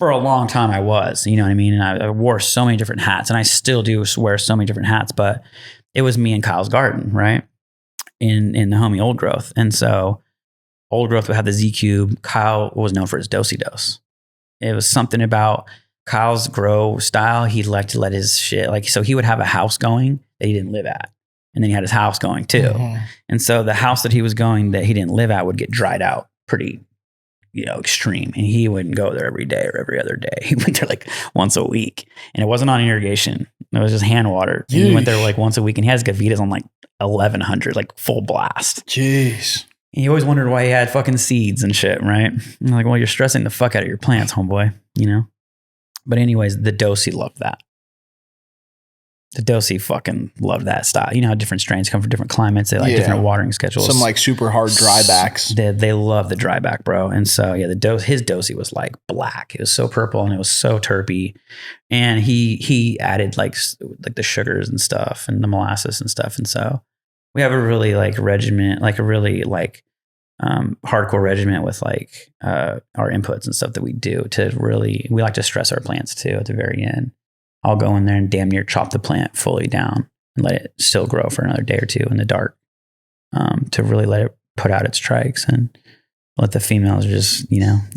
Speaker 3: for a long time I was, you know what I mean? And I wore so many different hats, and I still do wear so many different hats, but it was me and Kyle's garden, right? In the homie Old Growth. And so Old Growth would have the Z Cube. Kyle was known for his dosey dose. It was something about Kyle's grow style, he liked to let his shit, like, so he would have a house going that he didn't live at. And then he had his house going too. Mm-hmm. And so the house that he was going that he didn't live at would get dried out pretty, extreme. And he wouldn't go there every day or every other day. He went there like once a week. And it wasn't on irrigation. It was just hand water. And he went there like once a week, and he has gavitas on like 1100, like full blast.
Speaker 2: Jeez.
Speaker 3: And he always wondered why he had fucking seeds and shit, right? I'm like, well, you're stressing the fuck out of your plants, homeboy, But anyways, the Dosey loved that. The Dosey fucking loved that style. You know how different strains come from different climates. They like different watering schedules.
Speaker 2: Some like super hard drybacks.
Speaker 3: They love the dryback, bro. And so his Dosey was like black. It was so purple and it was so terpy. And he added like the sugars and stuff and the molasses and stuff. And so we have a really like regiment, like a really like hardcore regiment with like our inputs and stuff that we do we like to stress our plants too at the very end. I'll go in there and damn near chop the plant fully down and let it still grow for another day or two in the dark, to really let it put out its trikes and let the females just,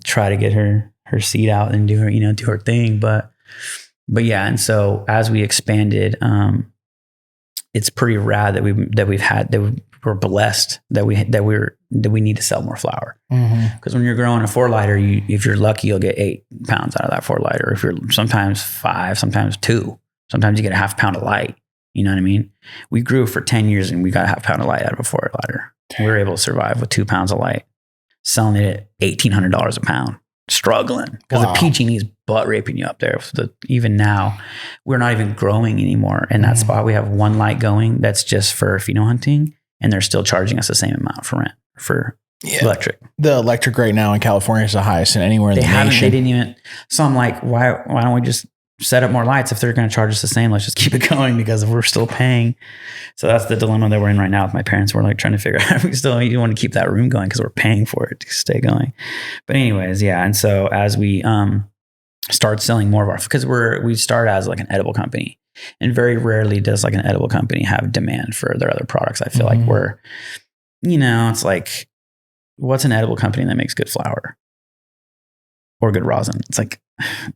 Speaker 3: try to get her seed out and do her thing. But yeah. And so as we expanded, it's pretty rad that we're blessed that we need to sell more flower. Because when you're growing a 4-lighter, if you're lucky, you'll get 8 pounds out of that 4-lighter. If you're sometimes 5, sometimes 2, sometimes you get a half pound of light. You know what I mean? We grew for 10 years and we got a half pound of light out of a 4-lighter. We were able to survive with 2 pounds of light, selling it at $1,800 a pound, struggling because the PG&E is butt raping you up there. Even now, we're not even growing anymore. In that spot, we have 1 light going that's just for pheno hunting. And they're still charging us the same amount for rent for electric. The
Speaker 2: electric right now in California is the highest in anywhere in the nation.
Speaker 3: They didn't even. So I'm like, why don't we just set up more lights? If they're going to charge us the same, let's just keep it going because we're still paying. So that's the dilemma that we're in right now with my parents. We're like trying to figure out if we still want to keep that room going because we're paying for it to stay going. But anyways, yeah. And so as we start selling more of our, because we start as like an edible company. And very rarely does like an edible company have demand for their other products. I feel like we're, it's like, what's an edible company that makes good flower or good rosin? It's like,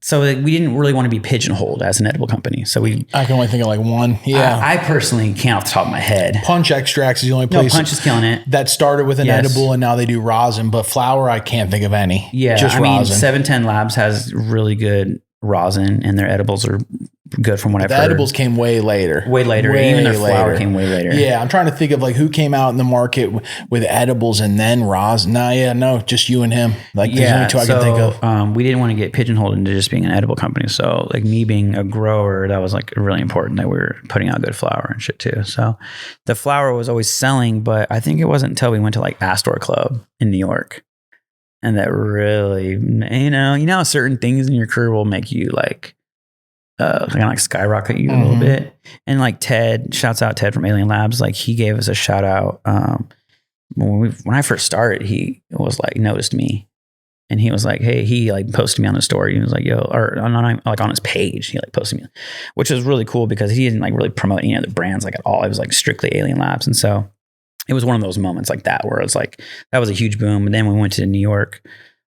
Speaker 3: so we didn't really want to be pigeonholed as an edible company. So
Speaker 2: I can only think of like one. Yeah.
Speaker 3: I personally can't off the top of my head.
Speaker 2: Punch Extracts is the only place.
Speaker 3: Punch is killing it.
Speaker 2: That started with an edible and now they do rosin, but flower, I can't think of any.
Speaker 3: Yeah.
Speaker 2: Just rosin.
Speaker 3: 710 Labs has really good rosin and their edibles are good from what I've heard.
Speaker 2: The edibles came way later.
Speaker 3: Even their flower came way later.
Speaker 2: Yeah, I'm trying to think of like who came out in the market with edibles and then rosin. No, just you and him. Like there's only 2 I can think of.
Speaker 3: We didn't want to get pigeonholed into just being an edible company. So like me being a grower, that was like really important that we were putting out good flower and shit too. So the flower was always selling, but I think it wasn't until we went to like Astor Club in New York. And that really, certain things in your career will make you like, kind of like skyrocket you a little bit. And like shouts out Ted from Alien Labs. Like he gave us a shout out. When I first started, he was like, noticed me and he was like, hey, he like posted me on his story. He was like, on his page, he like posted me, which was really cool because he didn't like really promote any other brands like at all. It was like strictly Alien Labs. And so it was one of those moments like that where it's like, that was a huge boom. And then we went to New York.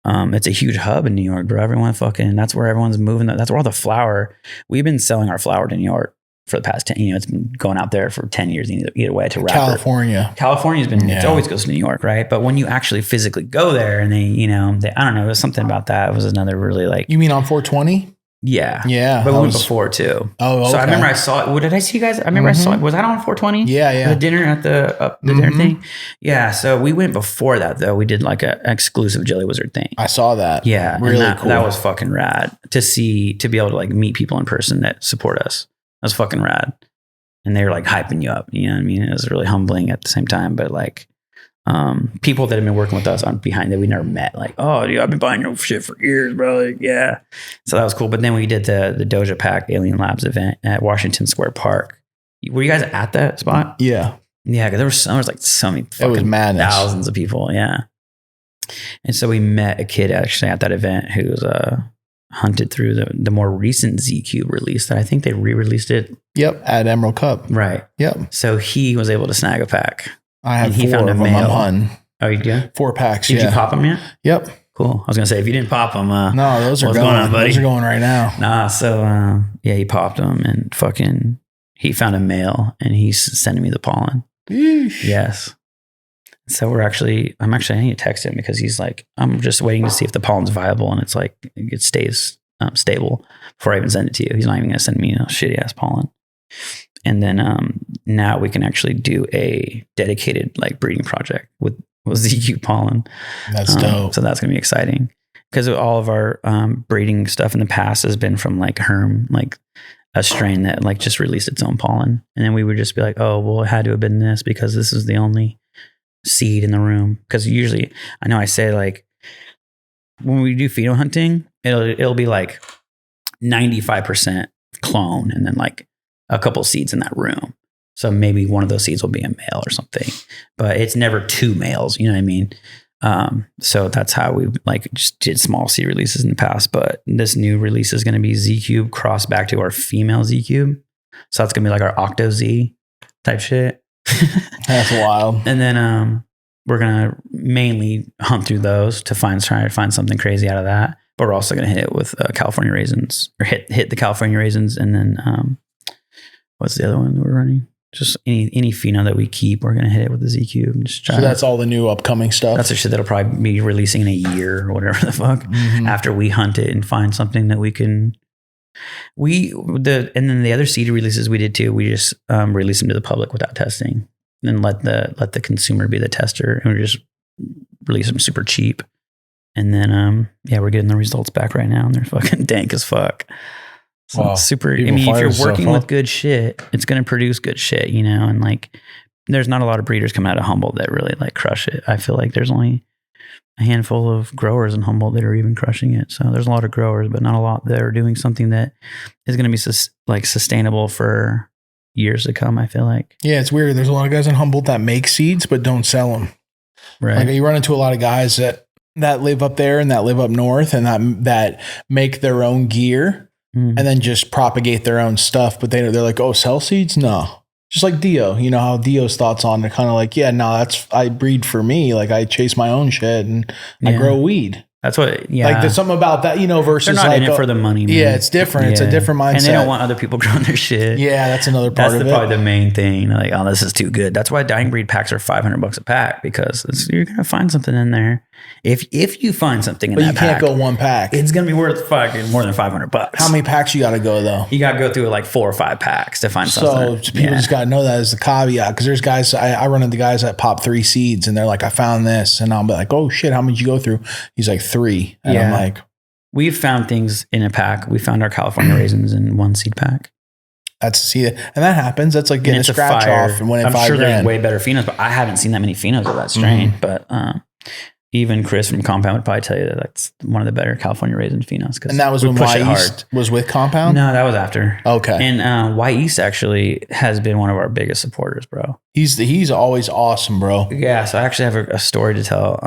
Speaker 3: It's a huge hub in New York, bro. That's where everyone's moving. That's where all the flower, we've been selling our flower to New York for the past 10, it's been going out there for 10 years either way to wrap California's been, it always goes to New York, right? But when you actually physically go there and they I don't know, there's something about that. It was another really like.
Speaker 2: You mean on 420?
Speaker 3: Yeah.
Speaker 2: Yeah.
Speaker 3: But we went before too.
Speaker 2: Oh, okay.
Speaker 3: So I remember I saw it. What did I see you guys? I remember I saw it. Was that on 420?
Speaker 2: Yeah.
Speaker 3: The dinner at the dinner thing? Yeah. So we went before that though. We did like an exclusive Jelly Wizard thing.
Speaker 2: I saw that.
Speaker 3: Yeah.
Speaker 2: Really cool.
Speaker 3: That was fucking rad to be able to like meet people in person that support us. That was fucking rad. And they were like hyping you up. You know what I mean? It was really humbling at the same time, but like, people that have been working with us on behind that we never met, like, oh, dude, I've been buying your shit for years, bro. Like, yeah. So that was cool. But then we did the Doja Pack Alien Labs event at Washington Square Park. Were you guys at that spot?
Speaker 2: Yeah.
Speaker 3: Yeah. Cause there was like so many fucking thousands of people. Yeah. And so we met a kid actually at that event who was, hunted through the more recent Z-Cube release that I think they re-released it.
Speaker 2: Yep. At Emerald Cup.
Speaker 3: Right.
Speaker 2: Yep.
Speaker 3: So he was able to snag a pack.
Speaker 2: I had 4 of them. I'm hunting.
Speaker 3: Oh, you did?
Speaker 2: 4 packs.
Speaker 3: Did you pop them yet?
Speaker 2: Yep.
Speaker 3: Cool. I was gonna say if you didn't pop them,
Speaker 2: no, those are going on, buddy. Those are going right now.
Speaker 3: Nah. So he popped them and fucking he found a male and he's sending me the pollen.
Speaker 2: Yeesh.
Speaker 3: Yes. So I need to text him because he's like, I'm just waiting to see if the pollen's viable and it's like it stays stable before I even send it to you. He's not even gonna send me shitty ass pollen. And then now we can actually do a dedicated like breeding project with ZQ pollen.
Speaker 2: That's dope.
Speaker 3: So that's going to be exciting because all of our breeding stuff in the past has been from like Herm, like a strain that like just released its own pollen. And then we would just be like, oh, well, it had to have been this because this is the only seed in the room. Because usually, I know I say like when we do pheno hunting, it'll be like 95% clone and then like a couple seeds in that room. So maybe one of those seeds will be a male or something, but it's never two males. You know what I mean? So that's how we like just did small seed releases in the past, but this new release is going to be Z cube crossed back to our female Z cube. So that's going to be like our octo Z type shit.
Speaker 2: That's wild.
Speaker 3: And then, we're going to mainly hunt through those to try to find something crazy out of that. But we're also going to hit it with California raisins or hit the California raisins. And then, what's the other one that we're running? Just any pheno that we keep, we're going to hit it with the Z cube.
Speaker 2: So that's all the new upcoming stuff.
Speaker 3: That's the shit that'll probably be releasing in a year or whatever the fuck after we hunt it and find something that we can. And then the other seed releases we did too. We just release them to the public without testing, and let the consumer be the tester, and we just release them super cheap. And then we're getting the results back right now, and they're fucking dank as fuck. So
Speaker 1: wow.
Speaker 3: It's super.
Speaker 1: People
Speaker 3: if you're working with
Speaker 1: up.
Speaker 3: good shit, it's going to produce good shit, you know. And like, there's not a lot of breeders coming out of Humboldt that really like crush it. I feel like there's only a handful of growers in Humboldt that are even crushing it. So there's a lot of growers, but not a lot that are doing something that is going to be sustainable for years to come. I feel like.
Speaker 2: Yeah, it's weird. There's a lot of guys in Humboldt that make seeds but don't sell them.
Speaker 3: Right.
Speaker 2: Like you run into a lot of guys that live up there and that live up north and that make their own gear and then just propagate their own stuff. But they're like, oh, sell seeds? No. Just like Dio, you know how Dio's thoughts on it, kind of like, yeah, no, I breed for me. Like I chase my own shit and I grow weed.
Speaker 3: That's what, yeah.
Speaker 2: Like there's something about that, you know, versus
Speaker 3: they're not
Speaker 2: like
Speaker 3: in it for the money, man.
Speaker 2: Yeah, it's different. Yeah. It's a different mindset.
Speaker 3: And they don't want other people growing their shit.
Speaker 2: Yeah, that's another part of it.
Speaker 3: That's probably the main thing. Like, oh, this is too good. That's why dying breed packs are $500 a pack, because you're going to find something in there. If you find something in that pack. But you can't
Speaker 2: go one pack.
Speaker 3: It's going to be worth fucking more than $500.
Speaker 2: How many packs you got to go though?
Speaker 3: You got to go through like 4 or 5 packs to find something.
Speaker 2: So people just got to know that as the caveat, because there's guys, I run into guys that pop 3 seeds and they're like, I found this. And I'll be like, oh shit, how many did you go through? He's like 3. And I'm like,
Speaker 3: we've found things in a pack. We found our California raisins in 1 seed pack.
Speaker 2: That's see, and that happens. That's like getting a scratch off and winning $5,000.
Speaker 3: I'm sure there's way better phenos, but I haven't seen that many phenos of that strain. But even Chris from Compound would probably tell you that that's one of the better California raisin phenos.
Speaker 2: And that was when Y East was with Compound?
Speaker 3: No, that was after.
Speaker 2: Okay.
Speaker 3: And Y East actually has been one of our biggest supporters, bro.
Speaker 2: He's always awesome, bro.
Speaker 3: Yeah. So I actually have a story to tell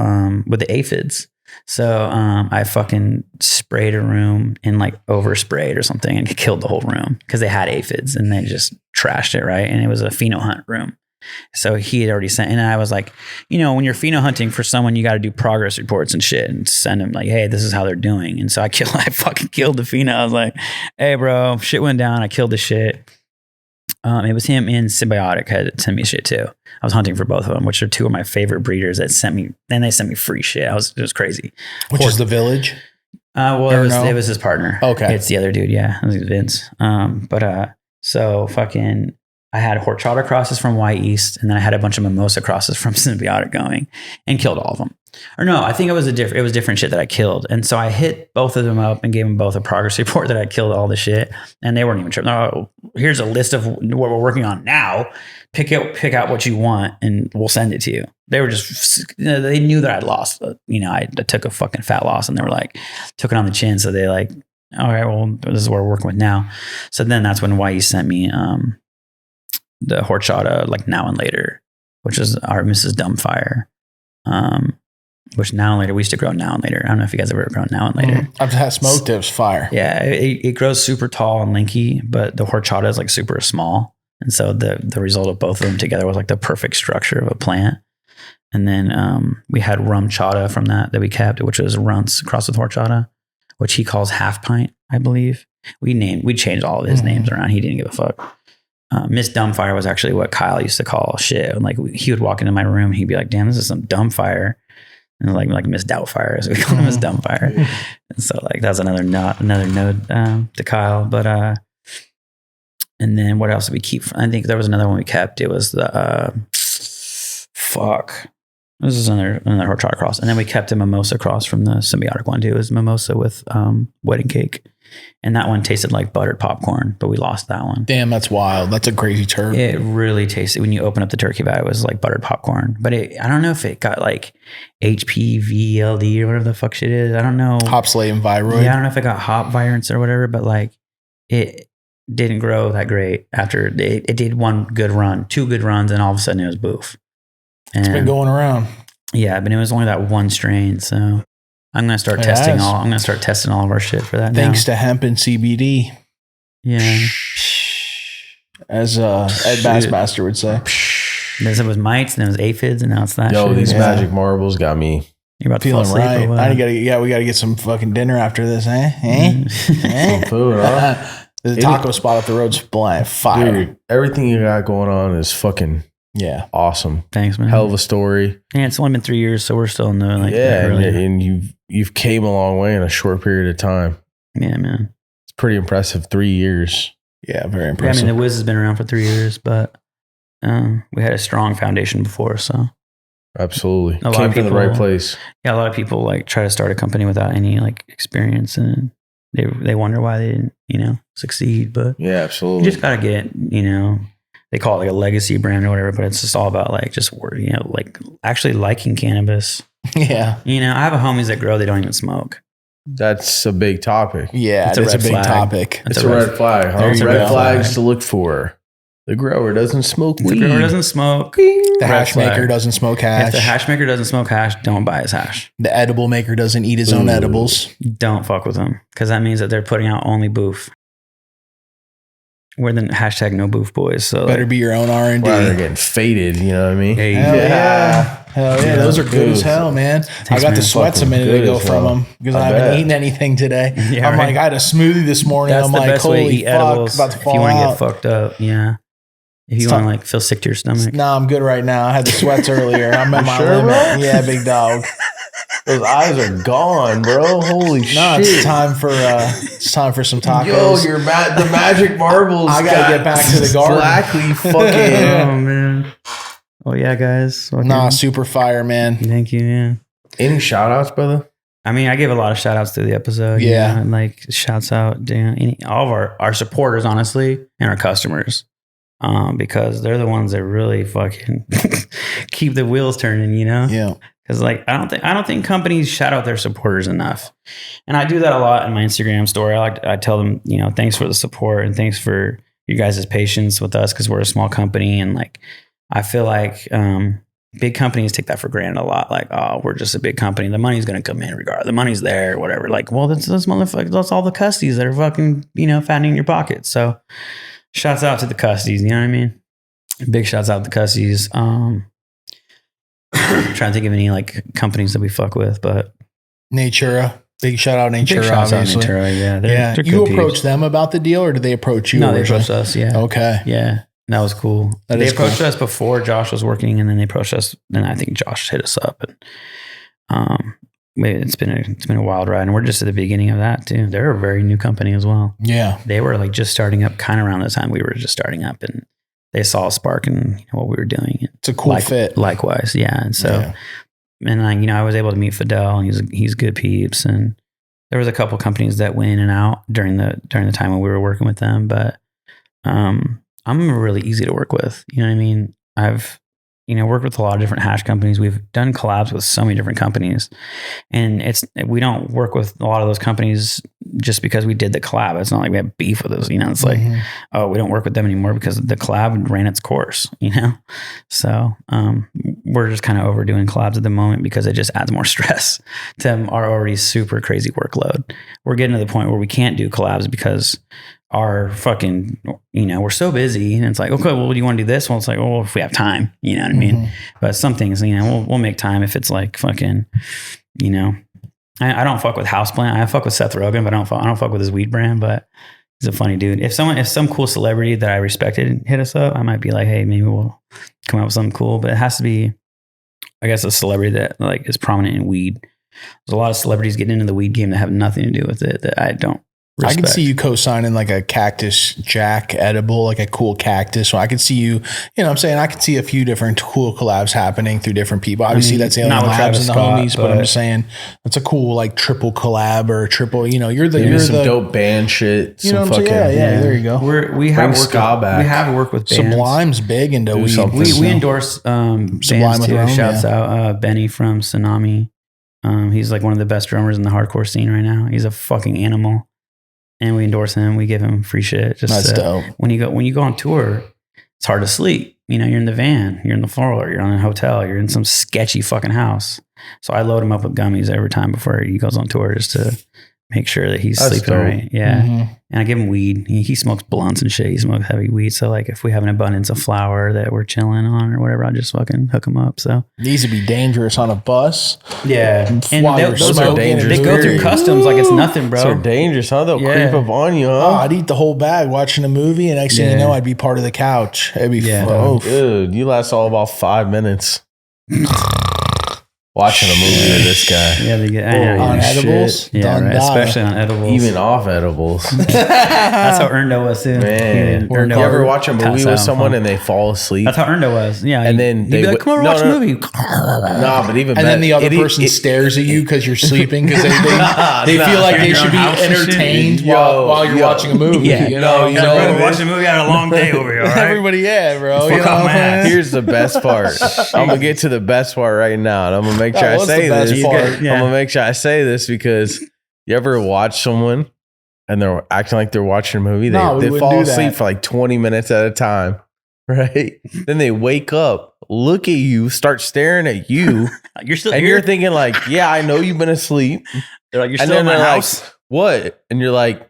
Speaker 3: with the aphids. So I fucking sprayed a room and like oversprayed or something and killed the whole room because they had aphids and they just trashed it, right? And it was a pheno hunt room. So he had already sent, and I was like, you know, when you're pheno hunting for someone, you got to do progress reports and shit and send them like, hey, this is how they're doing. And so I fucking killed the pheno. I was like, hey, bro, shit went down. I killed the shit. It was him and Symbiotic had sent me shit too. I was hunting for both of them, which are 2 of my favorite breeders that sent me. Then they sent me free shit. It was crazy.
Speaker 2: Which is the Village?
Speaker 3: Well, it was his partner.
Speaker 2: Okay,
Speaker 3: it's the other dude. Yeah, it was Vince. So fucking. I had horchata crosses from Y East, and then I had a bunch of mimosa crosses from Symbiotic going, and killed all of them. Or no, I think it was different shit that I killed. And so I hit both of them up and gave them both a progress report that I killed all the shit, and they weren't even tripping. Oh, here's a list of what we're working on now. Pick out what you want, and we'll send it to you. They were just, they knew that I'd lost. I took a fucking fat loss, and they were like, took it on the chin. So they like, all right, well, this is what we're working with now. So then that's when Y East sent me the horchata like Now and Later, which is our Mrs. Dumbfire, which Now and Later, we used to grow Now and Later. I don't know if you guys ever grown Now and Later.
Speaker 2: I've had smoked it. It was fire.
Speaker 3: Yeah, it grows super tall and lanky, but the horchata is like super small. And so the result of both of them together was like the perfect structure of a plant. And then we had rum chata from that we kept, which was runts crossed with horchata, which he calls half pint, I believe. We changed all of his names around. He didn't give a fuck. Miss Dumbfire was actually what Kyle used to call shit. And like he would walk into my room, he'd be like, "Damn, this is some Dumbfire." And like Miss Doubtfire, so we call him Miss Dumbfire. And so like that's another node to Kyle. But and then what else did we keep? I think there was another one we kept. It was the This is another horchata cross. And then we kept a mimosa cross from the symbiotic one too. It was mimosa with wedding cake. And that one tasted like buttered popcorn, but we lost that one.
Speaker 2: Damn, that's wild. That's a crazy terp.
Speaker 3: It really tasted, when you open up the turkey vat, it was like buttered popcorn. But I don't know if it got like HPVLD or whatever the fuck shit is. I don't know.
Speaker 2: Hop slate and viroid.
Speaker 3: Yeah, I don't know if it got hop virants or whatever, but like it didn't grow that great after it did one good run, 2 good runs, and all of a sudden it was boof. And
Speaker 2: It's been going around.
Speaker 3: Yeah, but it was only that one strain, so I'm gonna start testing all of our shit for that.
Speaker 2: Thanks to hemp and CBD.
Speaker 3: Yeah.
Speaker 2: As Ed Bassmaster would say.
Speaker 3: Then it was mites, and it was aphids, and now it's that.
Speaker 1: Yo,
Speaker 3: shit.
Speaker 1: these magic marbles got me
Speaker 3: You're about to
Speaker 2: Feeling
Speaker 3: fall asleep
Speaker 2: right.
Speaker 3: or what?
Speaker 2: We gotta get some fucking dinner after this, eh?
Speaker 1: some food, huh?
Speaker 2: The taco spot up the road's fire.
Speaker 1: Dude, everything you got going on is fucking awesome.
Speaker 3: Thanks, man.
Speaker 1: Hell of a story.
Speaker 3: Yeah, it's only been 3 years, so we're still in the
Speaker 1: and you've came a long way in a short period of time.
Speaker 3: Yeah, man.
Speaker 1: It's pretty impressive. 3 years.
Speaker 2: Yeah, very
Speaker 3: Yeah, I
Speaker 2: impressive.
Speaker 3: mean, the Wiz has been around for 3 years, but we had a strong foundation before, so
Speaker 1: Absolutely.
Speaker 3: A lot
Speaker 1: Came
Speaker 3: of
Speaker 1: from the right
Speaker 3: people-
Speaker 1: place.
Speaker 3: yeah, a lot of people like try to start a company without any like experience, and they wonder why they didn't, succeed. But
Speaker 1: Yeah,
Speaker 3: you
Speaker 1: absolutely.
Speaker 3: just gotta get, they call it like a legacy brand or whatever, but it's just all about like just like actually liking cannabis.
Speaker 2: Yeah.
Speaker 3: I have a homies that grow, they don't even smoke.
Speaker 1: That's a big topic.
Speaker 2: Yeah,
Speaker 3: It's a
Speaker 2: it's a
Speaker 3: red
Speaker 2: big
Speaker 3: flag.
Speaker 2: topic.
Speaker 1: It's a red flag, huh?
Speaker 3: There's a
Speaker 1: Red
Speaker 3: red
Speaker 1: flags
Speaker 3: flag.
Speaker 1: to look for. The grower doesn't smoke
Speaker 3: If
Speaker 1: weed.
Speaker 3: the grower doesn't smoke,
Speaker 2: The
Speaker 3: red
Speaker 2: hash
Speaker 3: flag.
Speaker 2: maker doesn't smoke
Speaker 3: If
Speaker 2: hash.
Speaker 3: the hash maker doesn't smoke hash, don't buy his hash.
Speaker 2: The edible maker doesn't eat his own
Speaker 1: Ooh.
Speaker 2: edibles.
Speaker 3: Don't fuck with them, because that means that they're putting out only boof. We're the hashtag no boof boys. So
Speaker 2: Better be your own R&D.
Speaker 1: Wow, they're getting faded, you know what I mean?
Speaker 3: Hey,
Speaker 2: Hell yeah. Hell yeah. Those are good as hell, man. I got
Speaker 3: man.
Speaker 2: the sweats a
Speaker 1: Fucking
Speaker 2: minute
Speaker 1: good
Speaker 2: ago
Speaker 1: as
Speaker 2: from
Speaker 1: hell.
Speaker 2: them because
Speaker 1: I
Speaker 2: I haven't
Speaker 1: bet.
Speaker 2: eaten anything today.
Speaker 3: Yeah,
Speaker 2: I'm
Speaker 3: right.
Speaker 2: like, I had a smoothie this morning.
Speaker 3: That's
Speaker 2: I'm
Speaker 3: the
Speaker 2: like,
Speaker 3: best way to
Speaker 2: holy
Speaker 3: eat
Speaker 2: fuck,
Speaker 3: edibles.
Speaker 2: about to
Speaker 3: If
Speaker 2: fall
Speaker 3: you want to
Speaker 2: out.
Speaker 3: get fucked up, yeah. If you
Speaker 2: It's
Speaker 3: want
Speaker 2: time-
Speaker 3: to like feel sick to your stomach,
Speaker 2: No, I'm good right now. I had the sweats earlier. I'm at my
Speaker 1: sure,
Speaker 2: limit.
Speaker 1: bro?
Speaker 2: Yeah, big dog.
Speaker 1: Those eyes are gone, bro. Holy
Speaker 2: No,
Speaker 1: shit.
Speaker 2: it's time for some tacos.
Speaker 1: Yo, the magic marbles.
Speaker 2: I gotta get back to the garden.
Speaker 1: Blackly fucking.
Speaker 3: oh man. Oh yeah, guys. Fucking-
Speaker 2: Nah, super fire, man.
Speaker 3: Thank you. Yeah.
Speaker 1: Any shout outs, brother?
Speaker 3: I mean, I give a lot of shout outs to the episode.
Speaker 2: Yeah.
Speaker 3: And like shouts out to all of our supporters, honestly, and our customers. Because they're the ones that really fucking keep the wheels turning,
Speaker 2: Yeah.
Speaker 3: Because like I don't think companies shout out their supporters enough, and I do that a lot in my Instagram story. I tell them, thanks for the support and thanks for you guys' patience with us because we're a small company, and like I feel like big companies take that for granted a lot. Like, oh, we're just a big company, the money's gonna come in regardless, the money's there, whatever. Like, well, that's motherfuckers, that's all the custies that are fucking fattening your pockets. So, shouts out to the custies. You know what I mean? Big shouts out to the custies. Trying to think of any like companies that we fuck with, but
Speaker 2: Natura. Big shout out
Speaker 3: big
Speaker 2: Natura,
Speaker 3: shouts out
Speaker 2: obviously.
Speaker 3: Natura, yeah. They're
Speaker 2: You
Speaker 3: good
Speaker 2: approached
Speaker 3: peeps.
Speaker 2: them about the deal or did they approach you?
Speaker 3: No, they
Speaker 2: originally?
Speaker 3: approached us, yeah.
Speaker 2: Okay.
Speaker 3: Yeah. That was cool.
Speaker 2: That
Speaker 3: They
Speaker 2: is
Speaker 3: approached
Speaker 2: cool.
Speaker 3: us before Josh was working, and then they approached us, and I think Josh hit us up, and it's been a wild ride, and we're just at the beginning of that too. They're a very new company as well.
Speaker 2: Yeah.
Speaker 3: They were like just starting up kind of around the time we were just starting up, and they saw a spark in what we were doing.
Speaker 2: It's a cool fit.
Speaker 3: Likewise, yeah. And so,
Speaker 2: Yeah.
Speaker 3: and I was able to meet Fidel. He's good peeps, and there was a couple companies that went in and out during the time when we were working with them. But I'm really easy to work with. You know what I mean? I've worked with a lot of different hash companies. We've done collabs with so many different companies, and we don't work with a lot of those companies just because we did the collab. It's not like we have beef with those. It's like, oh, we don't work with them anymore because the collab ran its course. So we're just kind of overdoing collabs at the moment because it just adds more stress to our already super crazy workload. We're getting to the point where we can't do collabs because are fucking, we're so busy, and it's like, okay, well, do you want to do this? Well, it's like, well, if we have time, you know what I mean? But some things, we'll make time if it's like fucking, I don't fuck with Houseplant. I fuck with Seth Rogen, but I don't fuck with his weed brand, but he's a funny dude. If some cool celebrity that I respected hit us up, I might be like, hey, maybe we'll come up with something cool, but it has to be, I guess, a celebrity that like is prominent in weed. There's a lot of celebrities getting into the weed game that have nothing to do with it that I don't respect.
Speaker 2: I can see you co-signing like a Cactus Jack edible, like a cool cactus. So I could see you, what I'm saying? I could see a few different cool collabs happening through different people. Obviously that's Alien Labs and the homies, but I'm just saying that's a cool like triple collab or triple, you're
Speaker 1: some dope band shit.
Speaker 2: You know what I'm saying? Yeah, there you go.
Speaker 3: We have worked with bands.
Speaker 2: Sublime's big into weed.
Speaker 3: We endorse bands too. Shouts out Benny from Tsunami. He's like one of the best drummers in the hardcore scene right now. He's a fucking animal. And we endorse him. We give him free shit.
Speaker 2: That's dope.
Speaker 3: When you go on tour, it's hard to sleep. You're in the van, you're in the floor, you're in a hotel, you're in some sketchy fucking house. So I load him up with gummies every time before he goes on tour just to make sure that he's sleeping right. Yeah. Mm-hmm. And I give him weed. He smokes blunts and shit. He smokes heavy weed. So like if we have an abundance of flour that we're chilling on or whatever, I'll just fucking hook him up. So
Speaker 2: it needs to be dangerous on a bus.
Speaker 3: Yeah. And
Speaker 1: those are dangerous.
Speaker 3: They go through customs like it's nothing, bro.
Speaker 1: They're dangerous, huh? They'll creep up on you, huh?
Speaker 2: Oh, I'd eat the whole bag watching a movie, and next thing you know, I'd be part of the couch. It'd be
Speaker 1: dude, you last all about 5 minutes. Watching a movie with this guy.
Speaker 3: Yeah, they get
Speaker 2: on edibles.
Speaker 3: Yeah, right. Especially on edibles.
Speaker 1: Even off edibles.
Speaker 3: That's how Erndo was too.
Speaker 1: Man, you ever watch a movie with someone and they fall asleep?
Speaker 3: That's how Erndo was. Yeah,
Speaker 1: and then
Speaker 3: they be like, "Come over, watch a movie."
Speaker 1: No, but even
Speaker 2: and then the other person stares at you because you're sleeping because they feel like they should be entertained while you're watching a movie.
Speaker 3: Yeah,
Speaker 2: we're
Speaker 3: watching a movie. I had a long day over here. All right?
Speaker 2: Everybody, bro.
Speaker 1: Here's the best part. I'm gonna get to the best part right now, and I'm gonna make sure I say this. I'm gonna make sure I say this because you ever watch someone and they're acting like they're watching a movie? They fall asleep for like 20 minutes at a time, right? Then they wake up, look at you, start staring at you. You're thinking like, yeah, I know you've been asleep.
Speaker 3: They're like, you're still in my house.
Speaker 1: Like, what? And you're like,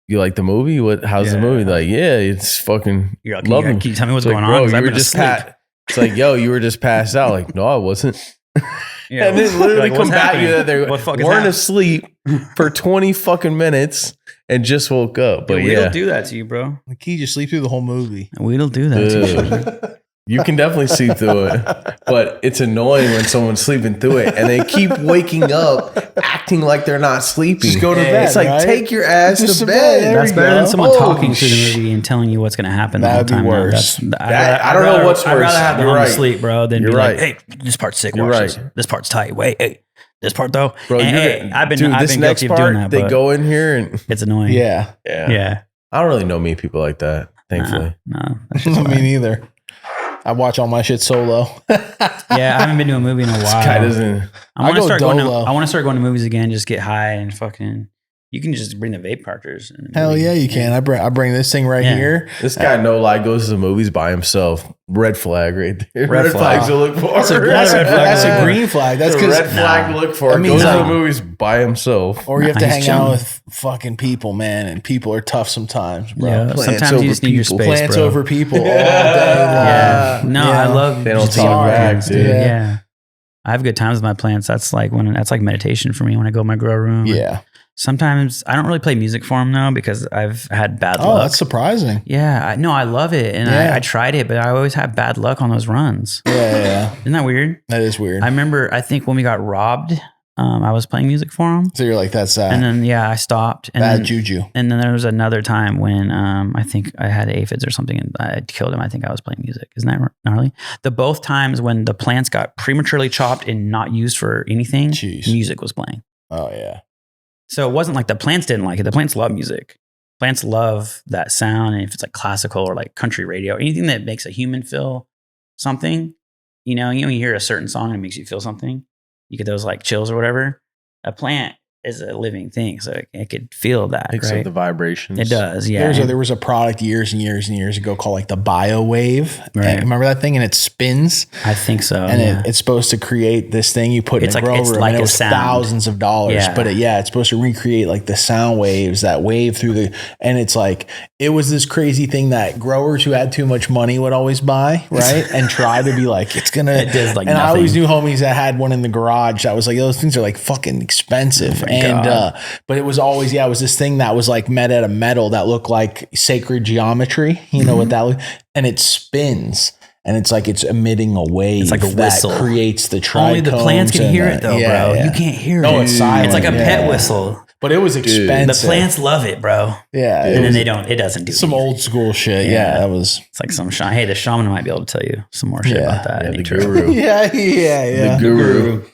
Speaker 1: you like the movie? How's the movie? Like, yeah, it's fucking.
Speaker 3: You're like, can you tell me what's going on?
Speaker 1: You were just it's like, yo, you were just passed out. Like, no, I wasn't.
Speaker 2: Yeah,
Speaker 1: and then literally come back to you that they weren't asleep for 20 fucking minutes and just woke up. But
Speaker 3: weed'll do that to you, bro.
Speaker 2: The key, just sleep through the whole movie.
Speaker 3: Weed'll do that to you.
Speaker 1: You can definitely sleep through it, but it's annoying when someone's sleeping through it and they keep waking up acting like they're not sleeping.
Speaker 2: Just go to bed.
Speaker 1: It's like, take your ass to bed.
Speaker 3: That's better than someone talking through the movie and telling you what's going to happen the whole time.
Speaker 2: That'd be worse.
Speaker 1: I don't know what's worse.
Speaker 3: I'd rather have them sleep, bro, than be like, hey, this part's sick.
Speaker 1: You're right.
Speaker 3: This part's tight. Wait, hey. This part though,
Speaker 1: bro,
Speaker 3: I've been guilty of doing that.
Speaker 1: They go in here and
Speaker 3: it's annoying.
Speaker 2: Yeah.
Speaker 1: I don't really know many people like that, thankfully.
Speaker 3: No,
Speaker 2: me neither. I watch all my shit solo.
Speaker 3: Yeah, I haven't been to a movie in a while. This
Speaker 1: guy doesn't.
Speaker 3: I want to start going to movies again. Just get high and fucking. You can just bring the vape cartridge.
Speaker 2: Hell yeah, you can. I bring this thing right here.
Speaker 1: This guy, no lie, goes to the movies by himself. Red flag right there. Red flags to look for.
Speaker 2: That's a green flag. That's because
Speaker 1: red flag to look for. Goes to the movies by himself.
Speaker 2: Or you have to hang out with fucking people, man. And people are tough sometimes, bro.
Speaker 3: Yeah, sometimes you just need your space,
Speaker 2: plants over people all day long.
Speaker 3: Yeah. No, I love.
Speaker 1: They don't talk back, dude.
Speaker 3: Yeah. I have good times with my plants. That's like meditation for me when I go in my grow room.
Speaker 2: Yeah.
Speaker 3: Sometimes I don't really play music for them though because I've had bad luck.
Speaker 2: Oh, that's surprising.
Speaker 3: Yeah, I love it, and I tried it, but I always have bad luck on those runs.
Speaker 2: Yeah.
Speaker 3: Isn't that weird?
Speaker 2: That is weird.
Speaker 3: I remember, I think when we got robbed, I was playing music for them.
Speaker 2: So you're like, that's sad.
Speaker 3: And then I stopped. And
Speaker 2: bad juju.
Speaker 3: And then there was another time when I think I had aphids or something, and I killed him. I think I was playing music. Isn't that gnarly? The both times when the plants got prematurely chopped and not used for anything, music was playing.
Speaker 2: Oh yeah.
Speaker 3: So it wasn't like the plants didn't like it. The plants love music. Plants love that sound. And if it's like classical or like country radio, anything that makes a human feel something, you hear a certain song and it makes you feel something. You get those like chills or whatever. A plant is a living thing, so it could feel that.
Speaker 1: Picks
Speaker 3: right?
Speaker 1: up the vibrations.
Speaker 3: It does. Yeah.
Speaker 2: There was a product years and years and years ago called like the BioWave.
Speaker 3: Right.
Speaker 2: Remember that thing? And it spins.
Speaker 3: I think so.
Speaker 2: And it's supposed to create this thing you put in a grow room. And it was thousands of dollars.
Speaker 3: Yeah.
Speaker 2: But it's supposed to recreate like the sound waves that wave through the. And it's like it was this crazy thing that growers who had too much money would always buy, right? And try to be like it's gonna.
Speaker 3: It does like.
Speaker 2: And
Speaker 3: nothing.
Speaker 2: I always knew homies that had one in the garage that was like those things are like fucking expensive. But it was always it was this thing that was like made out of metal that looked like sacred geometry. You know what that looked, and it spins. And it's like it's emitting a wave.
Speaker 3: It's like a whistle.
Speaker 2: That creates the trichomes.
Speaker 3: Only the plants can hear it though, bro.
Speaker 2: Yeah.
Speaker 3: You can't hear it.
Speaker 2: Oh, it's silent.
Speaker 3: It's like a pet whistle.
Speaker 2: But it was expensive.
Speaker 3: The plants love it, bro.
Speaker 2: Yeah.
Speaker 3: And then they don't. It doesn't do
Speaker 2: some
Speaker 3: anything.
Speaker 2: old school shit. Yeah, that was.
Speaker 3: It's like some shaman. Hey, the shaman might be able to tell you some more shit about that.
Speaker 1: Yeah, the guru.
Speaker 2: yeah.
Speaker 1: The guru.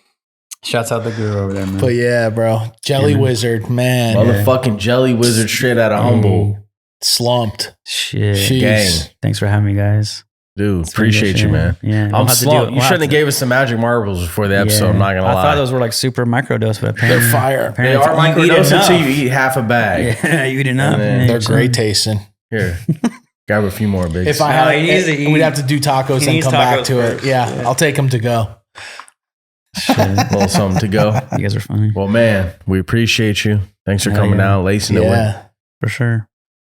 Speaker 3: Shouts out the guru over there, man.
Speaker 2: But yeah, bro. Jelly Wizard, man.
Speaker 1: Motherfucking Jelly Wizard straight out of Humble.
Speaker 2: Slumped.
Speaker 3: Shit.
Speaker 2: Jeez.
Speaker 1: Gang.
Speaker 3: Thanks for having me, guys.
Speaker 1: Dude, appreciate you, man.
Speaker 3: Yeah.
Speaker 1: I'm slumped. You shouldn't have gave us some magic marbles before the episode. I'm not going to lie.
Speaker 3: I thought those were like super microdose, but apparently.
Speaker 2: They're fire.
Speaker 1: They are microdose until you eat half a bag.
Speaker 3: Yeah, you eat enough.
Speaker 2: They're great tasting.
Speaker 1: Here. Grab a few more, big.
Speaker 2: If I had, we'd have to do tacos and come back to it. Yeah, I'll take them to go.
Speaker 1: A little something to go.
Speaker 3: You guys are funny.
Speaker 1: Well, man, we appreciate you. Thanks for coming out, lacing it with.
Speaker 3: For sure.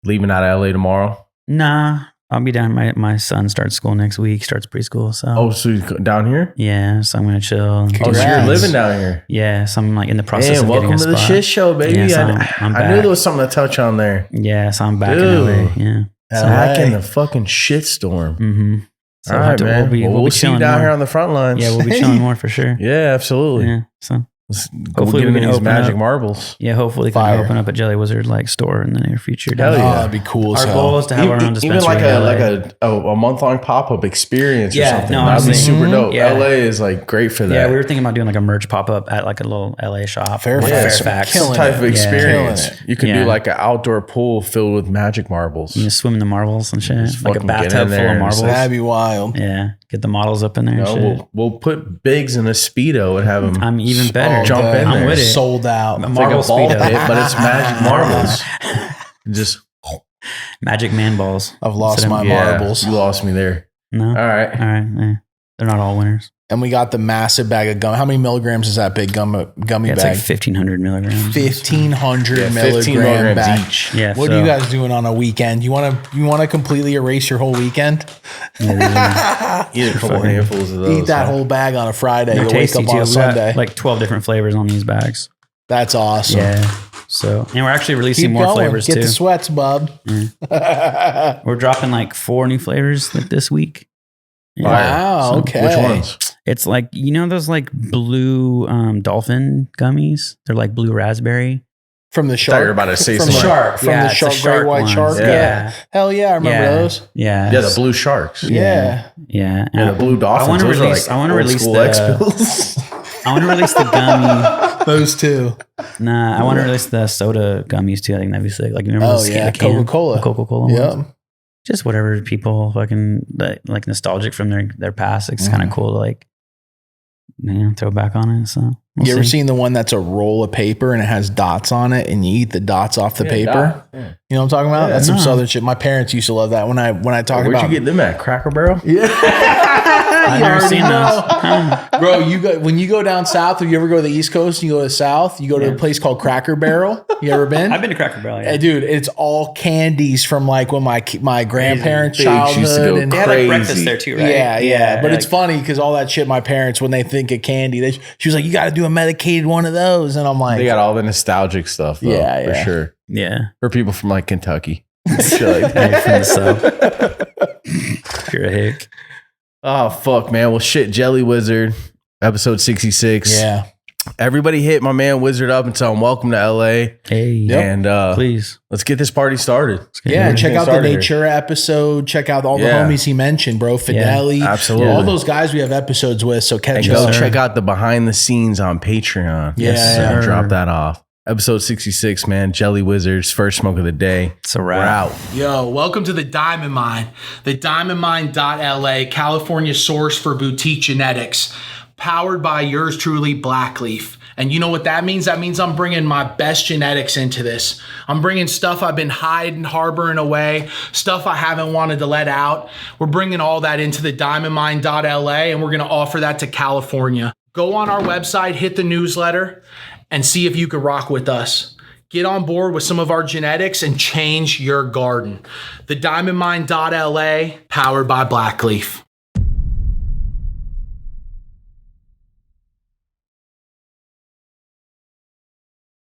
Speaker 1: Leaving out of LA tomorrow?
Speaker 3: Nah, I'll be down. My son starts school next week, starts preschool. So.
Speaker 1: Oh, so you're down here?
Speaker 3: Yeah, so I'm going to chill.
Speaker 1: Oh, so you're living down here?
Speaker 3: Yeah, so I'm like in the process of getting a
Speaker 1: welcome to the shit show, baby.
Speaker 3: Yeah, so
Speaker 1: I knew there was something to touch on there.
Speaker 3: Yeah, so I'm back in LA. Yeah.
Speaker 1: Back in the fucking shitstorm.
Speaker 3: Mm-hmm. So
Speaker 1: all right, man. We'll see you down here on the front lines.
Speaker 3: Yeah, we'll be chilling more for sure.
Speaker 1: Yeah, absolutely.
Speaker 3: Yeah, so
Speaker 1: hopefully we can these magic marbles.
Speaker 3: Yeah, hopefully we can open up a Jelly Wizard like store in the near future.
Speaker 1: Hell yeah,
Speaker 2: that'd be cool.
Speaker 3: Our goal is to have our own dispensary.
Speaker 1: Even like a month-long pop-up experience or something.
Speaker 3: No,
Speaker 1: that'd be super dope.
Speaker 3: Yeah.
Speaker 1: LA is like great for that.
Speaker 3: Yeah, we were thinking about doing like a merch pop-up at like a little LA shop.
Speaker 2: Fairfax.
Speaker 1: Some type of experience.
Speaker 2: Yeah.
Speaker 1: You could do like an outdoor pool filled with magic marbles.
Speaker 3: You just swim in the marbles and shit.
Speaker 1: Just
Speaker 3: like a bathtub full of marbles.
Speaker 2: That'd be wild.
Speaker 3: Yeah. Get the models up in there. And shit.
Speaker 1: We'll put Biggs in a Speedo and have him.
Speaker 3: I'm even better.
Speaker 1: Jump in
Speaker 3: I'm
Speaker 1: there.
Speaker 3: with it.
Speaker 2: Sold out.
Speaker 1: It's like a ball pit, but it's magic marbles. Just
Speaker 3: magic man balls.
Speaker 2: I've lost my marbles.
Speaker 1: You lost me there.
Speaker 3: No.
Speaker 1: All right.
Speaker 3: Yeah. They're not all winners.
Speaker 2: And we got the massive bag of gum. How many milligrams is that big gummy bag?
Speaker 3: It's like 1,500 milligrams.
Speaker 2: 1,500
Speaker 1: milligrams
Speaker 2: bag.
Speaker 1: each.
Speaker 3: Yeah.
Speaker 2: What are you guys doing on a weekend? You want to completely erase your whole weekend?
Speaker 1: Eat a couple handfuls of those.
Speaker 2: Eat that whole bag on a Friday.
Speaker 3: They're
Speaker 2: You'll wake up on a Sunday.
Speaker 3: Like 12 different flavors on these bags.
Speaker 2: That's awesome.
Speaker 3: Yeah. So, and we're actually releasing
Speaker 2: Keep
Speaker 3: more
Speaker 2: going.
Speaker 3: flavors
Speaker 2: Get
Speaker 3: too.
Speaker 2: the sweats, bub.
Speaker 3: We're dropping like 4 new flavors like this week. Yeah.
Speaker 2: Wow.
Speaker 3: So,
Speaker 2: okay.
Speaker 1: Which ones?
Speaker 3: It's like, you know, those like blue dolphin gummies. They're like blue raspberry.
Speaker 2: From the
Speaker 1: I thought
Speaker 2: shark.
Speaker 1: you were about to say
Speaker 2: From the
Speaker 1: something.
Speaker 2: shark. From the shark, great white
Speaker 3: ones.
Speaker 2: shark.
Speaker 3: Yeah.
Speaker 2: Hell yeah. I remember those.
Speaker 3: Yeah.
Speaker 1: Yeah, the blue sharks.
Speaker 2: Yeah.
Speaker 3: Yeah.
Speaker 1: Yeah, the blue dolphins.
Speaker 3: I want to
Speaker 1: Those are
Speaker 3: release.
Speaker 1: like
Speaker 3: I want to
Speaker 1: old
Speaker 3: release
Speaker 1: school
Speaker 3: the.
Speaker 1: X-Pills.
Speaker 3: I want to release the gummy.
Speaker 2: Those two.
Speaker 3: Nah, I want to release the soda gummies too. I think that'd be sick. Like, you remember the
Speaker 2: Coca-Cola.
Speaker 3: Coca-Cola
Speaker 2: Yep.
Speaker 3: ones? Just whatever people fucking like nostalgic from their past. It's kind of cool to like, throw back on it. So
Speaker 2: you ever seen the one that's a roll of paper and it has dots on it and you eat the dots off the paper?
Speaker 1: Yeah.
Speaker 2: You know what I'm talking about?
Speaker 1: Yeah,
Speaker 2: That's some southern shit. My parents used to love that. When I talk
Speaker 1: Where'd
Speaker 2: about
Speaker 1: you get them at? Cracker Barrel?
Speaker 3: I've never seen those.
Speaker 2: Bro, when you go down south, if you ever go to the East Coast and you go to the South, you go to a place called Cracker Barrel. You ever been?
Speaker 3: I've been to Cracker Barrel. Yeah.
Speaker 2: Hey, dude, it's all candies from like when my grandparents'
Speaker 1: Biggs used to go
Speaker 2: childhood. And
Speaker 3: They had
Speaker 1: crazy.
Speaker 3: like breakfast there too, right?
Speaker 2: Yeah. But it's funny because all that shit, my parents, when they think of candy, she was like, you got to do a medicated one of those. And I'm like,
Speaker 1: They got all the nostalgic stuff, though, for sure.
Speaker 3: Yeah.
Speaker 1: For people from like Kentucky. Shit like that.
Speaker 3: From the South. You're a hick.
Speaker 1: Oh, fuck, man. Well, shit, Jelly Wizard, episode 66.
Speaker 2: yeah.
Speaker 1: Everybody hit my man Wizard up and tell him welcome to LA.
Speaker 3: Hey.
Speaker 1: And
Speaker 3: Please.
Speaker 1: let's get this party started.
Speaker 2: Yeah, check out the
Speaker 1: started here.
Speaker 2: Natura episode. Check out all the
Speaker 1: Yeah.
Speaker 2: homies he mentioned, bro. Fideli.
Speaker 1: absolutely.
Speaker 2: All those guys we have episodes with. So catch
Speaker 1: And go
Speaker 2: up.
Speaker 1: check out the behind the scenes on Patreon.
Speaker 2: Yes,
Speaker 1: So
Speaker 3: sir.
Speaker 1: drop that off. Episode 66, man. Jelly Wizards, first smoke of the day.
Speaker 3: It's a
Speaker 1: We're
Speaker 3: wrap.
Speaker 1: out.
Speaker 4: Yo, welcome to the Diamond Mine, the diamondmine.la, California source for boutique genetics, powered by yours truly, Blackleaf. And you know what that means? That means I'm bringing my best genetics into this. I'm bringing stuff I've been hiding, harboring away, stuff I haven't wanted to let out. We're bringing all that into the diamondmine.la, and we're going to offer that to California. Go on our website, hit the newsletter, and see if you could rock with us. Get on board with some of our genetics and change your garden. The diamondmine.la, powered by Blackleaf.